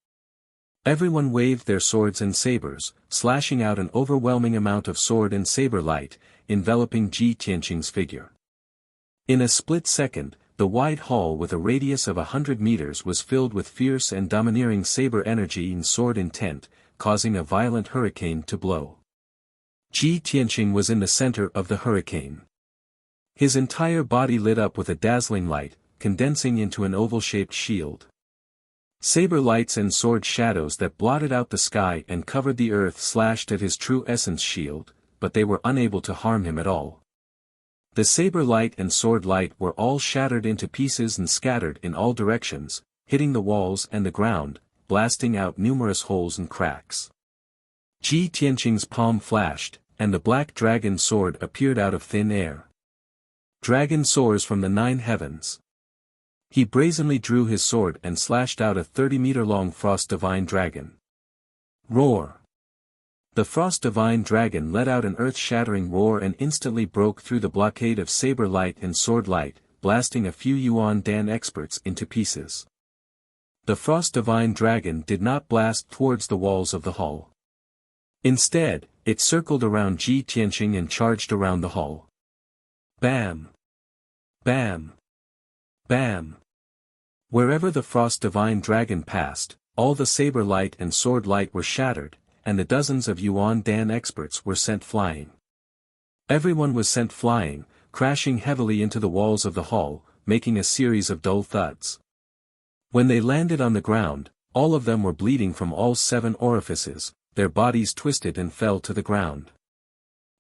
[SPEAKER 1] Everyone waved their swords and sabers, slashing out an overwhelming amount of sword and saber light, enveloping Ji Tianqing's figure. In a split second, the wide hall with a radius of 100 meters was filled with fierce and domineering saber energy and sword intent, causing a violent hurricane to blow. Ji Tianqing was in the center of the hurricane. His entire body lit up with a dazzling light, condensing into an oval-shaped shield. Saber lights and sword shadows that blotted out the sky and covered the earth slashed at his true essence shield, but they were unable to harm him at all. The saber light and sword light were all shattered into pieces and scattered in all directions, hitting the walls and the ground, blasting out numerous holes and cracks. Ji Tianqing's palm flashed, and the black dragon sword appeared out of thin air. Dragon soars from the 9 heavens. He brazenly drew his sword and slashed out a 30-meter-long Frost Divine Dragon. Roar! The Frost Divine Dragon let out an earth-shattering roar and instantly broke through the blockade of saber light and sword light, blasting a few Yuan Dan experts into pieces. The Frost Divine Dragon did not blast towards the walls of the hall. Instead, it circled around Ji Tianqing and charged around the hall. Bam! Bam! Bam! Wherever the Frost Divine Dragon passed, all the saber light and sword light were shattered, and the dozens of Yuan Dan experts were sent flying. Everyone was sent flying, crashing heavily into the walls of the hall, making a series of dull thuds. When they landed on the ground, all of them were bleeding from all 7 orifices, their bodies twisted and fell to the ground.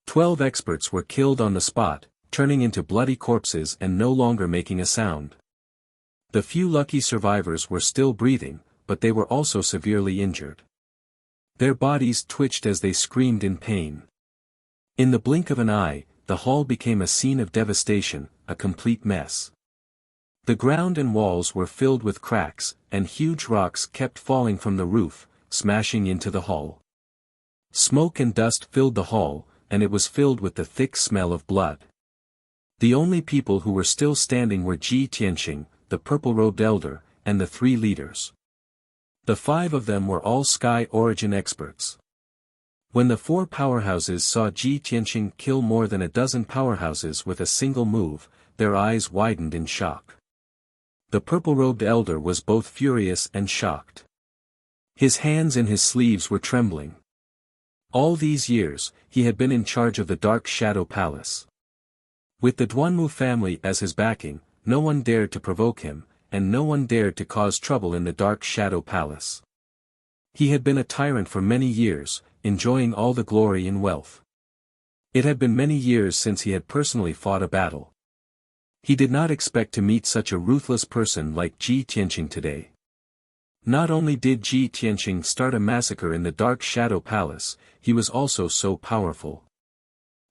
[SPEAKER 1] 12 experts were killed on the spot, turning into bloody corpses and no longer making a sound. The few lucky survivors were still breathing, but they were also severely injured. Their bodies twitched as they screamed in pain. In the blink of an eye, the hall became a scene of devastation, a complete mess. The ground and walls were filled with cracks, and huge rocks kept falling from the roof, smashing into the hall. Smoke and dust filled the hall, and it was filled with the thick smell of blood. The only people who were still standing were Ji Tianqing, the purple-robed elder, and the three leaders. The five of them were all sky origin experts. When the four powerhouses saw Ji Tianqing kill more than a dozen powerhouses with a single move, their eyes widened in shock. The purple-robed elder was both furious and shocked. His hands and his sleeves were trembling. All these years, he had been in charge of the Dark Shadow Palace. With the Duanmu family as his backing, no one dared to provoke him, and no one dared to cause trouble in the Dark Shadow Palace. He had been a tyrant for many years, enjoying all the glory and wealth. It had been many years since he had personally fought a battle. He did not expect to meet such a ruthless person like Ji Tianqing today. Not only did Ji Tianqing start a massacre in the Dark Shadow Palace, he was also so powerful.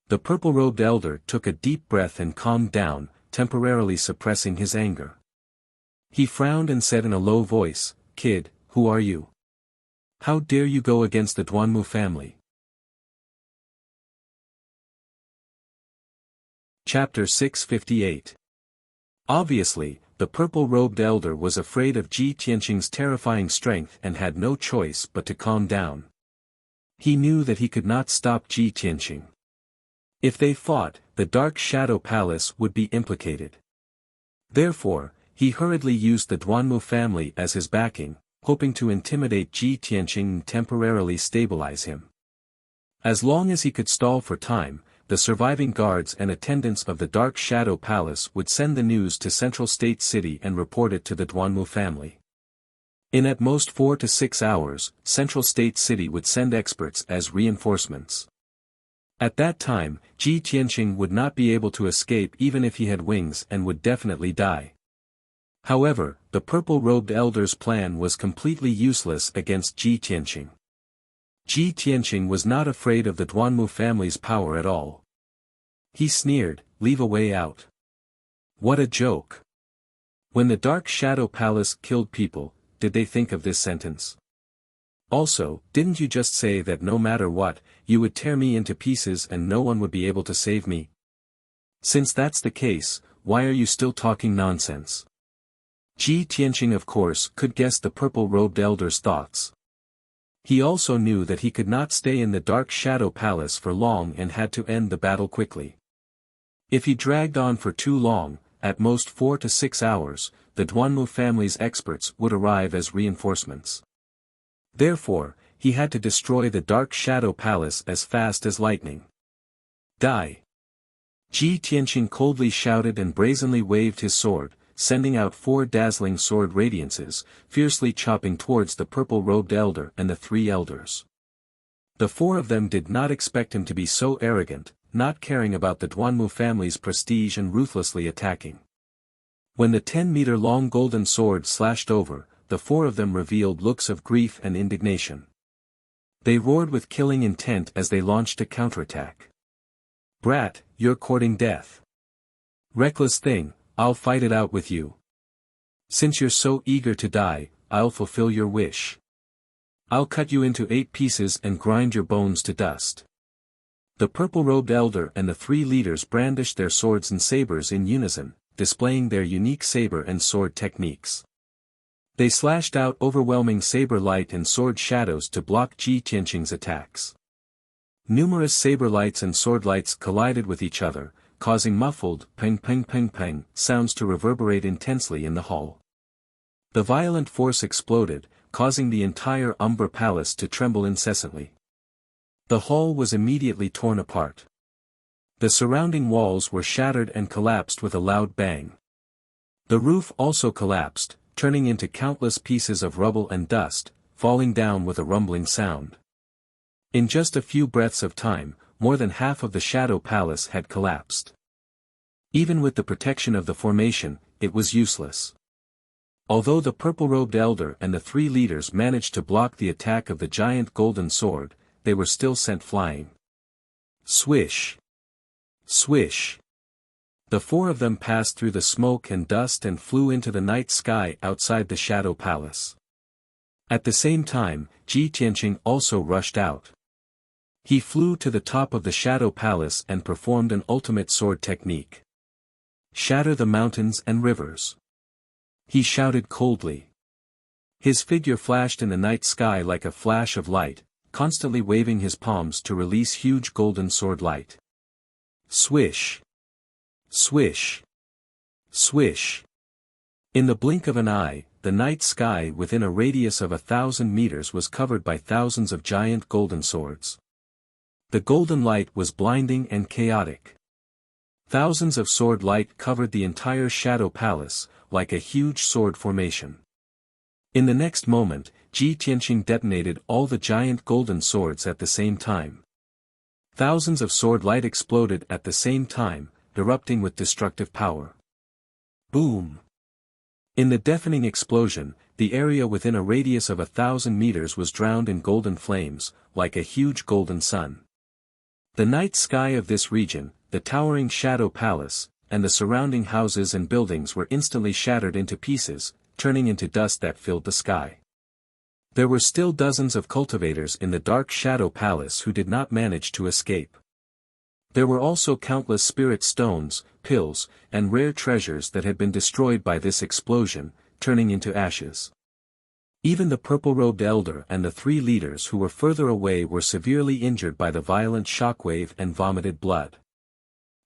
[SPEAKER 1] The purple-robed elder took a deep breath and calmed down, temporarily suppressing his anger. He frowned and said in a low voice, "Kid, who are you? How dare you go against the Duanmu family?" Chapter 658. Obviously, the purple-robed elder was afraid of Ji Tianqing's terrifying strength and had no choice but to calm down. He knew that he could not stop Ji Tianqing. If they fought, the Dark Shadow Palace would be implicated. Therefore, he hurriedly used the Duanmu family as his backing, hoping to intimidate Ji Tianqing and temporarily stabilize him. As long as he could stall for time, the surviving guards and attendants of the Dark Shadow Palace would send the news to Central State City and report it to the Duanmu family. In at most 4 to 6 hours, Central State City would send experts as reinforcements. At that time, Ji Tianqing would not be able to escape even if he had wings and would definitely die. However, the purple-robed elder's plan was completely useless against Ji Tianqing. Ji Tianqing was not afraid of the Duanmu family's power at all. He sneered, "Leave a way out." What a joke. When the Dark Shadow Palace killed people, did they think of this sentence? Also, didn't you just say that no matter what, you would tear me into pieces and no one would be able to save me? Since that's the case, why are you still talking nonsense? Ji Tianqing of course could guess the purple-robed elder's thoughts. He also knew that he could not stay in the Dark Shadow Palace for long and had to end the battle quickly. If he dragged on for too long, at most 4 to 6 hours, the Duanmu family's experts would arrive as reinforcements. Therefore, he had to destroy the Dark Shadow Palace as fast as lightning. Die! Ji Tianqing coldly shouted and brazenly waved his sword, sending out 4 dazzling sword radiances, fiercely chopping towards the purple-robed elder and the 3 elders. The 4 of them did not expect him to be so arrogant, not caring about the Duanmu family's prestige and ruthlessly attacking. When the 10-meter-long golden sword slashed over, the 4 of them revealed looks of grief and indignation. They roared with killing intent as they launched a counterattack. "Brat, you're courting death. Reckless thing, I'll fight it out with you. Since you're so eager to die, I'll fulfill your wish. I'll cut you into 8 pieces and grind your bones to dust." The purple-robed elder and the 3 leaders brandished their swords and sabers in unison, displaying their unique saber and sword techniques. They slashed out overwhelming saber light and sword shadows to block Ji Tianqing's attacks. Numerous saber lights and sword lights collided with each other, causing muffled ping ping ping ping sounds to reverberate intensely in the hall. The violent force exploded, causing the entire Umber Palace to tremble incessantly. The hall was immediately torn apart. The surrounding walls were shattered and collapsed with a loud bang. The roof also collapsed, turning into countless pieces of rubble and dust, falling down with a rumbling sound. In just a few breaths of time, more than half of the Shadow Palace had collapsed. Even with the protection of the formation, it was useless. Although the purple-robed elder and the 3 leaders managed to block the attack of the giant golden sword, they were still sent flying. Swish! Swish! The 4 of them passed through the smoke and dust and flew into the night sky outside the Shadow Palace. At the same time, Ji Tianqing also rushed out. He flew to the top of the Shadow Palace and performed an ultimate sword technique. shatter the mountains and rivers. He shouted coldly. His figure flashed in the night sky like a flash of light, constantly waving his palms to release huge golden sword light. Swish! Swish! Swish! In the blink of an eye, the night sky within a radius of 1,000 meters was covered by thousands of giant golden swords. The golden light was blinding and chaotic. Thousands of sword light covered the entire Shadow Palace, like a huge sword formation. In the next moment, Ji Tianqing detonated all the giant golden swords at the same time. Thousands of sword light exploded at the same time, erupting with destructive power. Boom! In the deafening explosion, the area within a radius of 1,000 meters was drowned in golden flames, like a huge golden sun. The night sky of this region, the towering Shadow Palace, and the surrounding houses and buildings were instantly shattered into pieces, turning into dust that filled the sky. There were still dozens of cultivators in the dark Shadow Palace who did not manage to escape. There were also countless spirit stones, pills, and rare treasures that had been destroyed by this explosion, turning into ashes. Even the purple-robed elder and the 3 leaders who were further away were severely injured by the violent shockwave and vomited blood.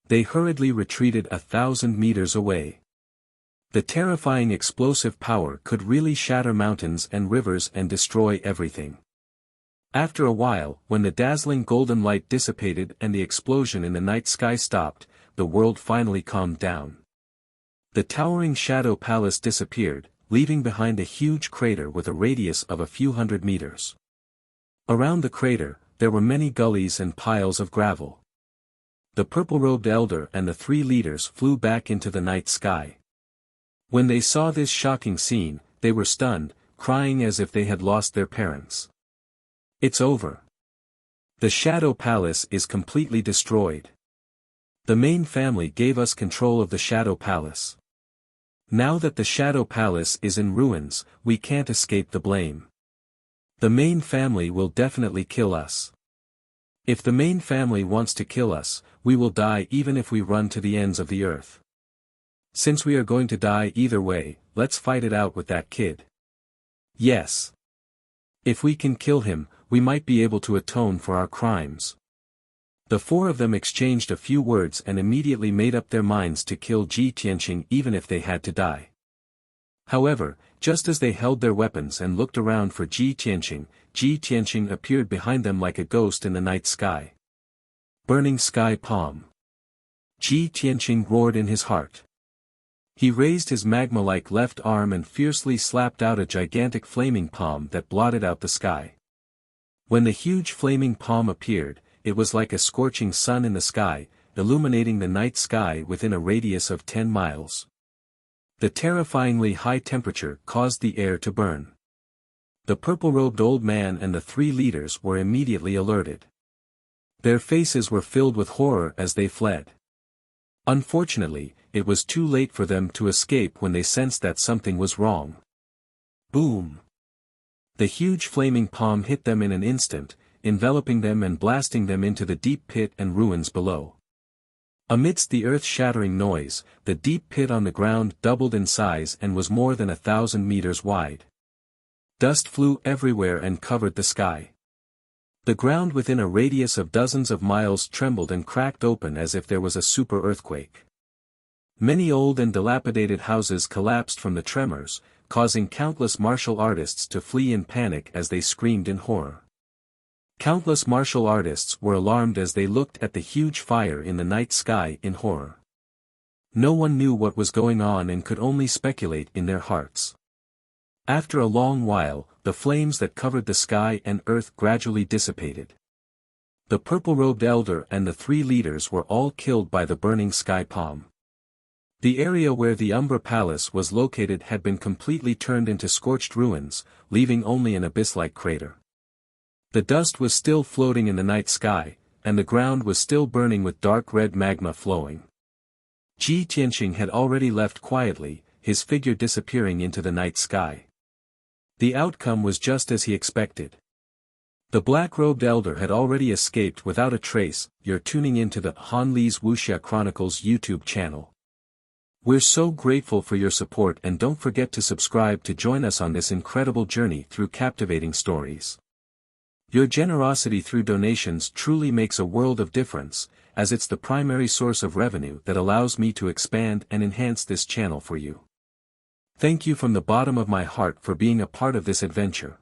[SPEAKER 1] They hurriedly retreated 1,000 meters away. The terrifying explosive power could really shatter mountains and rivers and destroy everything. After a while, when the dazzling golden light dissipated and the explosion in the night sky stopped, the world finally calmed down. The towering Shadow Palace disappeared, leaving behind a huge crater with a radius of a few hundred meters. Around the crater, there were many gullies and piles of gravel. The purple-robed elder and the 3 leaders flew back into the night sky. When they saw this shocking scene, they were stunned, crying as if they had lost their parents. It's over. The Shadow Palace is completely destroyed. The main family gave us control of the Shadow Palace. Now that the Shadow Palace is in ruins, we can't escape the blame. The main family will definitely kill us. If the main family wants to kill us, we will die even if we run to the ends of the earth. Since we are going to die either way, let's fight it out with that kid. Yes. If we can kill him, we might be able to atone for our crimes. The 4 of them exchanged a few words and immediately made up their minds to kill Ji Tianqing even if they had to die. However, just as they held their weapons and looked around for Ji Tianqing appeared behind them like a ghost in the night sky. Burning sky palm. Ji Tianqing roared in his heart. He raised his magma-like left arm and fiercely slapped out a gigantic flaming palm that blotted out the sky. When the huge flaming palm appeared, it was like a scorching sun in the sky, illuminating the night sky within a radius of 10 miles. The terrifyingly high temperature caused the air to burn. The purple-robed old man and the 3 leaders were immediately alerted. Their faces were filled with horror as they fled. Unfortunately, it was too late for them to escape when they sensed that something was wrong. Boom! The huge flaming palm hit them in an instant, enveloping them and blasting them into the deep pit and ruins below. Amidst the earth-shattering noise, the deep pit on the ground doubled in size and was more than 1,000 meters wide. Dust flew everywhere and covered the sky. The ground within a radius of dozens of miles trembled and cracked open as if there was a super earthquake. Many old and dilapidated houses collapsed from the tremors, causing countless martial artists to flee in panic as they screamed in horror. Countless martial artists were alarmed as they looked at the huge fire in the night sky in horror. No one knew what was going on and could only speculate in their hearts. After a long while, the flames that covered the sky and earth gradually dissipated. The purple-robed elder and the 3 leaders were all killed by the burning sky palm. The area where the Umbra Palace was located had been completely turned into scorched ruins, leaving only an abyss-like crater. The dust was still floating in the night sky, and the ground was still burning with dark red magma flowing. Ji Tianqing had already left quietly, his figure disappearing into the night sky. The outcome was just as he expected. The black-robed elder had already escaped without a trace. You're tuning into the Han Li's Wuxia Chronicles YouTube channel. We're so grateful for your support, and don't forget to subscribe to join us on this incredible journey through captivating stories. Your generosity through donations truly makes a world of difference, as it's the primary source of revenue that allows me to expand and enhance this channel for you. Thank you from the bottom of my heart for being a part of this adventure.